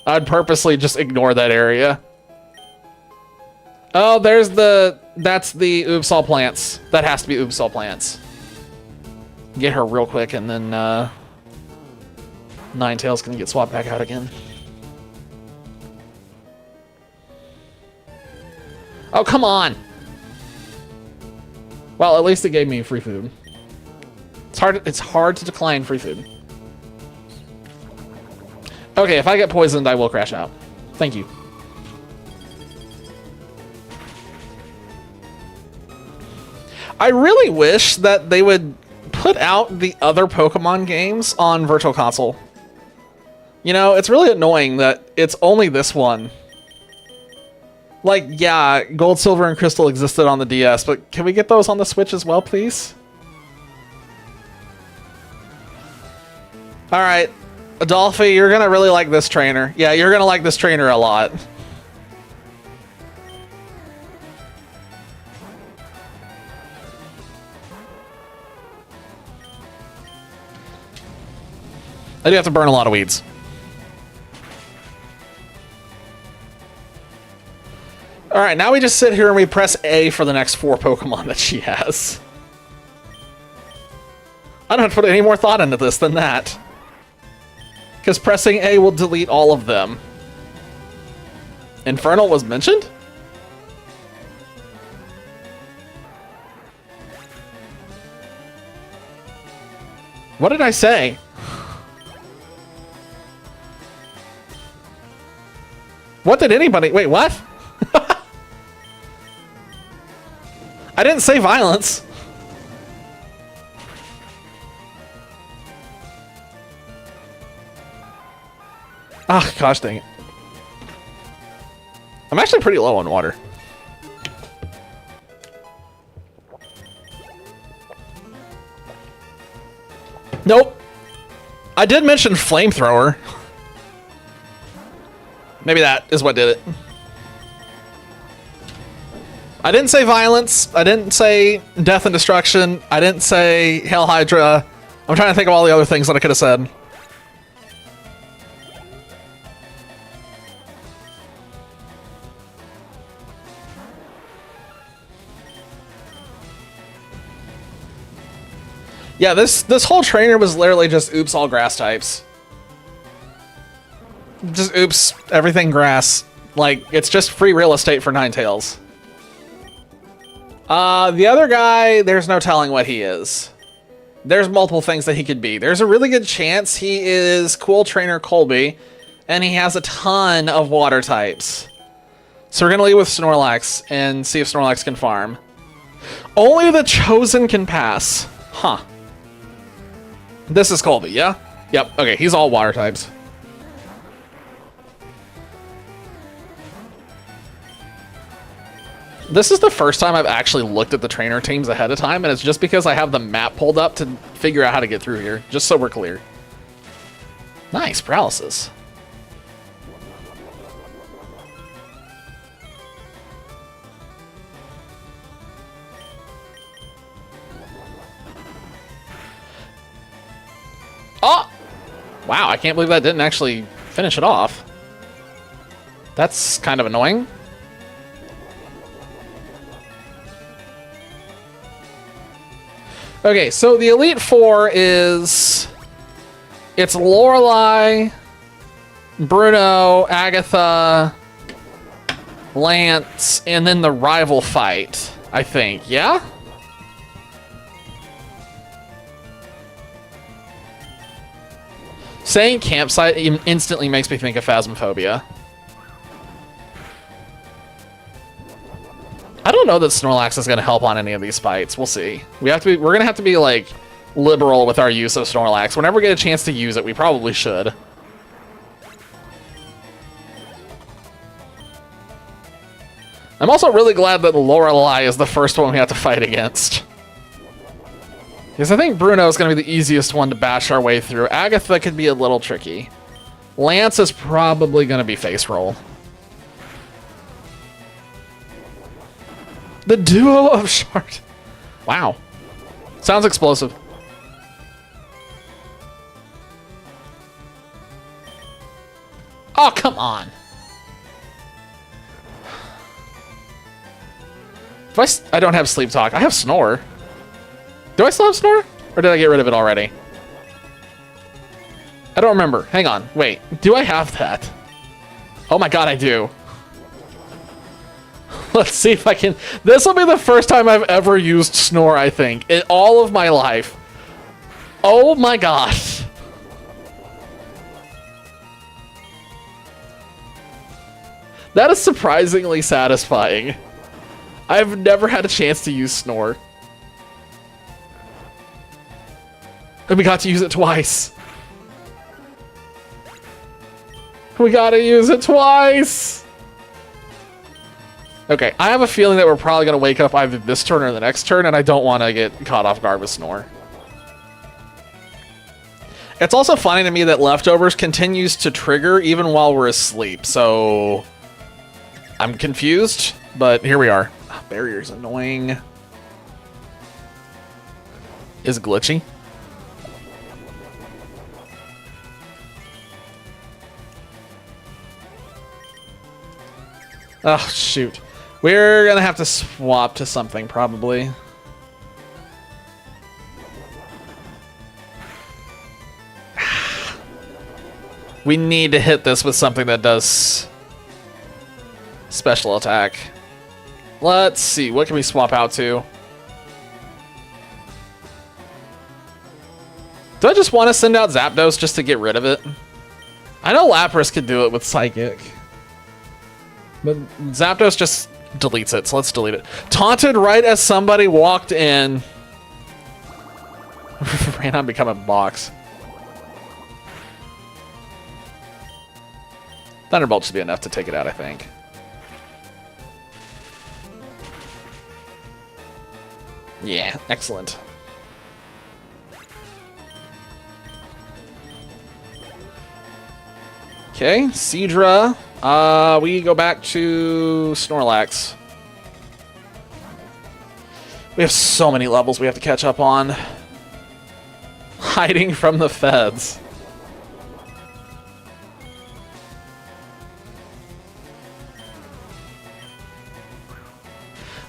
I'd purposely just ignore that area. Oh, there's the That's the Oops All Plants. That has to be Oops All Plants. Get her real quick, and then Ninetales can get swapped back out again. Oh, come on! Well, at least it gave me free food. It's hard to decline free food. Okay, if I get poisoned, I will crash out. Thank you. I really wish that they would put out the other Pokemon games on Virtual Console. You know, it's really annoying that it's only this one. Like, yeah, Gold, Silver, and Crystal existed on the DS, but can we get those on the Switch as well, please? Alright, Adolphi, you're gonna really like this trainer. Yeah, you're gonna like this trainer a lot. I do have to burn a lot of weeds. Alright, now we just sit here and we press A for the next 4 Pokemon that she has. I don't have to put any more thought into this than that. Because pressing A will delete all of them. Infernal was mentioned? What did I say? What did anybody... Wait, what? I didn't say violence. Ah, gosh dang it. I'm actually pretty low on water. Nope. I did mention flamethrower. Maybe that is what did it. I didn't say violence. I didn't say death and destruction. I didn't say Hail Hydra. I'm trying to think of all the other things that I could have said. Yeah, this whole trainer was literally just oops all grass types. Just oops everything grass. Like, it's just free real estate for Ninetales. The other guy, there's no telling what he is. There's multiple things that he could be. There's a really good chance he is Cool Trainer Colby, and he has a ton of water types. So we're gonna leave with Snorlax and see if Snorlax can farm. Only the Chosen can pass. Huh. This is Colby, yeah? Yep, okay, he's all water types. This is the first time I've actually looked at the trainer teams ahead of time, and it's just because I have the map pulled up to figure out how to get through here, just so we're clear. Nice, paralysis. Oh! Wow, I can't believe that didn't actually finish it off. That's kind of annoying. Okay, so the Elite Four is... It's Lorelei, Bruno, Agatha, Lance, and then the rival fight, I think. Yeah? Saying campsite instantly makes me think of Phasmophobia. I don't know that Snorlax is going to help on any of these fights. We'll see. We're going to have to be, like, liberal with our use of Snorlax. Whenever we get a chance to use it, we probably should. I'm also really glad that Lorelei is the first one we have to fight against. Because I think Bruno is going to be the easiest one to bash our way through. Agatha could be a little tricky. Lance is probably going to be face roll. The duo of Shard. Wow. Sounds explosive. Oh, come on. If I don't have sleep talk. I have snore. Do I still have snore? Or did I get rid of it already? I don't remember. Hang on. Wait. Do I have that? Oh my god, I do. Let's see if I can... This will be the first time I've ever used snore, I think, in all of my life. Oh my gosh. That is surprisingly satisfying. I've never had a chance to use snore. And we got to use it twice. We gotta use it twice. Okay, I have a feeling that we're probably gonna wake up either this turn or the next turn, and I don't want to get caught off guard with snore. It's also funny to me that leftovers continues to trigger even while we're asleep, so I'm confused, but here we are. Oh, barrier's annoying. Is it glitchy? Oh, shoot. We're gonna have to swap to something, probably. We need to hit this with something that does special attack. Let's see, what can we swap out to? Do I just want to send out Zapdos just to get rid of it? I know Lapras could do it with Psychic. But Zapdos just deletes it, so let's delete it. Taunted right as somebody walked in. Ran on become a box. Thunderbolt should be enough to take it out, I think. Yeah, excellent. Okay, Seadra. We go back to Snorlax. We have so many levels we have to catch up on. Hiding from the feds.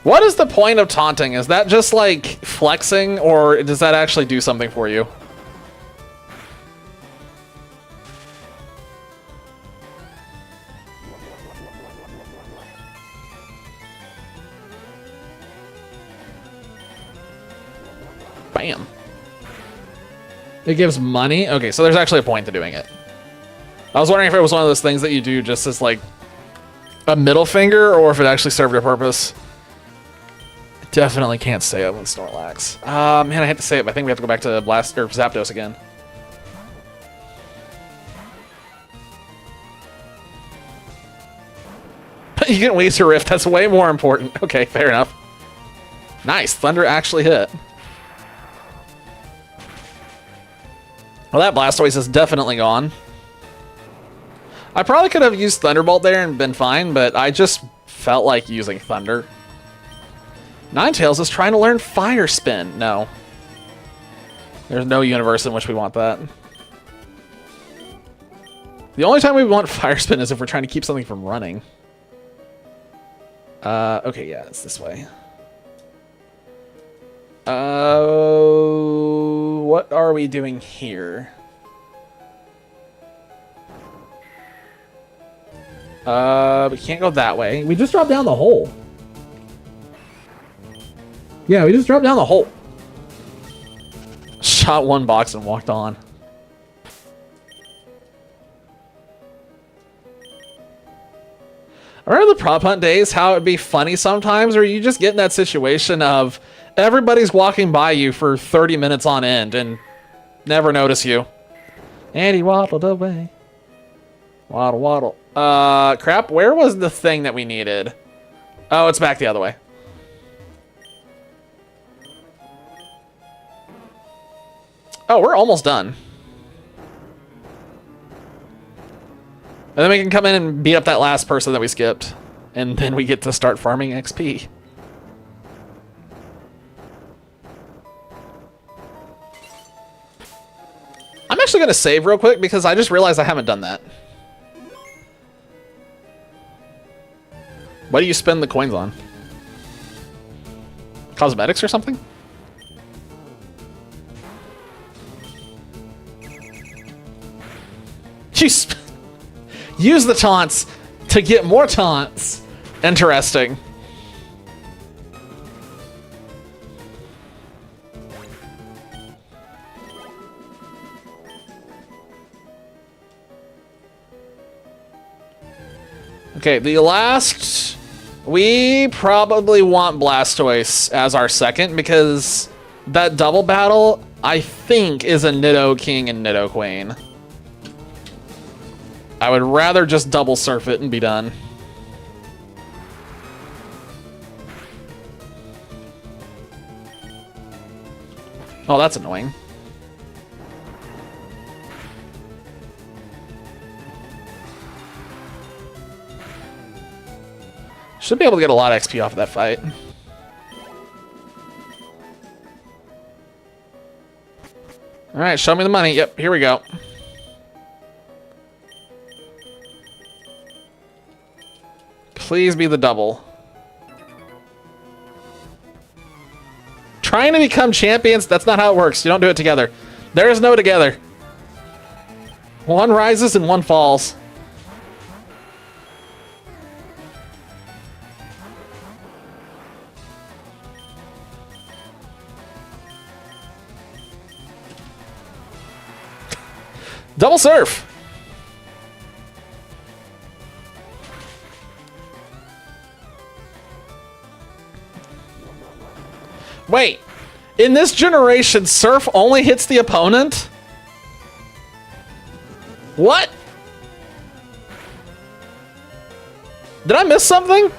What is the point of taunting? Is that just like flexing, or does that actually do something for you? Bam. It gives money? Okay, so there's actually a point to doing it. I was wondering if it was one of those things that you do just as like a middle finger, or if it actually served a purpose. Definitely can't say it with Snorlax. Man, I hate to say it, but I think we have to go back to Blast or Zapdos again. You can Weezer Rift. That's way more important. Okay, fair enough. Nice. Thunder actually hit. Well, that Blastoise is definitely gone. I probably could have used Thunderbolt there and been fine, but I just felt like using Thunder. Ninetales is trying to learn Fire Spin. No. There's no universe in which we want that. The only time we want Fire Spin is if we're trying to keep something from running. Okay, yeah, it's this way. What are we doing here? We can't go that way. We just dropped down the hole. Yeah, we just dropped down the hole. Shot one box and walked on. Remember the prop hunt days, how it'd be funny sometimes, or you just get in that situation of everybody's walking by you for 30 minutes on end and never notice you. And he waddled away. Waddle, waddle. Crap, where was the thing that we needed? Oh, it's back the other way. Oh, we're almost done. And then we can come in and beat up that last person that we skipped. And then we get to start farming XP. I'm actually going to save real quick because I just realized I haven't done that. What do you spend the coins on? Cosmetics or something? Jeez. Use the taunts to get more taunts. Interesting. Okay, the last... We probably want Blastoise as our second because that double battle, I think, is a Nido King and Nido Queen. I would rather just double surf it and be done. Oh, that's annoying. Should be able to get a lot of XP off of that fight. Alright, show me the money. Yep, here we go. Please be the double. Trying to become champions, that's not how it works. You don't do it together. There is no together. One rises and one falls. Double surf. Wait, in this generation, surf only hits the opponent? What? Did I miss something?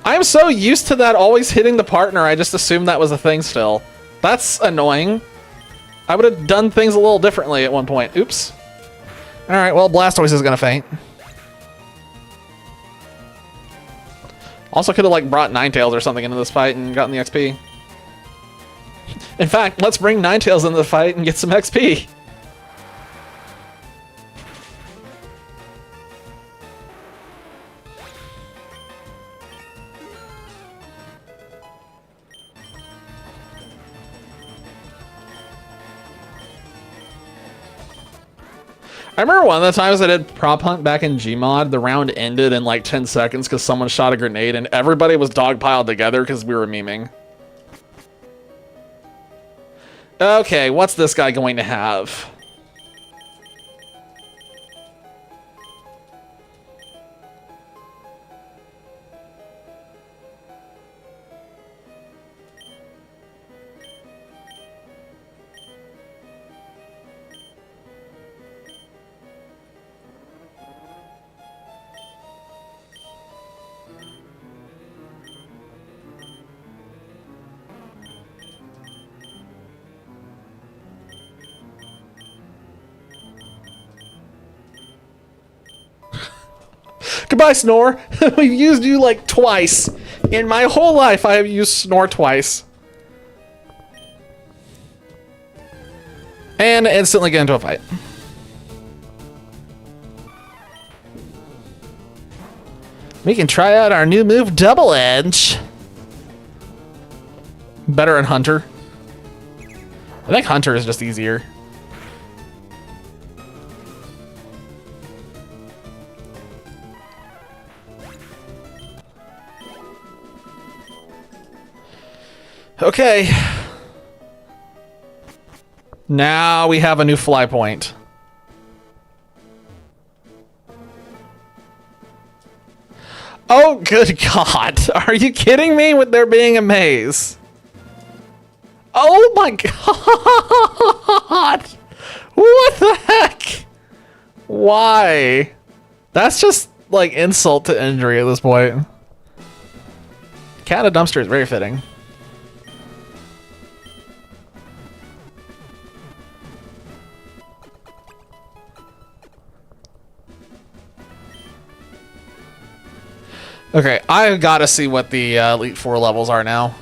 I'm so used to that always hitting the partner, I just assumed that was a thing still. That's annoying. I would have done things a little differently at one point. Oops. Alright, well, Blastoise is gonna faint. Also could have, like, brought Ninetales or something into this fight and gotten the XP. In fact, let's bring Ninetales into the fight and get some XP. I remember one of the times I did prop hunt back in Gmod, the round ended in like 10 seconds because someone shot a grenade and everybody was dogpiled together because we were memeing. Okay, what's this guy going to have? Goodbye, Snore. We've used you like twice. In my whole life, I have used Snore twice. And instantly get into a fight. We can try out our new move, Double Edge. Better in Hunter. I think Hunter is just easier. Okay. Now we have a new fly point. Oh, good God. Are you kidding me with there being a maze? Oh my God. What the heck? Why? That's just like insult to injury at this point. Cat a dumpster is very fitting. Okay, I've got to see what the Elite Four levels are now.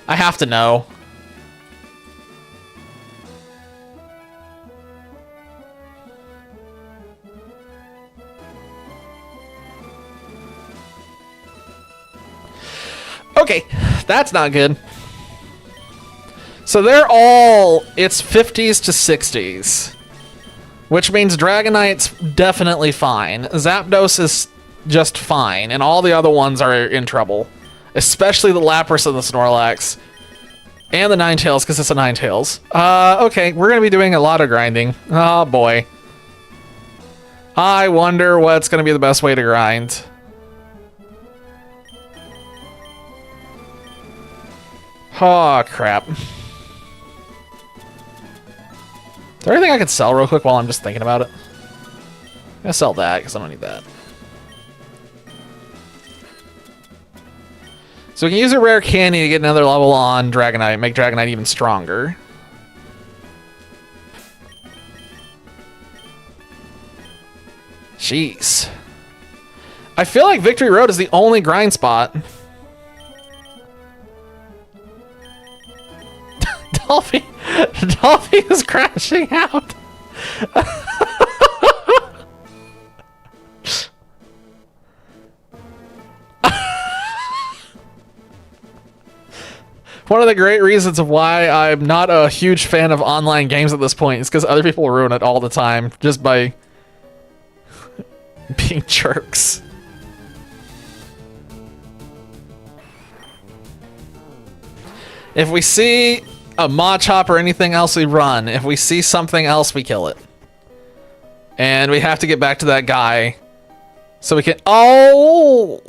I have to know. Okay, that's not good. So they're all, it's 50s to 60s. Which means Dragonite's definitely fine. Zapdos is just fine, and all the other ones are in trouble. Especially the Lapras and the Snorlax. And the Ninetales, because it's a Ninetales. Okay, we're going to be doing a lot of grinding. Oh, boy. I wonder what's going to be the best way to grind. Oh, crap. Is there anything I could sell real quick while I'm just thinking about it? I'm going to sell that, because I don't need that. So we can use a rare candy to get another level on Dragonite, make Dragonite even stronger. Jeez. I feel like Victory Road is the only grind spot. Dolphy is crashing out. One of the great reasons of why I'm not a huge fan of online games at this point is because other people ruin it all the time just by being jerks. If we see a Machop or anything else, we run. If we see something else, we kill it. And we have to get back to that guy so we can... Oh!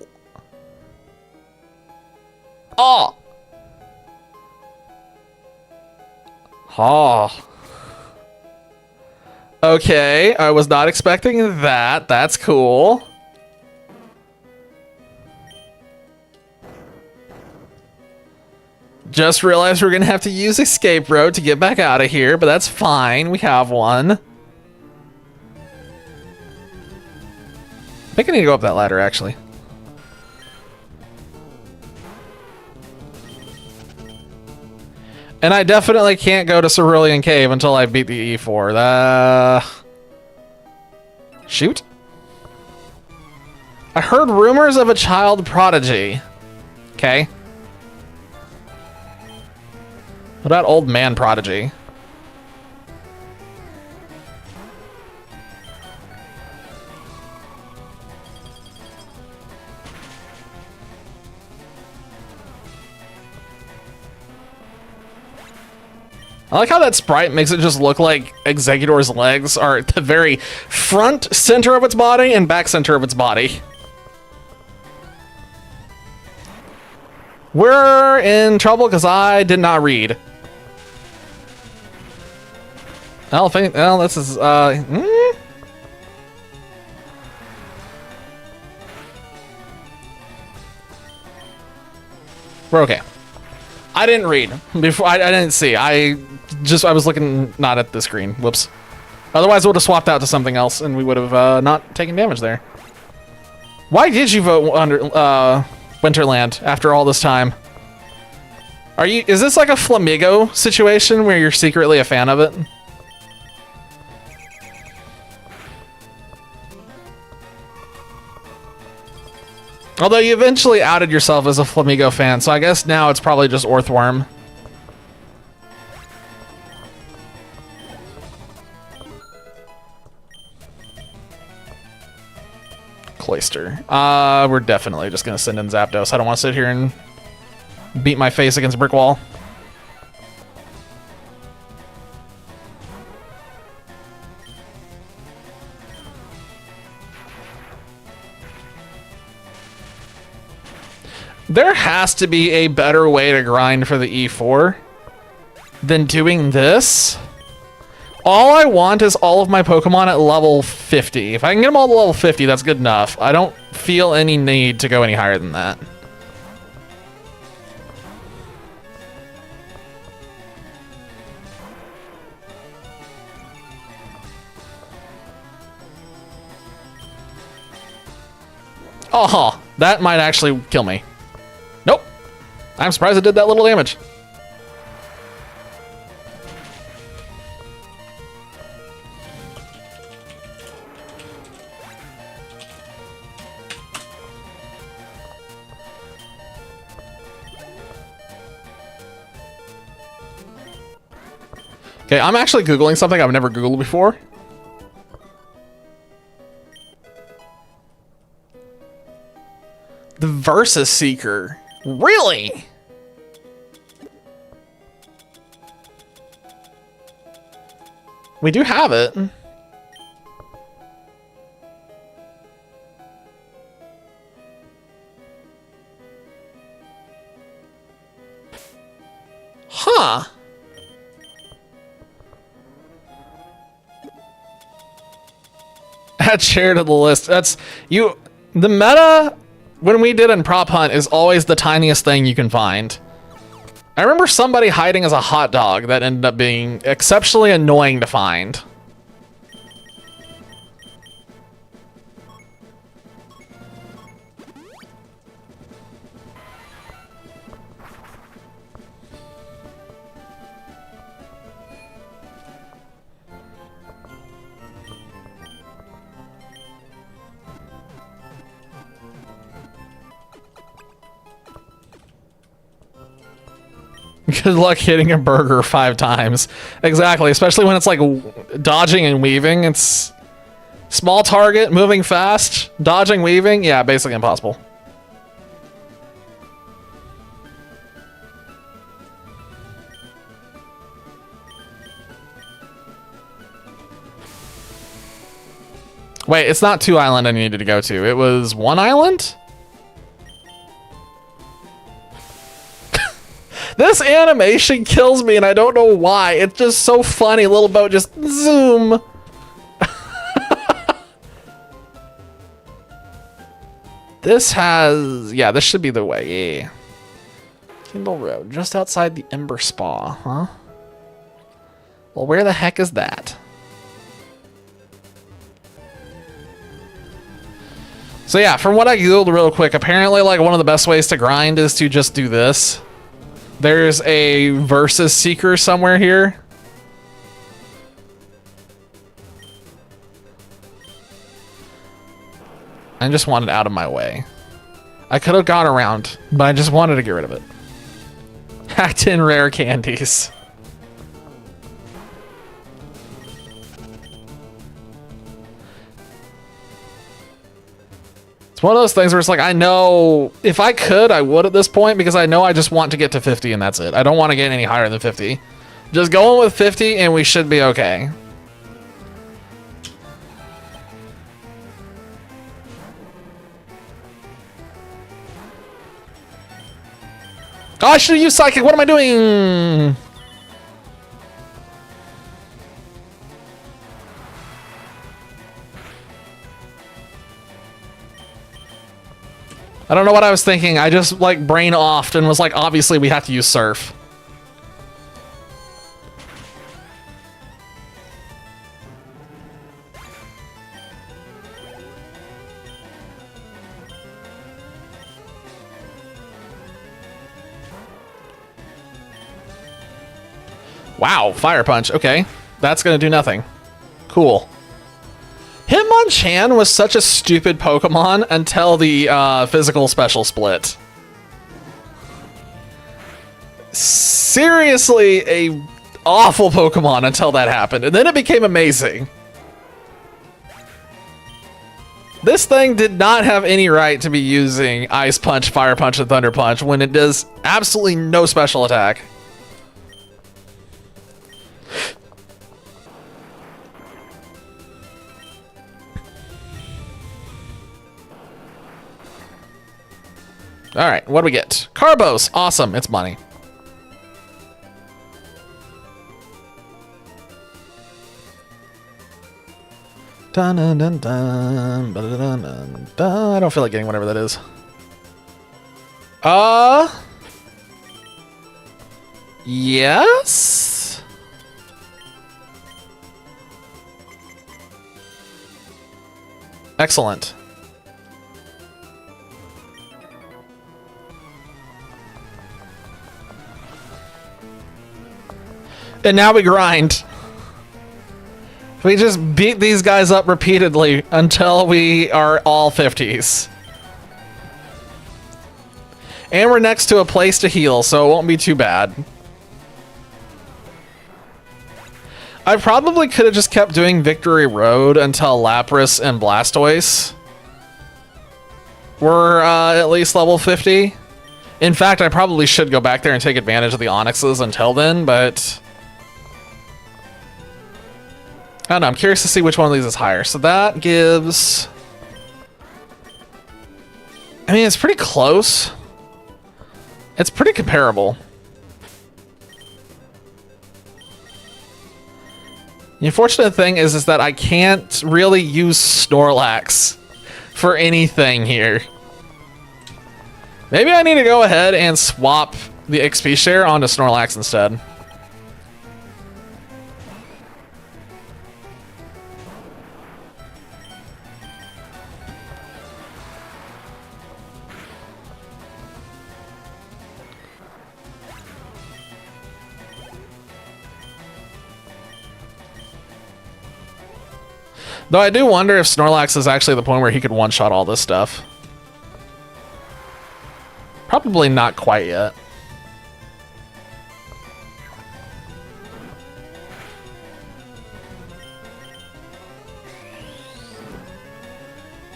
Oh! Oh. Okay, I was not expecting that. That's cool. Just realized we're gonna have to use escape road to get back out of here, but that's fine. We have one. I think I need to go up that ladder, actually. And I definitely can't go to Cerulean Cave until I beat the E4. Shoot. I heard rumors of a child prodigy. Okay. What about old man prodigy? I like how that sprite makes it just look like Exeggutor's legs are at the very front center of its body and back center of its body. We're in trouble because I did not read. Well, this is, We're okay. I didn't read. Before I didn't see. I was looking not at the screen. Whoops. Otherwise, I would have swapped out to something else and we would have not taken damage there. Why did you vote under Winterland after all this time? Is this like a Flamigo situation where you're secretly a fan of it? Although you eventually outed yourself as a Flamigo fan, so I guess now it's probably just Orthworm. Cloyster. We're definitely just gonna send in Zapdos. I don't want to sit here and beat my face against a brick wall. There has to be a better way to grind for the E4 than doing this. All I want is all of my Pokemon at level 50. If I can get them all to level 50, that's good enough. I don't feel any need to go any higher than that. Oh, that might actually kill me. Nope. I'm surprised it did that little damage. Okay, I'm actually Googling something I've never Googled before. The Versus Seeker. Really? We do have it. Huh. Add share to the list. That's you. The meta when we did in Prop Hunt is always the tiniest thing you can find. I remember somebody hiding as a hot dog that ended up being exceptionally annoying to find. Good luck hitting a burger 5 times. Exactly, especially when it's like dodging and weaving. It's small target, moving fast, dodging, weaving. Yeah, basically impossible. Wait, it's not 2 island I needed to go to. It was 1 island? This animation kills me and I don't know why. It's just so funny. Little boat just zoom. This has... Yeah, this should be the way. Yeah. Kindle Road, just outside the Ember Spa, huh? Well, where the heck is that? So yeah, from what I googled real quick, apparently like one of the best ways to grind is to just do this. There's a Versus Seeker somewhere here. I just wanted out of my way. I could have gone around, but I just wanted to get rid of it. Hacked in rare candies. It's one of those things where it's like, I know if I could, I would at this point because I know I just want to get to 50 and that's it. I don't want to get any higher than 50. Just going with 50 and we should be okay. Oh, I should have used Psychic. What am I doing? I don't know what I was thinking. I just like brain offed and was like, obviously we have to use Surf. Wow, Fire Punch. Okay, that's gonna do nothing. Cool. Hitmonchan was such a stupid Pokemon until the physical special split. Seriously, a awful Pokemon until that happened, and then it became amazing. This thing did not have any right to be using Ice Punch, Fire Punch, and Thunder Punch when it does absolutely no special attack. All right, what do we get? Carbos, awesome, it's money. Dun, dun, dun, dun, dun, dun, dun, dun. I don't feel like getting whatever that is. Yes? Excellent. And now we grind. We just beat these guys up repeatedly until we are all 50s. And we're next to a place to heal, so it won't be too bad. I probably could have just kept doing Victory Road until Lapras and Blastoise were at least level 50. In fact, I probably should go back there and take advantage of the Onyxes until then, but I don't know. I'm curious to see which one of these is higher. So that gives... I mean, it's pretty close. It's pretty comparable. The unfortunate thing is that I can't really use Snorlax for anything here. Maybe I need to go ahead and swap the XP share onto Snorlax instead. Though I do wonder if Snorlax is actually the point where he could one-shot all this stuff. Probably not quite yet.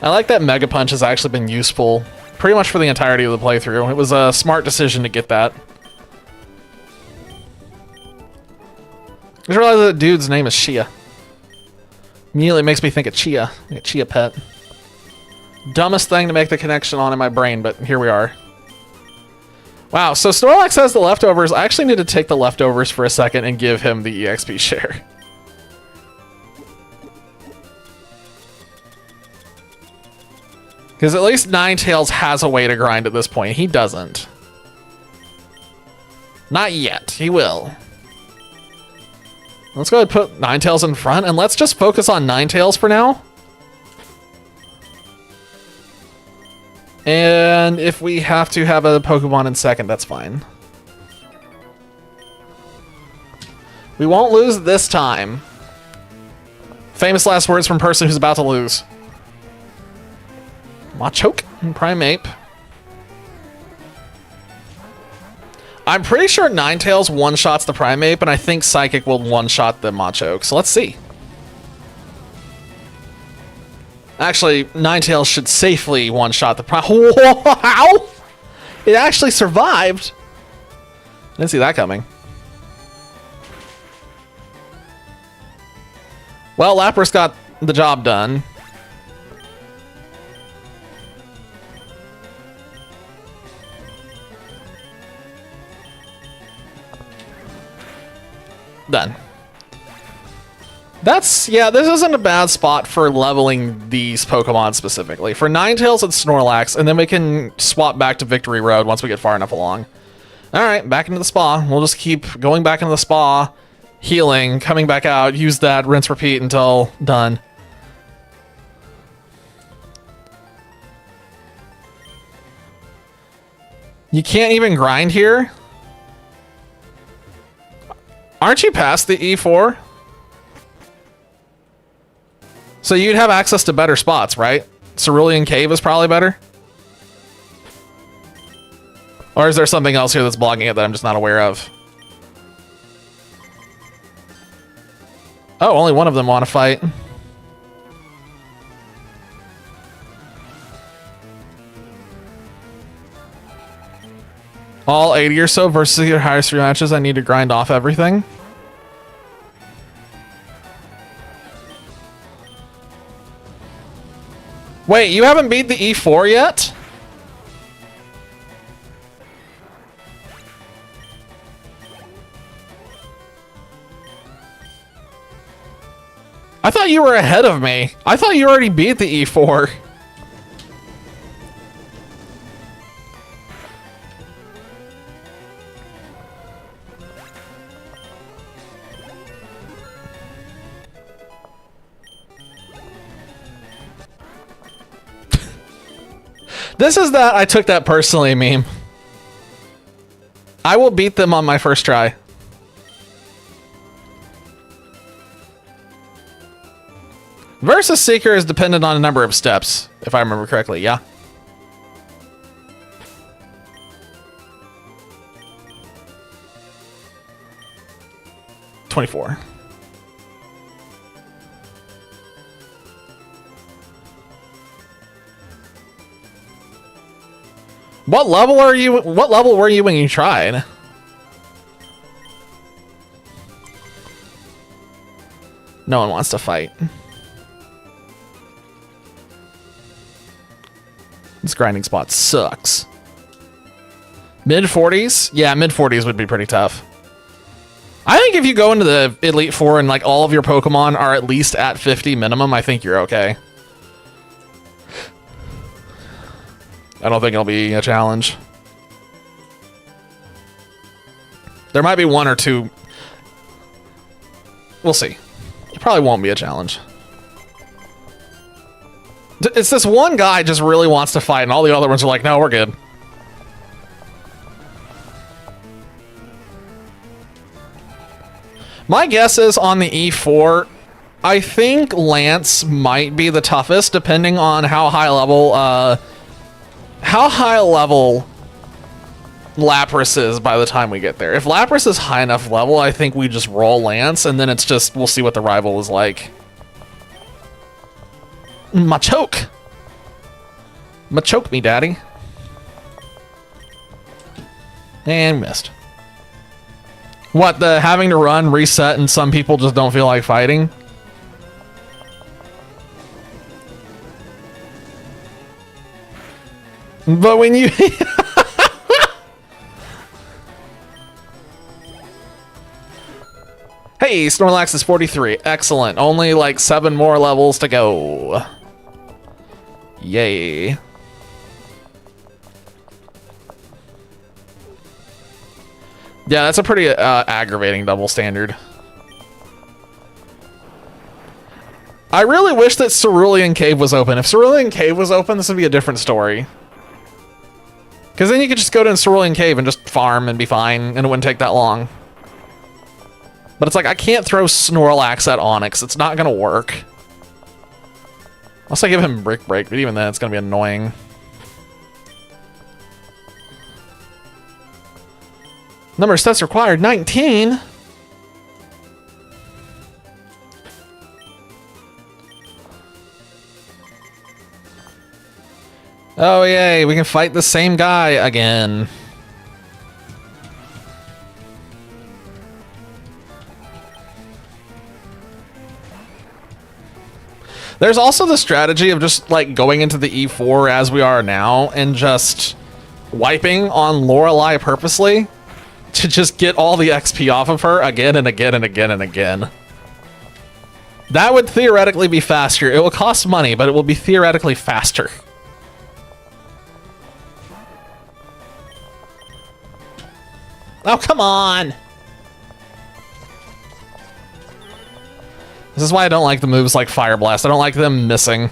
I like that Mega Punch has actually been useful pretty much for the entirety of the playthrough. It was a smart decision to get that. I just realized that dude's name is Chia. Immediately makes me think of Chia, like a Chia pet. Dumbest thing to make the connection on in my brain, but here we are. Wow, so Snorlax has the leftovers. I actually need to take the leftovers for a second and give him the EXP share. Because at least Ninetales has a way to grind at this point. He doesn't. Not yet. He will. Let's go ahead and put Ninetales in front, and let's just focus on Ninetales for now. And if we have to have a Pokemon in second, that's fine. We won't lose this time. Famous last words from person who's about to lose. Machoke and Primeape. I'm pretty sure Ninetales one-shots the Primeape, and I think Psychic will one-shot the Machoke. So let's see. Actually, Ninetales should safely one-shot the Primeape. Wow! It actually survived. Didn't see that coming. Well, Lapras got the job done. Done. That's, yeah, this isn't a bad spot for leveling these Pokemon specifically. For Ninetales and Snorlax, and then we can swap back to Victory Road once we get far enough along. Alright, back into the spa. We'll just keep going back into the spa, healing, coming back out, use that, rinse, repeat until done. You can't even grind here? Aren't you past the E4? So you'd have access to better spots, right? Cerulean Cave is probably better? Or is there something else here that's blocking it that I'm just not aware of? Oh, only one of them want to fight. All 80 or so versus your highest 3 matches, I need to grind off everything. Wait, you haven't beat the E4 yet? I thought you were ahead of me. I thought you already beat the E4. This is that I took that personally meme. I will beat them on my first try. Versus Seeker is dependent on a number of steps, if I remember correctly, yeah? $24. What level are you? What level were you when you tried? No one wants to fight. This grinding spot sucks. Mid 40s? Yeah, mid 40s would be pretty tough. I think if you go into the Elite Four and like all of your Pokemon are at least at 50 minimum, I think you're okay. I don't think it'll be a challenge. There might be one or two. We'll see. It probably won't be a challenge. It's this one guy just really wants to fight, and all the other ones are like, no, we're good. My guess is on the E4, I think Lance might be the toughest, depending on how high level Lapras is by the time we get there. If Lapras is high enough level, I think we just roll Lance, and then it's just, we'll see what the rival is like. Machoke! Machoke me, daddy. And missed. What, the having to run, reset, and some people just don't feel like fighting? But when you... Hey, Snorlax is 43. Excellent. Only like 7 more levels to go. Yay. Yeah, that's a pretty aggravating double standard. I really wish that Cerulean Cave was open. If Cerulean Cave was open, this would be a different story. Because then you could just go to Cerulean Cave and just farm and be fine, and it wouldn't take that long. But it's like, I can't throw Snorlax at Onix. It's not going to work. I'll say give him Brick Break, but even then it's going to be annoying. Number of steps required, 19. Oh, yay, we can fight the same guy again. There's also the strategy of just like going into the E4 as we are now and just wiping on Lorelei purposely to just get all the XP off of her again and again and again and again. That would theoretically be faster. It will cost money, but it will be theoretically faster. Oh, come on! This is why I don't like the moves like Fire Blast. I don't like them missing.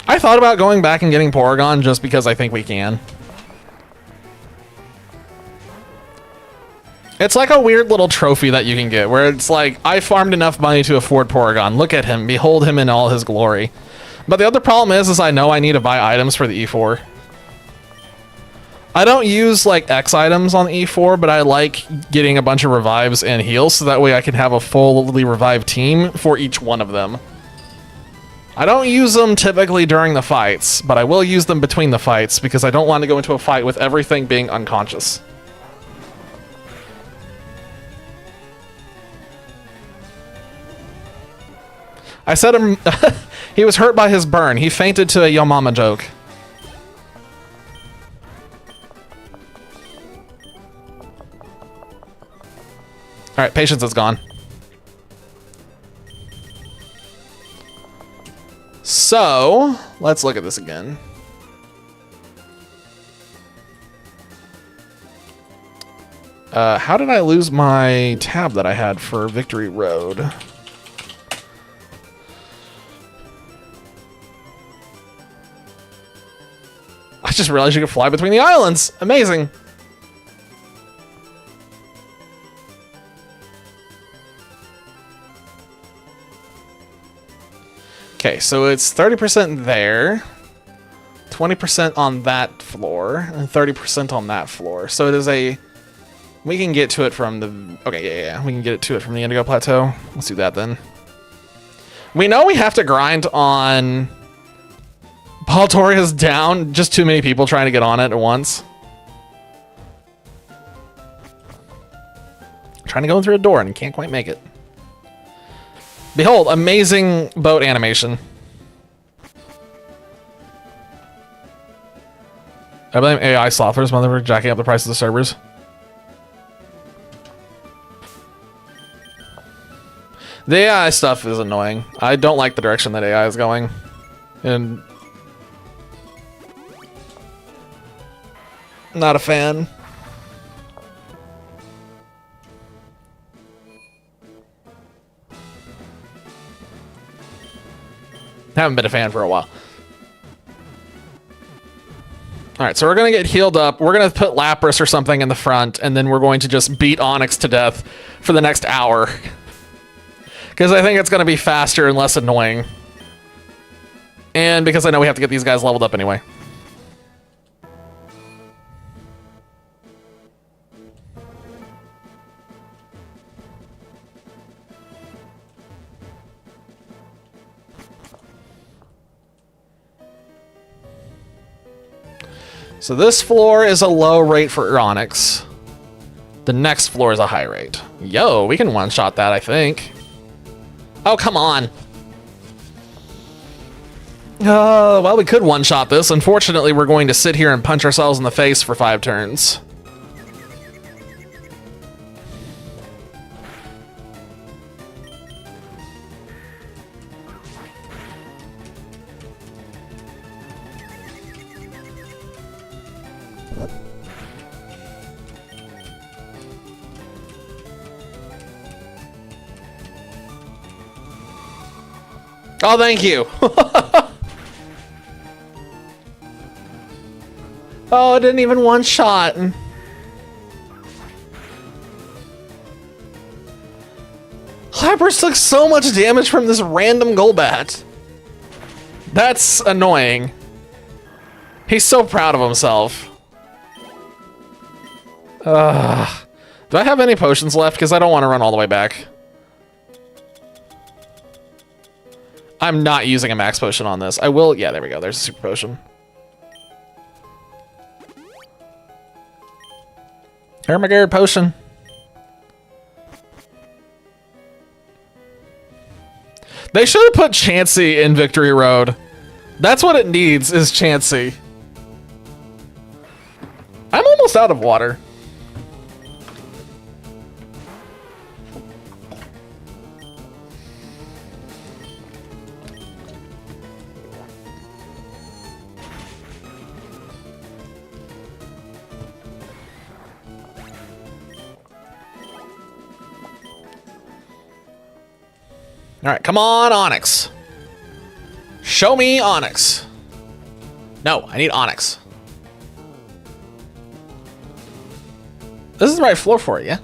I thought about going back and getting Porygon just because I think we can. It's like a weird little trophy that you can get where it's like, I farmed enough money to afford Porygon. Look at him. Behold him in all his glory. But the other problem is I know I need to buy items for the E4. I don't use like X items on the E4, but I like getting a bunch of revives and heals so that way I can have a fully revived team for each one of them. I don't use them typically during the fights, but I will use them between the fights because I don't want to go into a fight with everything being unconscious. I said him he was hurt by his burn. He fainted to a Yo Mama joke. Alright, patience is gone. So, let's look at this again. How did I lose my tab that I had for Victory Road? I just realized you could fly between the islands. Amazing. Okay, so it's 30% there, 20% on that floor, and 30% on that floor. So it is a... We can get to it from the... Okay, yeah. We can get to it from the Indigo Plateau. Let's do that then. We know we have to grind on... Paltoria's down. Just too many people trying to get on it at once. Trying to go through a door and can't quite make it. Behold, amazing boat animation. I blame AI slothers, motherfucker, jacking up the price of the servers. The AI stuff is annoying. I don't like the direction that AI is going. And... Not a fan. Haven't been a fan for a while. Alright, so we're going to get healed up. We're going to put Lapras or something in the front, and then we're going to just beat Onyx to death for the next hour. Because I think it's going to be faster and less annoying. And because I know we have to get these guys leveled up anyway. So this floor is a low rate for Onyx. The next floor is a high rate. Yo, we can one-shot that, I think. Oh, come on. Well, we could one-shot this. Unfortunately, we're going to sit here and punch ourselves in the face for 5 turns. Oh, thank you. Oh, it didn't even one shot. Lapras took so much damage from this random Golbat. That's annoying. He's so proud of himself. Do I have any potions left? Because I don't want to run all the way back. I'm not using a max potion on this. I will... Yeah, there we go. There's a super potion. Hermagard potion. They should have put Chansey in Victory Road. That's what it needs, is Chansey. I'm almost out of water. All right, come on, Onyx. Show me Onyx. No, I need Onyx. This is the right floor for it, yeah?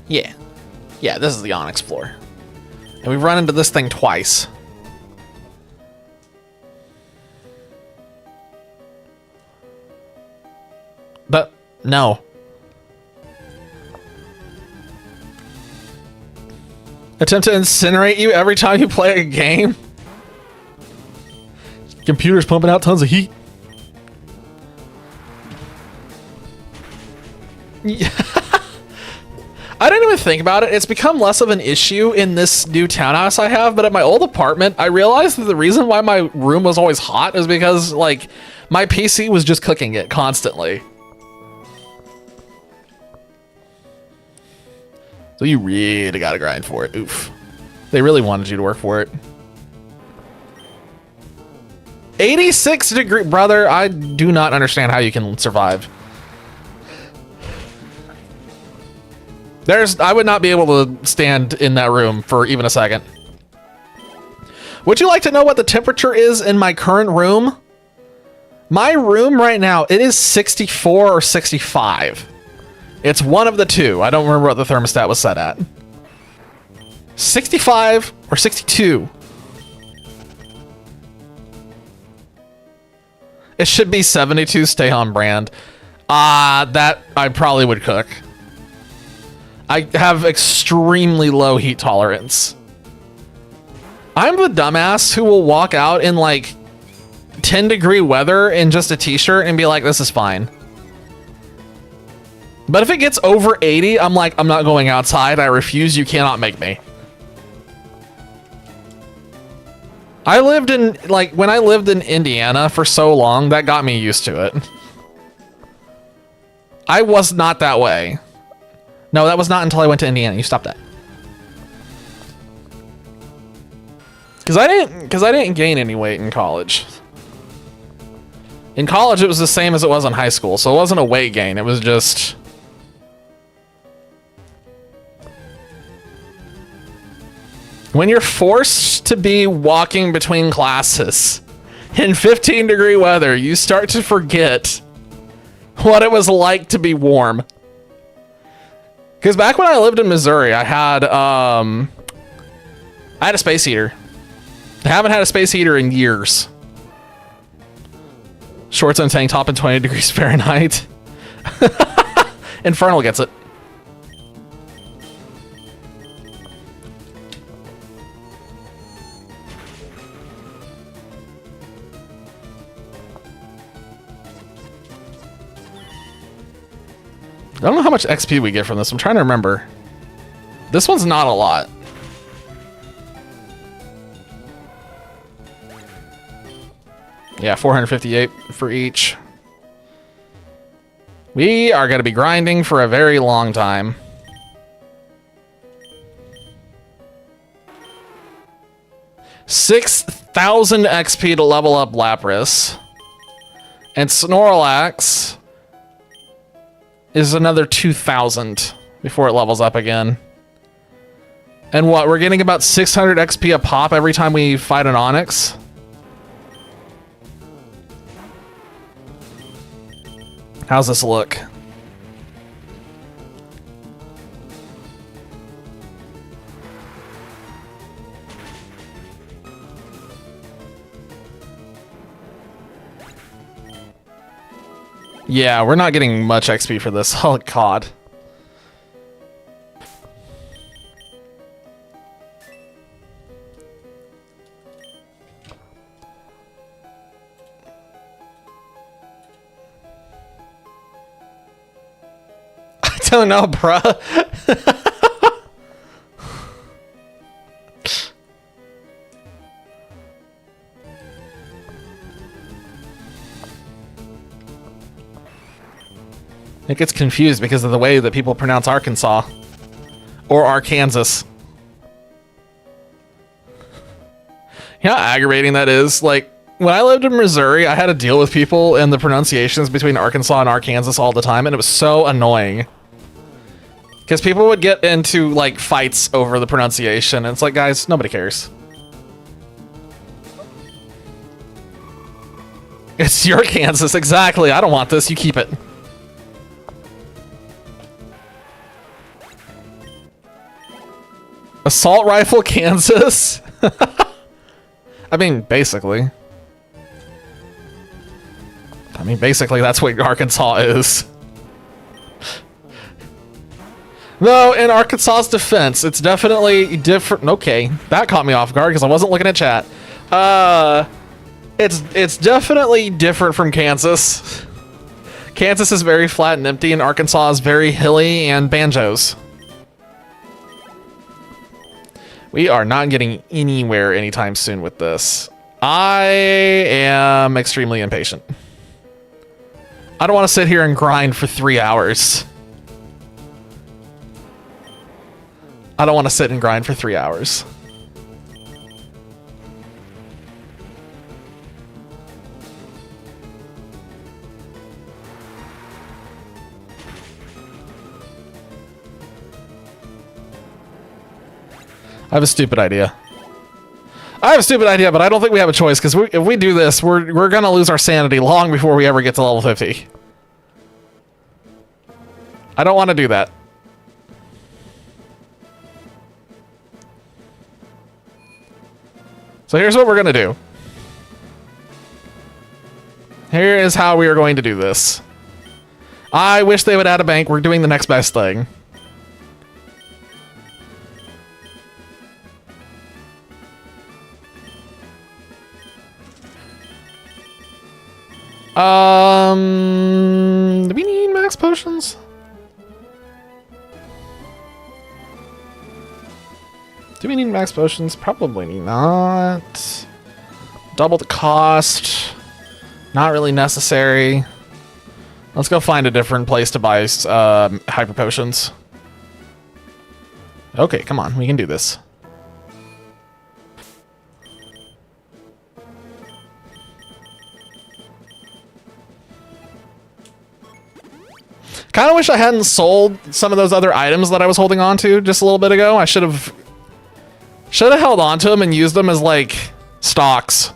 Yeah. Yeah, this is the Onyx floor. And we've run into this thing twice. But, no. Attempt to incinerate you every time you play a game? Computer's pumping out tons of heat. Yeah. I didn't even think about it. It's become less of an issue in this new townhouse I have, but at my old apartment, I realized that the reason why my room was always hot is because, like, my PC was just cooking it constantly. So you really gotta grind for it. Oof. They really wanted you to work for it. 86 degree, brother. I do not understand how you can survive. I would not be able to stand in that room for even a second. Would you like to know what the temperature is in my current room? My room right now, it is 64 or 65. It's one of the two. I don't remember what the thermostat was set at. 65 or 62. It should be 72, stay on brand. That I probably would cook. I have extremely low heat tolerance. I'm the dumbass who will walk out in like 10-degree weather in just a t-shirt and be like, this is fine. But if it gets over 80, I'm like, I'm not going outside. I refuse. You cannot make me. I lived in, like, when I lived in Indiana for so long, that got me used to it. I was not that way. No, that was not until I went to Indiana. You stop that. Because I didn't gain any weight in college. In college, it was the same as it was in high school, so it wasn't a weight gain. It was just... when you're forced to be walking between classes in 15-degree weather, you start to forget what it was like to be warm. Because back when I lived in Missouri, I had a space heater. I haven't had a space heater in years. Shorts and tank top and 20 degrees Fahrenheit. Infernal gets it. I don't know how much XP we get from this. I'm trying to remember. This one's not a lot. Yeah, 458 for each. We are going to be grinding for a very long time. $6,000 XP to level up Lapras. And Snorlax is another 2,000 before it levels up again. And what, we're getting about 600 XP a pop every time we fight an Onix? How's this look? Yeah, we're not getting much XP for this. Oh, God. I don't know, bruh. It gets confused because of the way that people pronounce Arkansas. Or Arkansas. You know how aggravating that is? Like, when I lived in Missouri, I had to deal with people and the pronunciations between Arkansas and Arkansas all the time, and it was so annoying. Because people would get into, like, fights over the pronunciation, and it's like, guys, nobody cares. It's your Kansas, exactly. I don't want this, you keep it. Assault Rifle, Kansas? I mean, basically. Basically, that's what Arkansas is. No, in Arkansas's defense, it's definitely different. Okay, that caught me off guard because I wasn't looking at chat. It's definitely different from Kansas. Kansas is very flat and empty, and Arkansas is very hilly and banjos. We are not getting anywhere anytime soon with this. I am extremely impatient. I don't want to sit here and grind for 3 hours. I don't want to sit and grind for 3 hours. I have a stupid idea. I have a stupid idea, but I don't think we have a choice, because if we do this, we're gonna lose our sanity long before we ever get to level 50. I don't want to do that. So here's what we're gonna do. Here is how we are going to do this. I wish they would add a bank. We're doing the next best thing. Do we need max potions? Do we need max potions? Probably not. Double the cost. Not really necessary. Let's go find a different place to buy hyper potions. Okay, come on. We can do this. Kind of wish I hadn't sold some of those other items that I was holding on to just a little bit ago. I should have held on to them and used them as, like, stocks.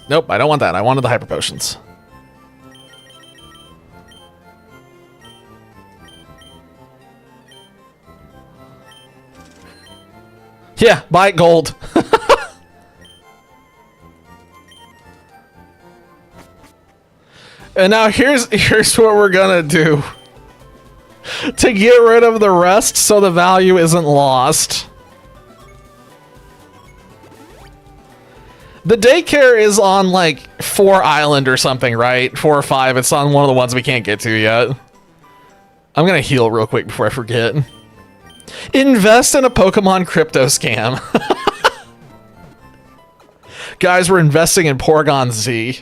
Nope, I don't want that. I wanted the hyper potions. Yeah, buy gold. And now here's what we're gonna do to get rid of the rest so the value isn't lost. The daycare is on like 4 Island or something, right? 4 or 5. It's on one of the ones we can't get to yet. I'm gonna heal real quick before I forget. Invest in a Pokemon crypto scam. Guys, we're investing in Porygon Z.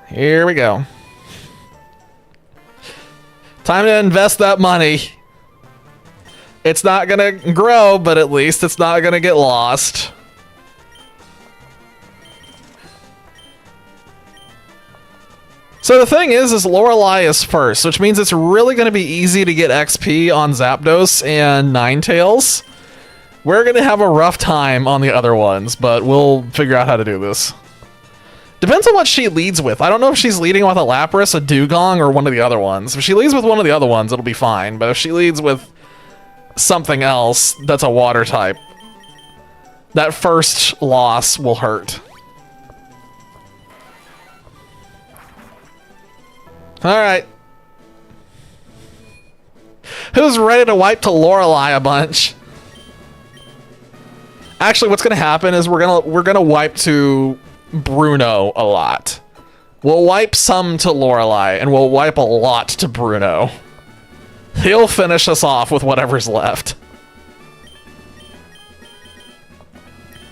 Here we go. Time to invest that money. It's not gonna grow, but at least it's not gonna get lost. So the thing is Lorelei is first, which means it's really gonna be easy to get XP on Zapdos and Ninetales. We're gonna have a rough time on the other ones, but we'll figure out how to do this. Depends on what she leads with. I don't know if she's leading with a Lapras, a Dugong, or one of the other ones. If she leads with one of the other ones, it'll be fine. But if she leads with something else that's a water type, that first loss will hurt. Alright. Who's ready to wipe to Lorelei a bunch? Actually, what's gonna happen is we're gonna wipe to Bruno a lot. We'll wipe some to Lorelei, and we'll wipe a lot to Bruno. He'll finish us off with whatever's left.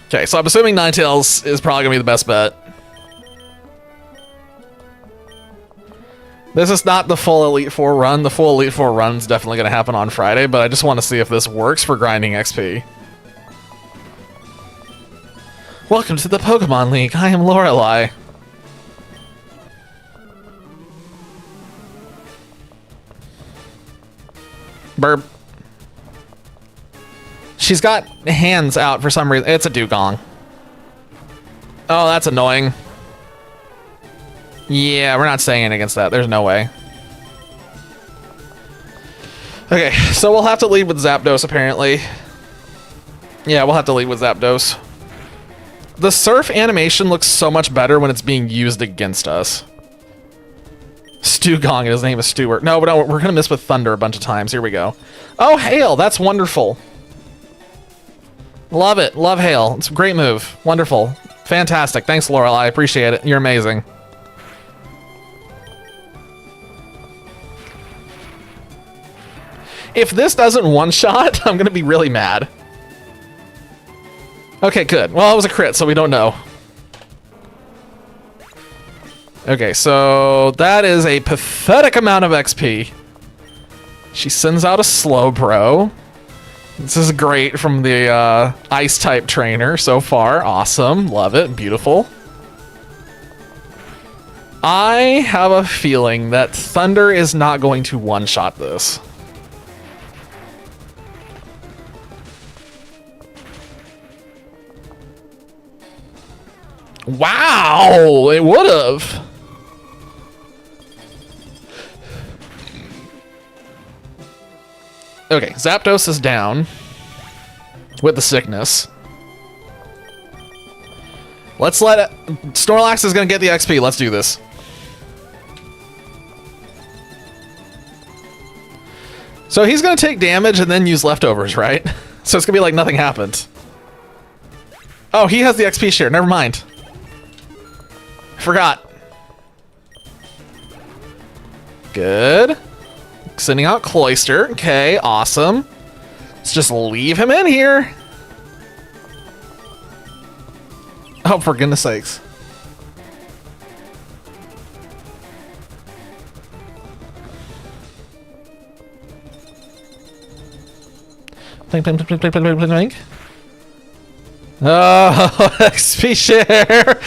Okay, so I'm assuming Ninetales is probably gonna be the best bet. This is not the full Elite Four run. The full Elite Four run is definitely gonna happen on Friday, but I just want to see if this works for grinding XP. Welcome to the Pokemon League. I am Lorelei. Burp. She's got hands out for some reason. It's a Dugong. Oh, that's annoying. Yeah, we're not staying in against that. There's no way. Okay, so we'll have to lead with Zapdos, apparently. Yeah, we'll have to lead with Zapdos. The surf animation looks so much better when it's being used against us. Stugong, and his name is Stuart. No, but no, we're gonna miss with Thunder a bunch of times. Here we go. Oh, Hail! That's wonderful. Love it. Love Hail. It's a great move. Wonderful. Fantastic. Thanks, Lorelei. I appreciate it. You're amazing. If this doesn't one-shot, I'm gonna be really mad. Okay, good. Well, it was a crit, so we don't know. Okay, so that is a pathetic amount of XP. She sends out a Slowbro. This is great from the Ice-type trainer so far. Awesome. Love it. Beautiful. I have a feeling that Thunder is not going to one-shot this. Wow, it would have. Okay, Zapdos is down with the sickness. Let's let it... Snorlax is going to get the XP. Let's do this. So he's going to take damage and then use leftovers, right? So it's going to be like nothing happened. Oh, he has the XP share. Never mind. Forgot. Good. Sending out Cloyster. Okay, awesome. Let's just leave him in here. Oh, for goodness sakes. Blink, blink, blink, blink, blink, blink, blink. Oh, XP share.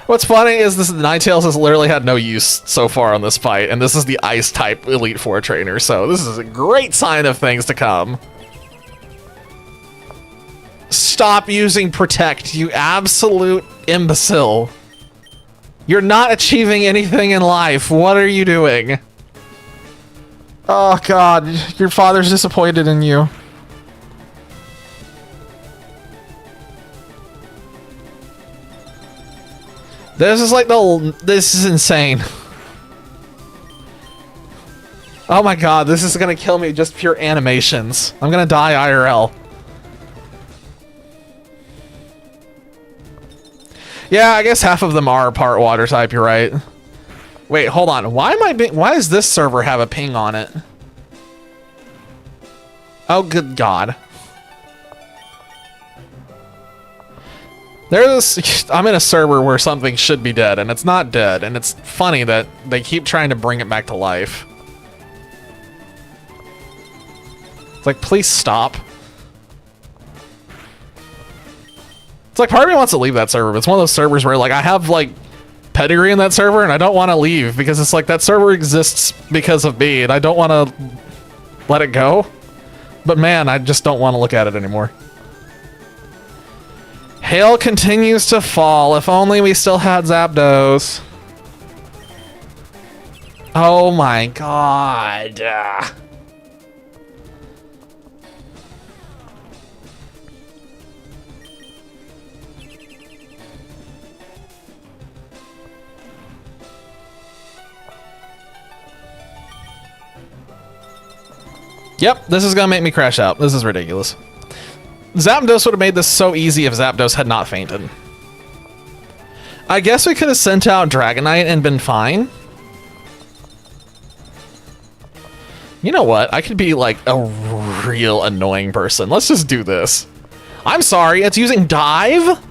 What's funny is this Ninetales has literally had no use so far on this fight, and this is the Ice type Elite Four trainer, so this is a great sign of things to come. Stop using Protect, you absolute imbecile. You're not achieving anything in life. What are you doing? Oh god, your father's disappointed in you. This is like this is insane. Oh my god, this is gonna kill me, just pure animations. I'm gonna die IRL. Yeah, I guess half of them are part water type, you're right. Wait, hold on. Why does this server have a ping on it? Oh, good god. I'm in a server where something should be dead, and it's not dead, and it's funny that they keep trying to bring it back to life. It's like, please stop. It's like, part of me wants to leave that server, but it's one of those servers where, like, I have, like, pedigree in that server, and I don't want to leave, because it's like, that server exists because of me, and I don't want to let it go. But man, I just don't want to look at it anymore. Hail continues to fall. If only we still had Zapdos. Oh my god. Yep, this is gonna make me crash out. This is ridiculous. Zapdos would have made this so easy if Zapdos had not fainted. I guess we could have sent out Dragonite and been fine. You know what? I could be like a real annoying person. Let's just do this. I'm sorry, it's using Dive?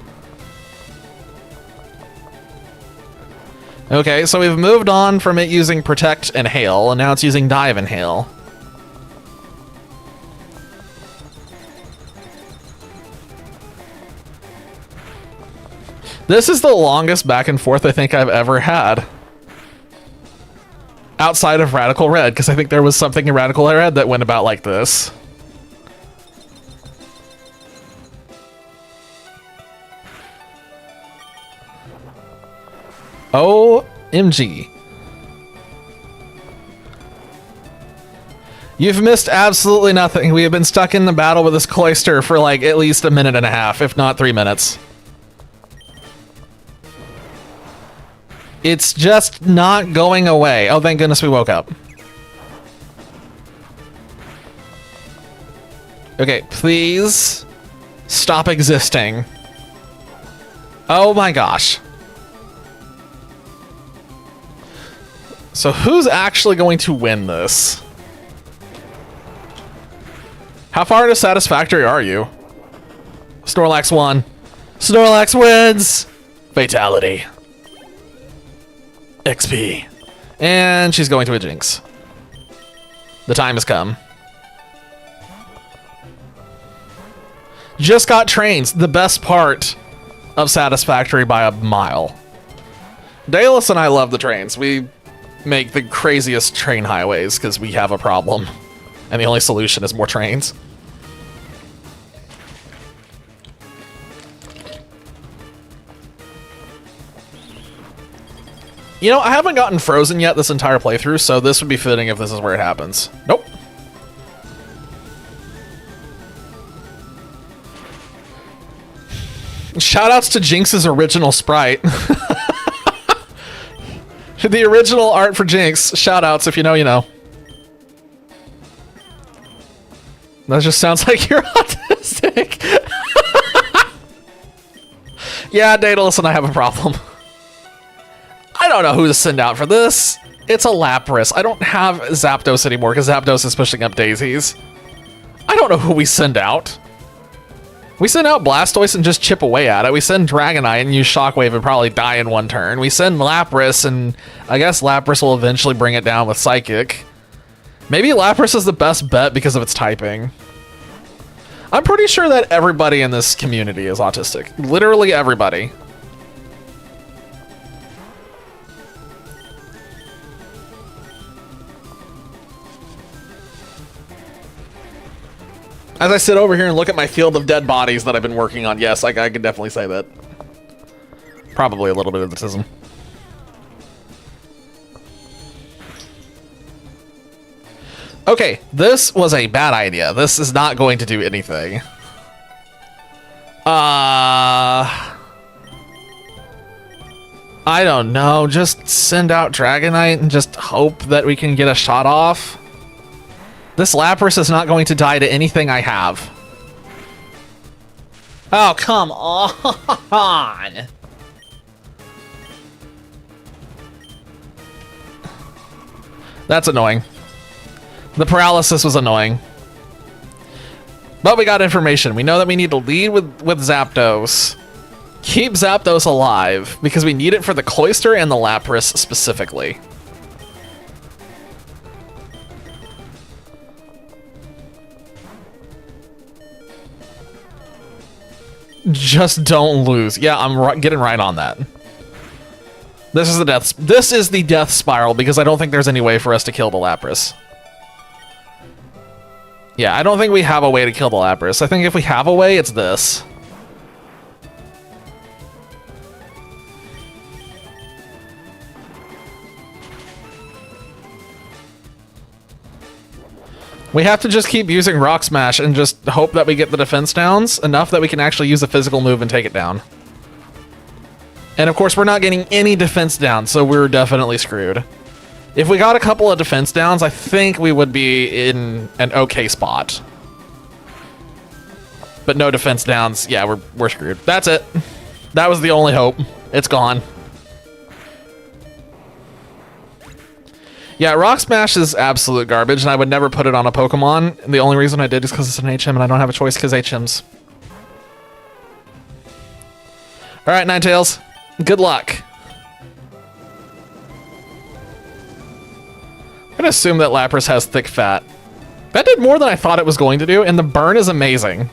Okay, so we've moved on from it using Protect and Hail, and now it's using Dive and Hail. This is the longest back and forth I think I've ever had. Outside of Radical Red, because I think there was something in Radical Red that went about like this. OMG. You've missed absolutely nothing. We have been stuck in the battle with this Cloyster for like at least a minute and a half, if not 3 minutes. It's just not going away. Oh, thank goodness we woke up. Okay, please stop existing. Oh my gosh. So who's actually going to win this? How far into Satisfactory are you? Snorlax won. Snorlax wins! Fatality. XP. And she's going to a Jinx. The time has come. Just got trains. The best part of Satisfactory by a mile. Dallas and I love the trains. We make the craziest train highways because we have a problem. And the only solution is more trains. You know, I haven't gotten frozen yet this entire playthrough, so this would be fitting if this is where it happens. Nope. Shoutouts to Jinx's original sprite. The original art for Jinx. Shoutouts, if you know, you know. That just sounds like you're autistic. Yeah, Daedalus and I have a problem. I don't know who to send out for this. It's a Lapras. I don't have Zapdos anymore because Zapdos is pushing up daisies. I don't know who we send out. We send out Blastoise and just chip away at it. We send Dragonite and use Shockwave and probably die in one turn. We send Lapras and I guess Lapras will eventually bring it down with Psychic. Maybe Lapras is the best bet because of its typing. I'm pretty sure that everybody in this community is autistic. Literally everybody. As I sit over here and look at my field of dead bodies that I've been working on, yes, I can definitely say that. Probably a little bit of autism. Okay, this was a bad idea. This is not going to do anything. I don't know. Just send out Dragonite and just hope that we can get a shot off. This Lapras is not going to die to anything I have. Oh, come on. That's annoying. The paralysis was annoying. But we got information. We know that we need to lead with Zapdos. Keep Zapdos alive, because we need it for the Cloyster and the Lapras specifically. Just don't lose. Yeah, I'm getting right on that. This is the death spiral because I don't think there's any way for us to kill the Lapras. Yeah, I don't think we have a way to kill the Lapras. I think if we have a way, it's this. We have to just keep using Rock Smash and just hope that we get the defense downs enough that we can actually use a physical move and take it down. And of course, we're not getting any defense down, so we're definitely screwed. If we got a couple of defense downs, I think we would be in an okay spot. But no defense downs, yeah, we're screwed. That's it. That was the only hope. It's gone. Yeah, Rock Smash is absolute garbage, and I would never put it on a Pokemon. And the only reason I did is because it's an HM, and I don't have a choice because HMs. All right, Ninetales. Good luck. I'm gonna assume that Lapras has thick fat. That did more than I thought it was going to do, and the burn is amazing.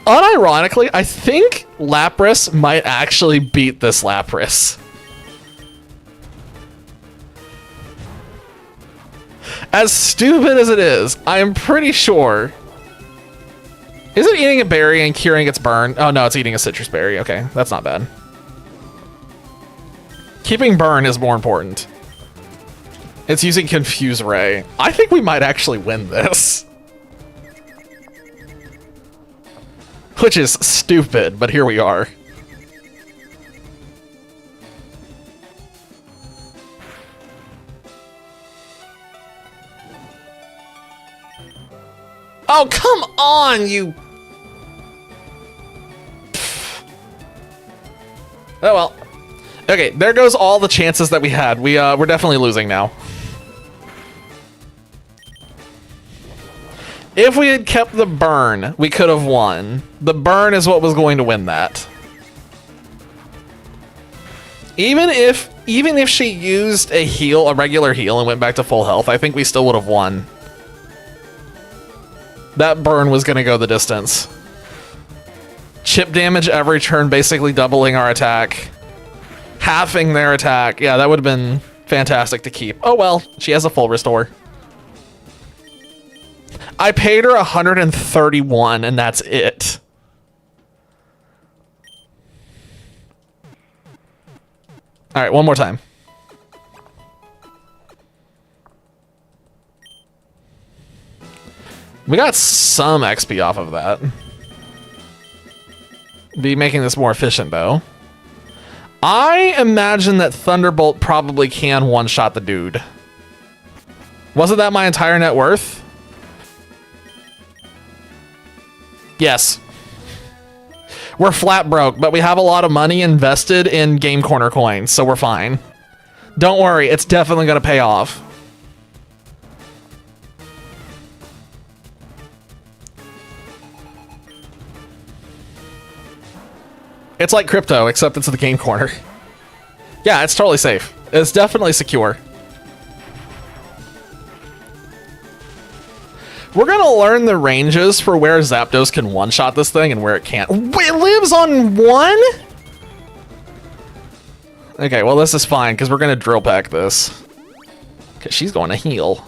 Unironically, I think Lapras might actually beat this Lapras. As stupid as it is, I am pretty sure. Is it eating a berry and curing its burn? Oh no, it's eating a citrus berry. Okay, that's not bad. Keeping burn is more important. It's using Confuse Ray. I think we might actually win this. Which is stupid, but here we are. Oh, come on, you... Pfft. Oh, well. Okay, there goes all the chances that we had. We're definitely losing now. If we had kept the burn, we could have won. The burn is what was going to win that. Even if she used a heal, a regular heal, and went back to full health, I think we still would have won. That burn was going to go the distance. Chip damage every turn, basically doubling our attack. Halving their attack. Yeah, that would have been fantastic to keep. Oh well, she has a full restore. I paid her 131 and that's it. All right, one more time. We got some XP off of that. Be making this more efficient, though. I imagine that Thunderbolt probably can one-shot the dude. Wasn't that my entire net worth? Yes. We're flat broke, but we have a lot of money invested in Game Corner coins, so we're fine. Don't worry, it's definitely going to pay off. It's like crypto, except it's the Game Corner. Yeah, it's totally safe. It's definitely secure. We're gonna learn the ranges for where Zapdos can one-shot this thing and where it can't. It lives on 1? Okay, well this is fine, because we're gonna drill pack this. Because she's going to heal.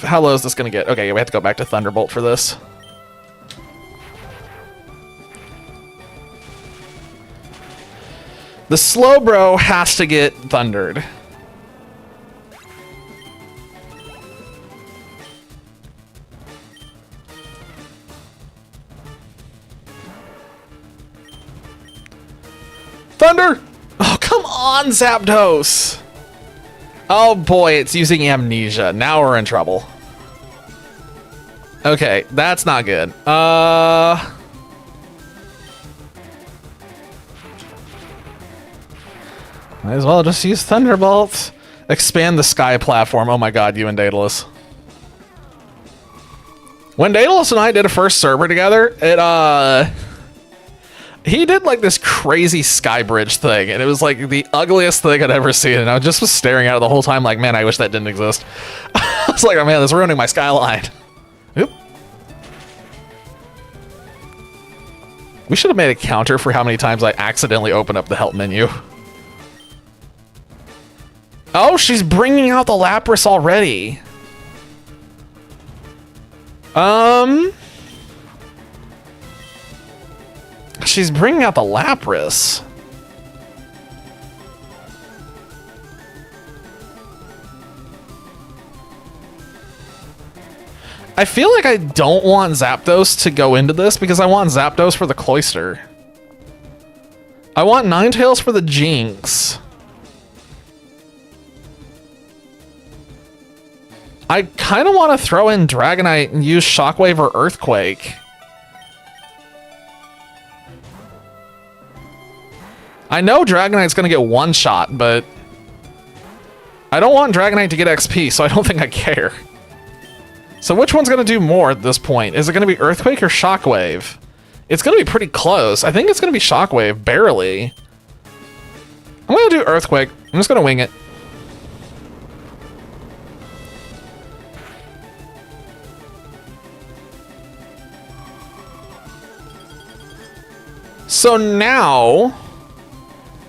How low is this gonna get? Okay, we have to go back to Thunderbolt for this. The Slowbro has to get thundered. Thunder! Oh, come on, Zapdos! Oh boy, it's using amnesia. Now we're in trouble. Okay, that's not good. Might as well just use Thunderbolts. Expand the sky platform. Oh my god, you and Daedalus. When Daedalus and I did a first server together, he did like this crazy sky bridge thing, and it was like the ugliest thing I'd ever seen, and I just was staring at it the whole time like, man, I wish that didn't exist. I was like, oh man, that's ruining my skyline. Oop. We should have made a counter for how many times I accidentally open up the help menu. Oh, she's bringing out the Lapras already. She's bringing out the Lapras. I feel like I don't want Zapdos to go into this because I want Zapdos for the Cloyster. I want Ninetales for the Jinx. I kind of want to throw in Dragonite and use Shockwave or Earthquake. I know Dragonite's going to get one shot, but I don't want Dragonite to get XP, so I don't think I care. So which one's going to do more at this point? Is it going to be Earthquake or Shockwave? It's going to be pretty close. I think it's going to be Shockwave, barely. I'm going to do Earthquake. I'm just going to wing it. So now,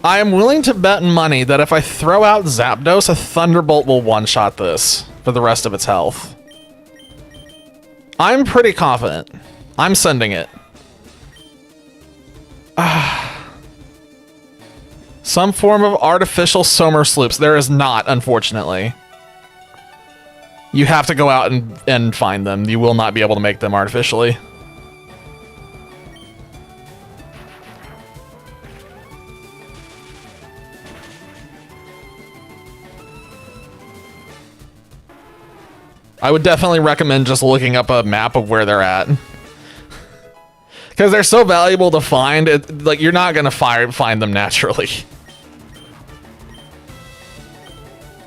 I am willing to bet money that if I throw out Zapdos, a Thunderbolt will one-shot this for the rest of its health. I'm pretty confident. I'm sending it. Some form of artificial Somer Sloops. There is not, unfortunately. You have to go out and find them. You will not be able to make them artificially. I would definitely recommend just looking up a map of where they're at. Because they're so valuable to find, like, you're not going to find them naturally.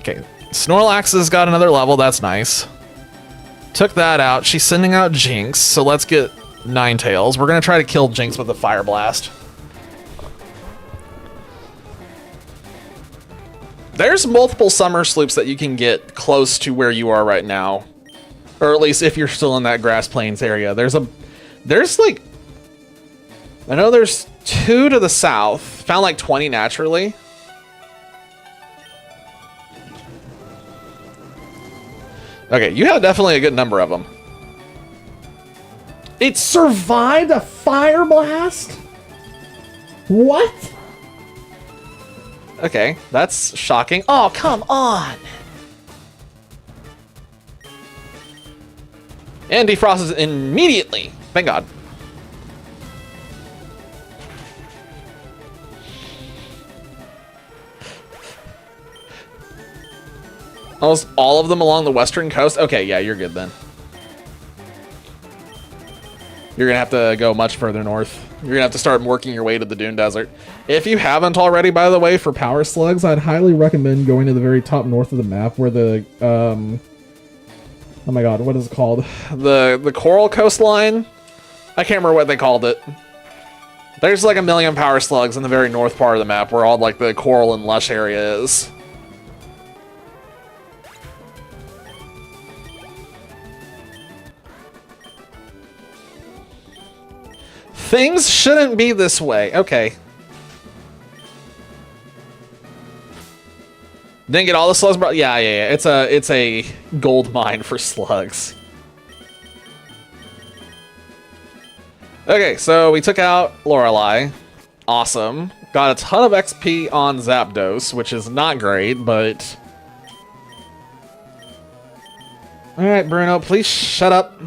Okay, Snorlax has got another level, that's nice. Took that out, she's sending out Jinx, so let's get Ninetales. We're going to try to kill Jinx with a Fire Blast. There's multiple Summer Sloops that you can get close to where you are right now. Or at least if you're still in that Grass Plains area. There's like, I know there's 2 to the south. Found like 20 naturally. Okay, you have definitely a good number of them. It survived a fire blast? What? Okay, that's shocking. Oh, come on! And defrosts immediately. Thank God. Almost all of them along the western coast? Okay, yeah, you're good then. You're gonna have to go much further north. You're gonna have to start working your way to the Dune Desert. If you haven't already, by the way, for power slugs, I'd highly recommend going to the very top north of the map where the, oh my god, what is it called? The coral coastline? I can't remember what they called it. There's like a million power slugs in the very north part of the map where all like the coral and lush area is. Things shouldn't be this way. Okay. Didn't get all the slugs, bro. Yeah. It's a gold mine for slugs. Okay, so we took out Lorelei. Awesome. Got a ton of XP on Zapdos, which is not great, but... Alright, Bruno, please shut up.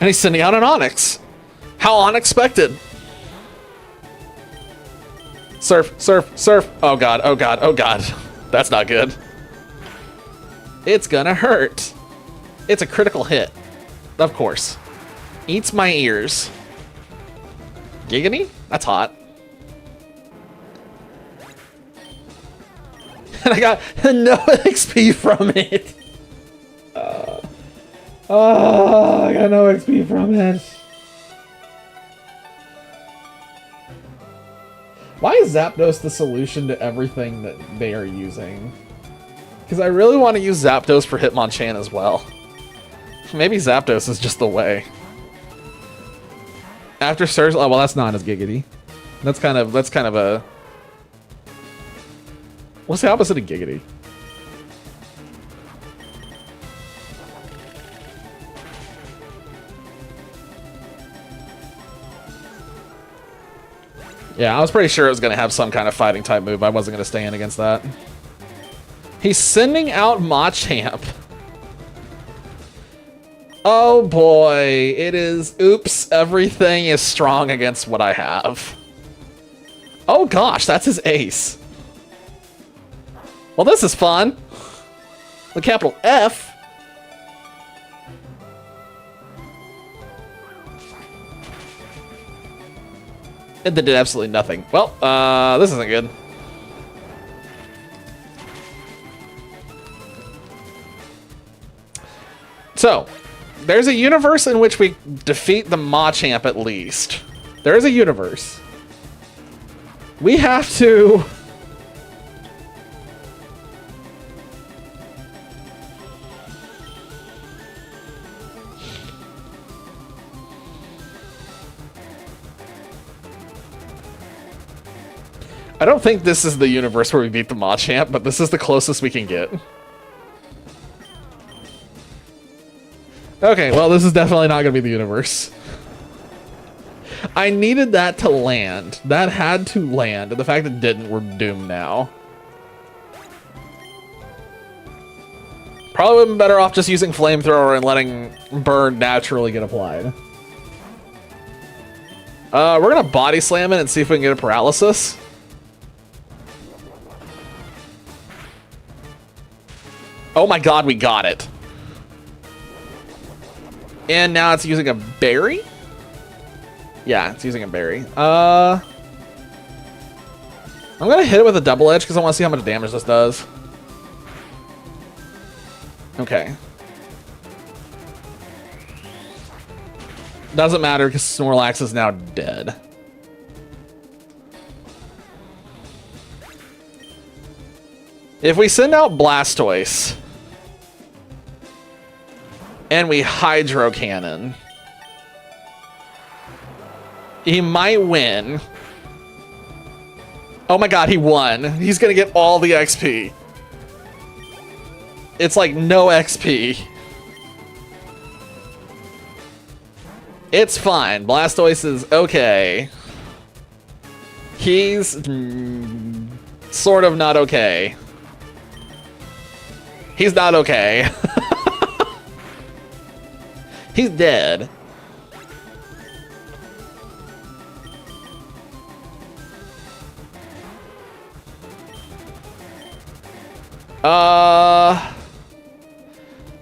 And he's sending out an Onix. How unexpected. Surf, surf, surf. Oh god, oh god, oh god. That's not good. It's gonna hurt. It's a critical hit. Of course. Eats my ears. Giggity? That's hot. And I got no XP from it. Oh, I got no XP from it. Why is Zapdos the solution to everything that they are using? Because I really want to use Zapdos for Hitmonchan as well. Maybe Zapdos is just the way. After Surge, oh well, that's not as giggity. That's kind of a. What's the opposite of giggity? Yeah, I was pretty sure it was going to have some kind of fighting type move. I wasn't going to stay in against that. He's sending out Machamp. Oh boy, it is, oops, everything is strong against what I have. Oh gosh, that's his ace. Well, this is fun. The capital F. It did absolutely nothing. Well, this isn't good. So, there's a universe in which we defeat the Machamp at least. There is a universe. We have to... I don't think this is the universe where we beat the Machamp, but this is the closest we can get. Okay, well, this is definitely not going to be the universe. I needed that to land. That had to land. And the fact it didn't, we're doomed now. Probably would have been better off just using Flamethrower and letting Burn naturally get applied. We're going to Body Slam it and see if we can get a Paralysis. Oh my god, we got it. And now it's using a berry? Yeah, it's using a berry. I'm gonna hit it with a double edge because I want to see how much damage this does. Okay. Doesn't matter because Snorlax is now dead. If we send out Blastoise and we Hydro Cannon, he might win. Oh my god, he won. He's gonna get all the XP. It's like no XP. It's fine. Blastoise is okay. He's sort of not okay. He's not okay. He's dead.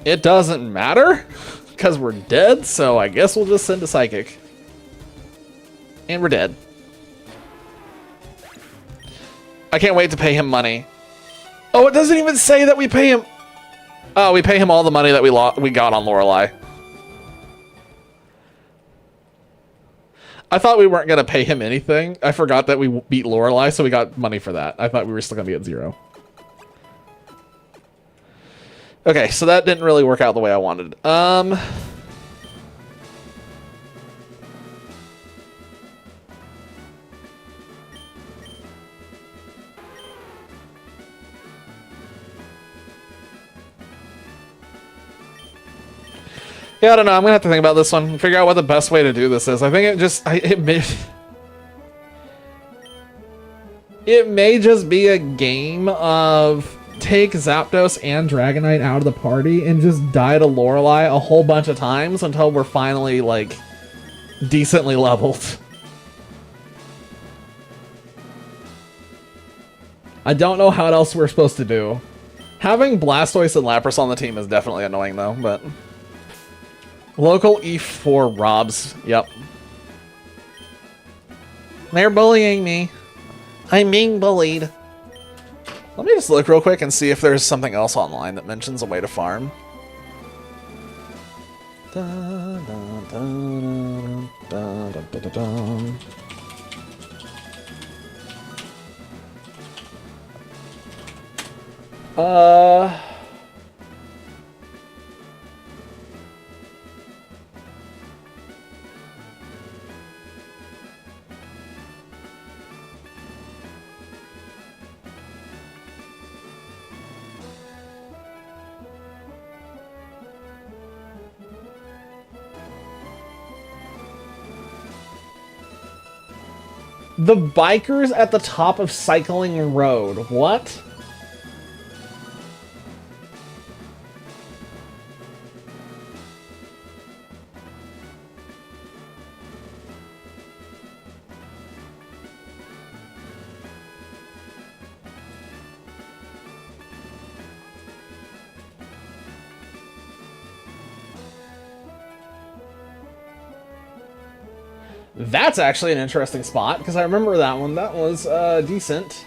It doesn't matter because we're dead, so I guess we'll just send a Psychic. And we're dead. I can't wait to pay him money. Oh, it doesn't even say that we pay him. Oh, we pay him all the money that we got on Lorelei. I thought we weren't going to pay him anything. I forgot that we beat Lorelei, so we got money for that. I thought we were still going to be at 0. Okay, so that didn't really work out the way I wanted. Yeah, I don't know. I'm gonna have to think about this one. Figure out what the best way to do this is. I think it just it may just be a game of take Zapdos and Dragonite out of the party and just die to Lorelei a whole bunch of times until we're finally like decently leveled. I don't know how else we're supposed to do. Having Blastoise and Lapras on the team is definitely annoying though, but local E4 Robs. Yep. They're bullying me. I'm being bullied. Let me just look real quick and see if there's something else online that mentions a way to farm. The bikers at the top of Cycling Road. What? That's actually an interesting spot, because I remember that one. That was decent.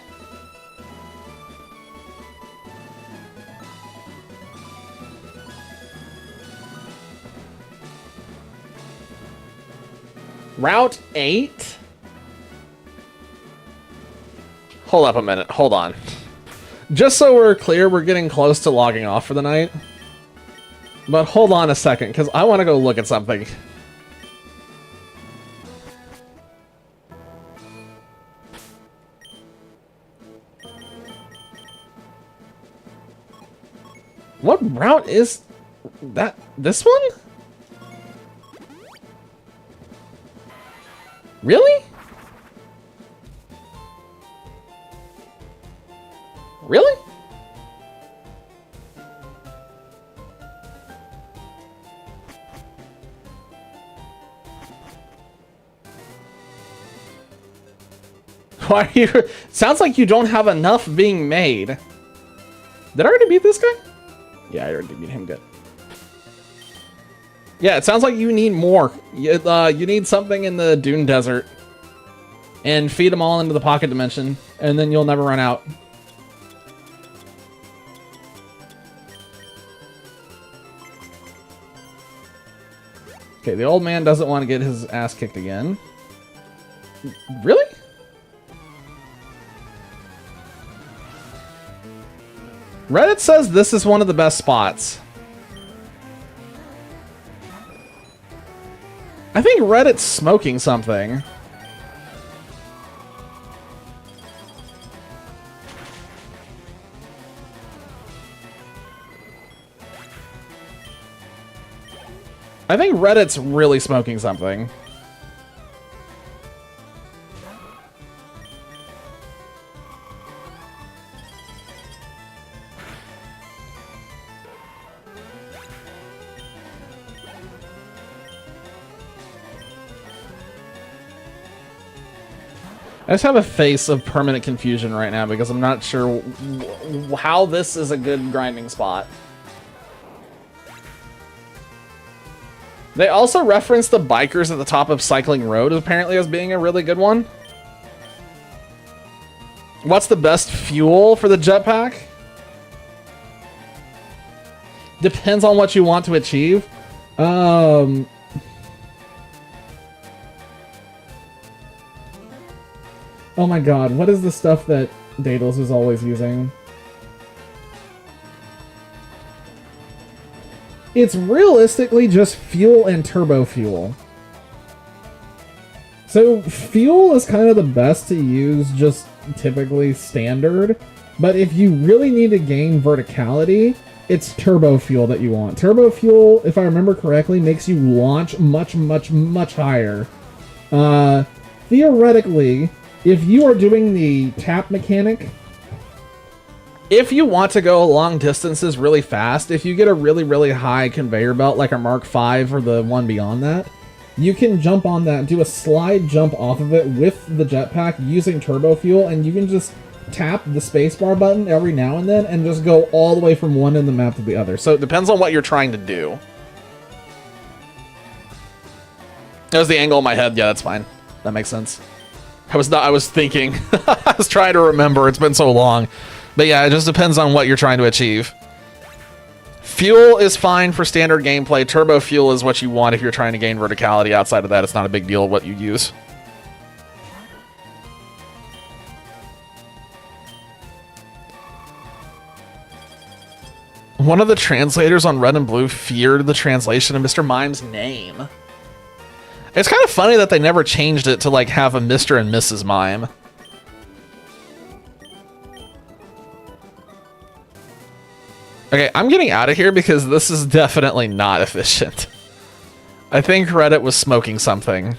Route 8? Hold up a minute. Hold on. Just so we're clear, we're getting close to logging off for the night. But hold on a second, because I want to go look at something. What route is that? This one? Really? Really? Why are you... Sounds like you don't have enough being made. Did I already beat this guy? Yeah, I already beat him good. Yeah, it sounds like you need more. You need something in the Dune Desert. And feed them all into the Pocket Dimension. And then you'll never run out. Okay, the old man doesn't want to get his ass kicked again. Really? Reddit says this is one of the best spots. I think Reddit's smoking something. I think Reddit's really smoking something. I just have a face of permanent confusion right now because I'm not sure how this is a good grinding spot. They also reference the bikers at the top of Cycling Road apparently as being a really good one. What's the best fuel for the jetpack? Depends on what you want to achieve. Oh my god, what is the stuff that Daedalus is always using? It's realistically just fuel and turbo fuel. So fuel is kind of the best to use just typically standard, but if you really need to gain verticality, it's turbo fuel that you want. Turbo fuel, if I remember correctly, makes you launch much, much, much higher. Theoretically, if you are doing the tap mechanic, if you want to go long distances really fast, if you get a really, really high conveyor belt like a Mark V or the one beyond that, you can jump on that, do a slide jump off of it with the jetpack using turbo fuel, and you can just tap the spacebar button every now and then and just go all the way from one end of the map to the other. So it depends on what you're trying to do. That was the angle in my head. Yeah, that's fine. That makes sense. I was thinking. I was trying to remember. It's been so long. But yeah, it just depends on what you're trying to achieve. Fuel is fine for standard gameplay. Turbo fuel is what you want if you're trying to gain verticality. Outside of that, it's not a big deal what you use. One of the translators on Red and Blue feared the translation of Mr. Mime's name. It's kind of funny that they never changed it to like have a Mr. and Mrs. Mime. Okay, I'm getting out of here because this is definitely not efficient. I think Reddit was smoking something.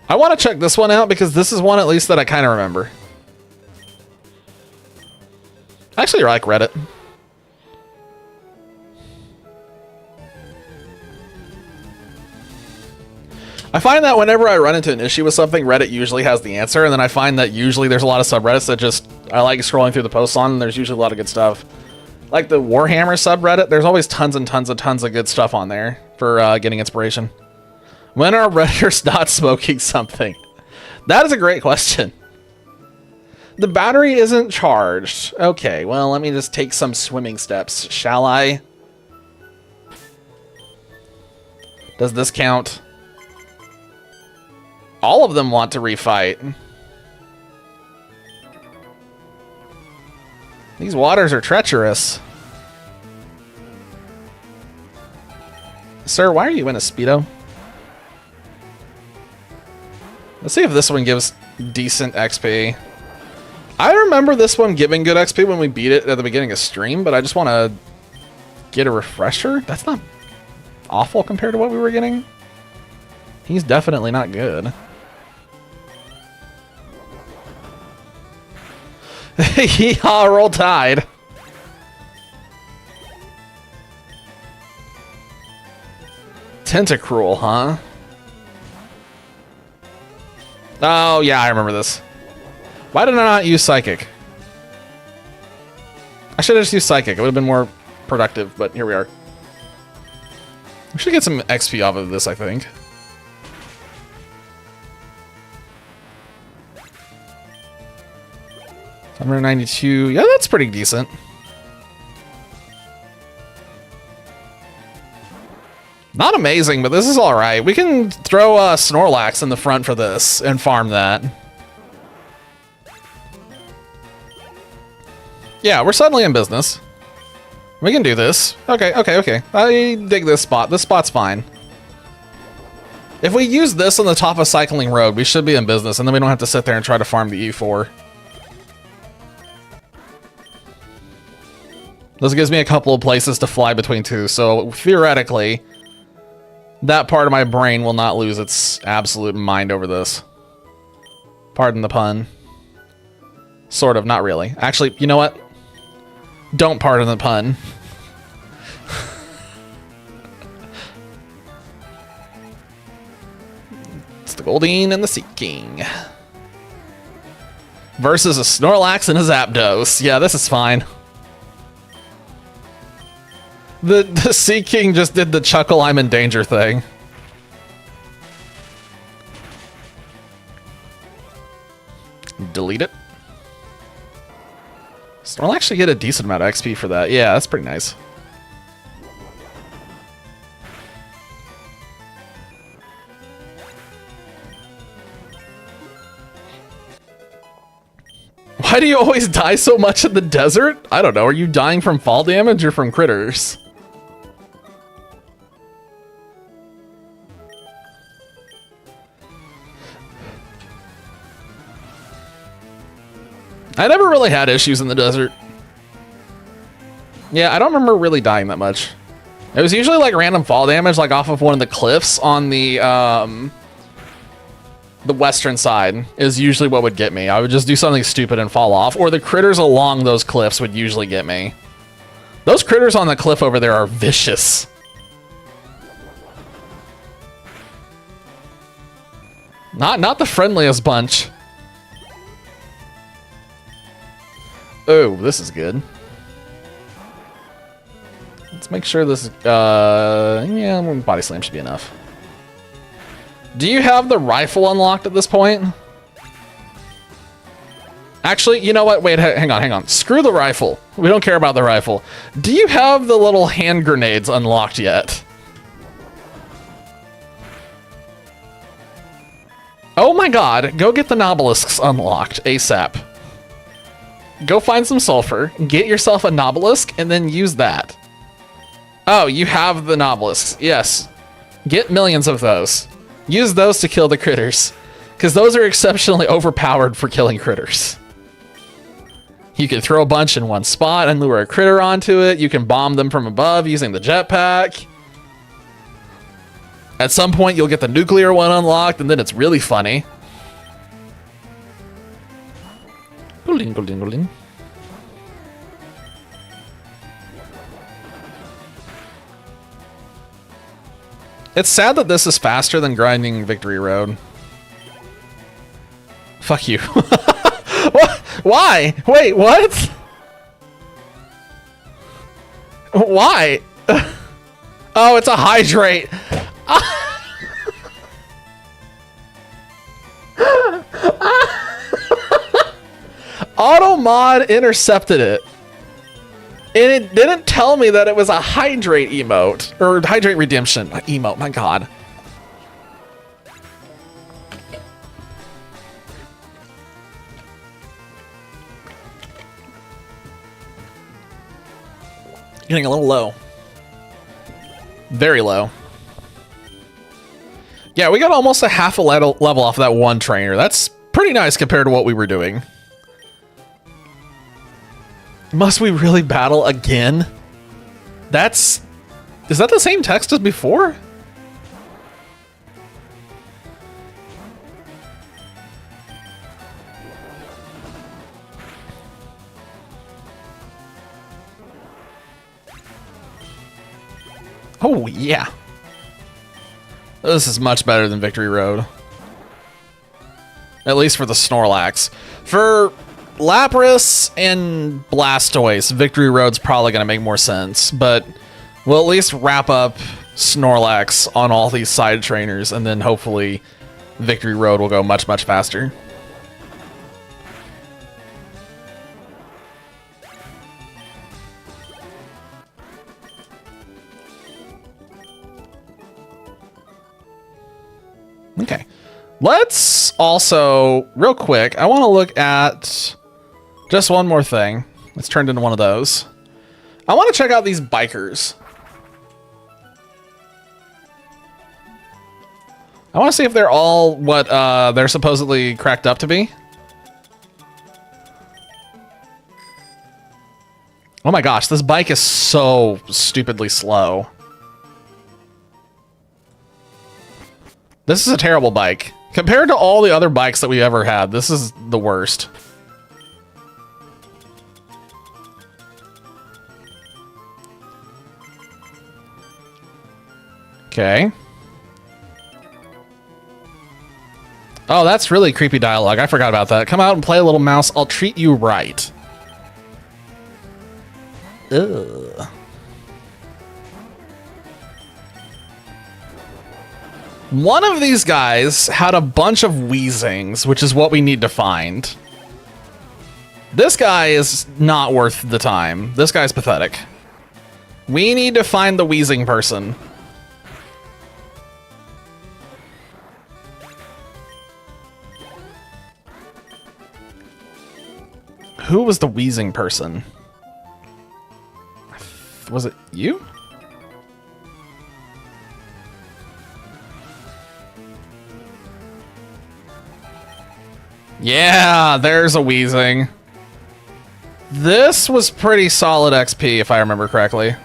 I want to check this one out because this is one at least that I kind of remember. I actually like Reddit. I find that whenever I run into an issue with something, Reddit usually has the answer, and then I find that usually there's a lot of subreddits that just I like scrolling through the posts on, and there's usually a lot of good stuff. Like the Warhammer subreddit, there's always tons and tons of good stuff on there for getting inspiration. When are Redditors not smoking something? That is a great question. The battery isn't charged. Okay, well, let me just take some swimming steps, shall I? Does this count? All of them want to refight. These waters are treacherous. Sir, why are you in a Speedo? Let's see if this one gives decent XP. I remember this one giving good XP when we beat it at the beginning of stream, but I just want to get a refresher. That's not awful compared to what we were getting. He's definitely not good. Yeehaw, roll tide. Tentacruel, huh? Oh, yeah, I remember this. Why did I not use Psychic? I should have just used Psychic. It would have been more productive, but here we are. We should get some XP off of this, I think. $192. Yeah, that's pretty decent. Not amazing, but this is all right. We can throw Snorlax in the front for this and farm that. Yeah, we're suddenly in business. We can do this. Okay. I dig this spot. This spot's fine. If we use this on the top of Cycling Road, we should be in business, and then we don't have to sit there and try to farm the E4. This gives me a couple of places to fly between too, so theoretically, that part of my brain will not lose its absolute mind over this. Pardon the pun. Sort of, not really. Actually, you know what? Don't pardon the pun. It's the Goldeen and the Sea King. Versus a Snorlax and a Zapdos. Yeah, this is fine. The Sea King just did the chuckle I'm in danger thing. Delete it. Snorlax should get a decent amount of XP for that. Yeah, that's pretty nice. Why do you always die so much in the desert? I don't know. Are you dying from fall damage or from critters? I never really had issues in the desert. Yeah, I don't remember really dying that much. It was usually like random fall damage, like off of one of the cliffs on the western side is usually what would get me. I would just do something stupid and fall off, or the critters along those cliffs would usually get me. Those critters on the cliff over there are vicious. Not the friendliest bunch. Oh, this is good. Let's make sure this is, yeah, Body Slam should be enough. Do you have the rifle unlocked at this point? Actually, you know what? Wait, hang on. Screw the rifle. We don't care about the rifle. Do you have the little hand grenades unlocked yet? Oh my god, go get the Nobelisks unlocked ASAP. Go find some sulfur, get yourself a Nobelisk, and then use that. Oh, you have the Nobelisks. Yes. Get millions of those. Use those to kill the critters, because those are exceptionally overpowered for killing critters. You can throw a bunch in one spot and lure a critter onto it. You can bomb them from above using the jetpack. At some point, you'll get the nuclear one unlocked, and then it's really funny. It's sad that this is faster than grinding Victory Road. Fuck you. What? Why? Wait, what? Why? Oh, it's a hydrate. Automod intercepted it. And it didn't tell me that it was a hydrate emote. Or hydrate redemption emote, my god. Getting a little low. Very low. Yeah, we got almost a half a level off that one trainer. That's pretty nice compared to what we were doing. Must we really battle again? Is that the same text as before? Oh, yeah. This is much better than Victory Road. At least for the Snorlax. For Lapras and Blastoise, Victory Road's probably going to make more sense, but we'll at least wrap up Snorlax on all these side trainers, and then hopefully Victory Road will go much, much faster. Okay. Let's also, real quick, I want to look at just one more thing. Let's turn into one of those. I want to check out these bikers. I want to see if they're all what they're supposedly cracked up to be. Oh my gosh, this bike is so stupidly slow. This is a terrible bike. Compared to all the other bikes that we ever had, this is the worst. Okay. Oh, that's really creepy dialogue. I forgot about that. Come out and play, little mouse. I'll treat you right. Ugh. One of these guys had a bunch of wheezings, which is what we need to find. This guy is not worth the time. This guy's pathetic. We need to find the wheezing person. Who was the wheezing person? Was it you? Yeah, there's a wheezing. This was pretty solid XP, if I remember correctly.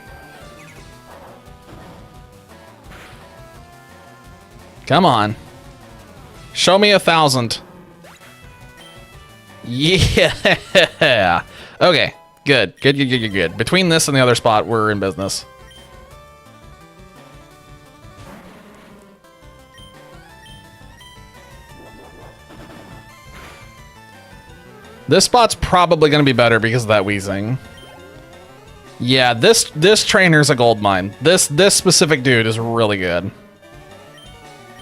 Come on. Show me 1,000. Yeah. Okay. Good. Between this and the other spot, we're in business. This spot's probably going to be better because of that wheezing. Yeah, this trainer's a gold mine. This specific dude is really good.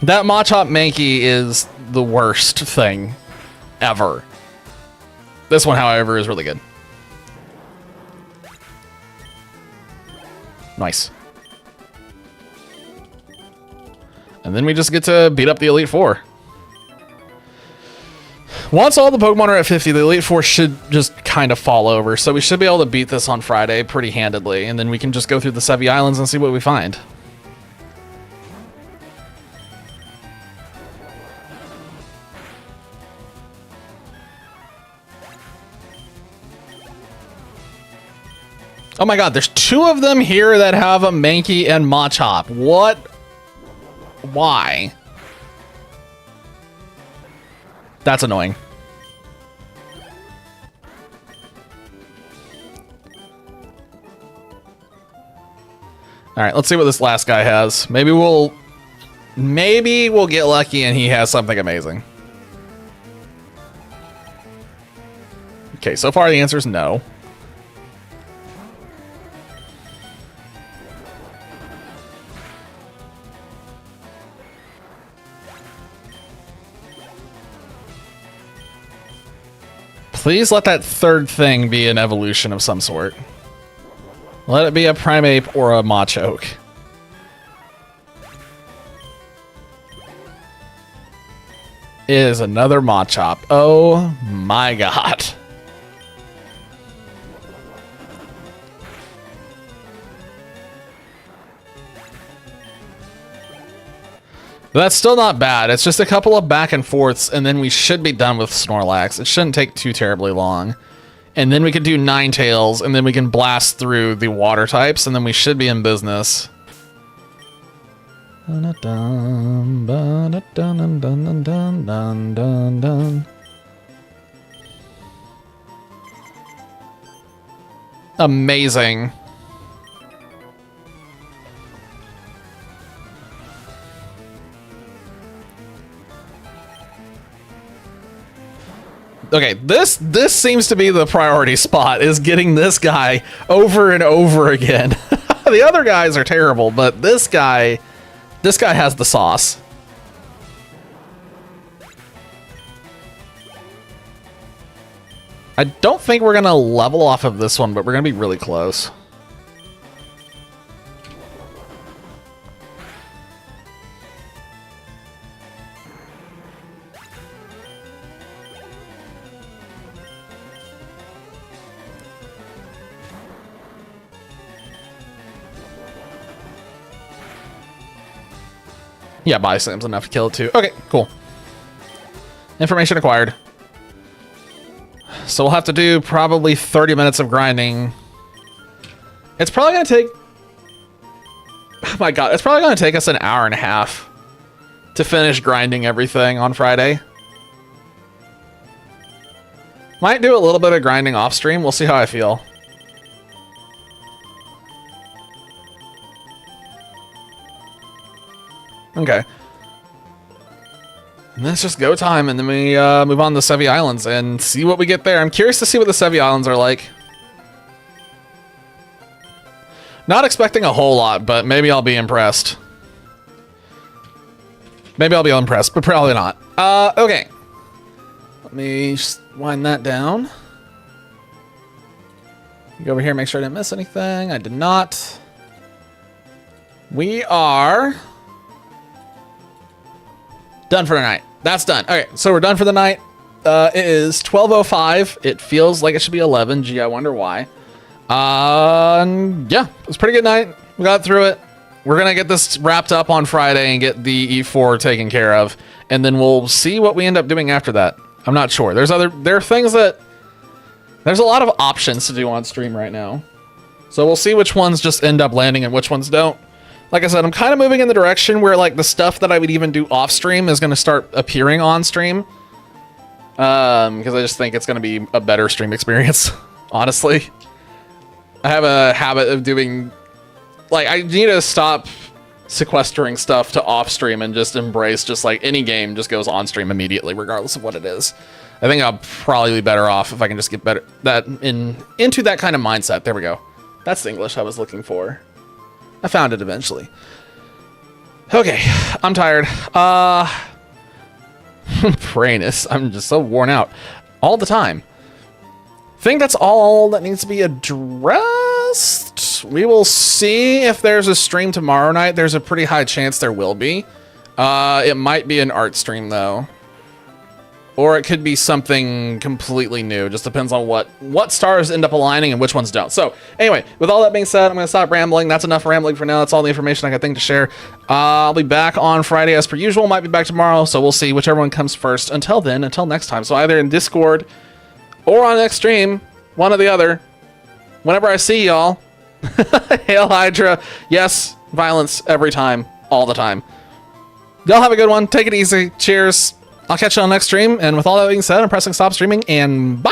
That Machop Mankey is the worst thing ever. This one, however, is really good. Nice. And then we just get to beat up the Elite Four. Once all the Pokemon are at 50, the Elite Four should just kind of fall over. So we should be able to beat this on Friday pretty handedly. And then we can just go through the Sevi Islands and see what we find. Oh my god, there's 2 of them here that have a Mankey and Machop. What? Why? That's annoying. Alright, let's see what this last guy has. Maybe we'll get lucky and he has something amazing. Okay, so far the answer is no. Please let that third thing be an evolution of some sort. Let it be a Primeape or a Machoke. It is another Machop. Oh my god. That's still not bad. It's just a couple of back and forths, and then we should be done with Snorlax. It shouldn't take too terribly long. And then we could do Ninetales, and then we can blast through the water types, and then we should be in business. Amazing. Okay, this seems to be the priority spot, is getting this guy over and over again. The other guys are terrible, but this guy has the sauce. I don't think we're gonna level off of this one, but we're gonna be really close. Yeah, Body Slam's enough to kill it too. Okay, cool. Information acquired. So we'll have to do probably 30 minutes of grinding It's probably going to take... Oh my god, it's probably going to take us an hour and a half to finish grinding everything on Friday. Might do a little bit of grinding off stream. We'll see how I feel. Okay. And then it's just go time, and then we move on to the Sevi Islands and see what we get there. I'm curious to see what the Sevi Islands are like. Not expecting a whole lot, but maybe I'll be impressed. Maybe I'll be impressed, but probably not. Okay. Let me just wind that down. Go over here, make sure I didn't miss anything. I did not. We are done for the night. That's done. Okay, so we're done for the night. It is 12:05. It feels like it should be 11. Gee, I wonder why. Yeah, it was a pretty good night. We got through it. We're gonna get this wrapped up on Friday and get the E4 taken care of, and then we'll see what we end up doing after that. I'm not sure. There are things that there's a lot of options to do on stream right now, so we'll see which ones just end up landing and which ones don't. Like I said, I'm kind of moving in the direction where like the stuff that I would even do off stream is going to start appearing on stream, because I just think it's going to be a better stream experience. Honestly, I have a habit of doing, like, I need to stop sequestering stuff to off stream and just embrace just like any game just goes on stream immediately, regardless of what it is. I think I'll probably be better off if I can just get better into that kind of mindset. There we go. That's the English I was looking for. I found it eventually. Okay, I'm tired. Brainus, I'm just so worn out all the time. Think that's all that needs to be addressed. We will see if there's a stream tomorrow night. There's a pretty high chance there will be. It might be an art stream though, or it could be something completely new. Just depends on what stars end up aligning and which ones don't. So anyway, with all that being said, I'm gonna stop rambling. That's enough rambling for now. That's all the information I got to share. I'll be back on Friday as per usual. Might be back tomorrow, so we'll see whichever one comes first. Until then, until next time. So either in Discord or on next stream, one or the other. Whenever I see y'all, Hail Hydra. Yes, violence every time, all the time. Y'all have a good one. Take it easy. Cheers. I'll catch you on next stream. And with all that being said, I'm pressing stop streaming, and bye.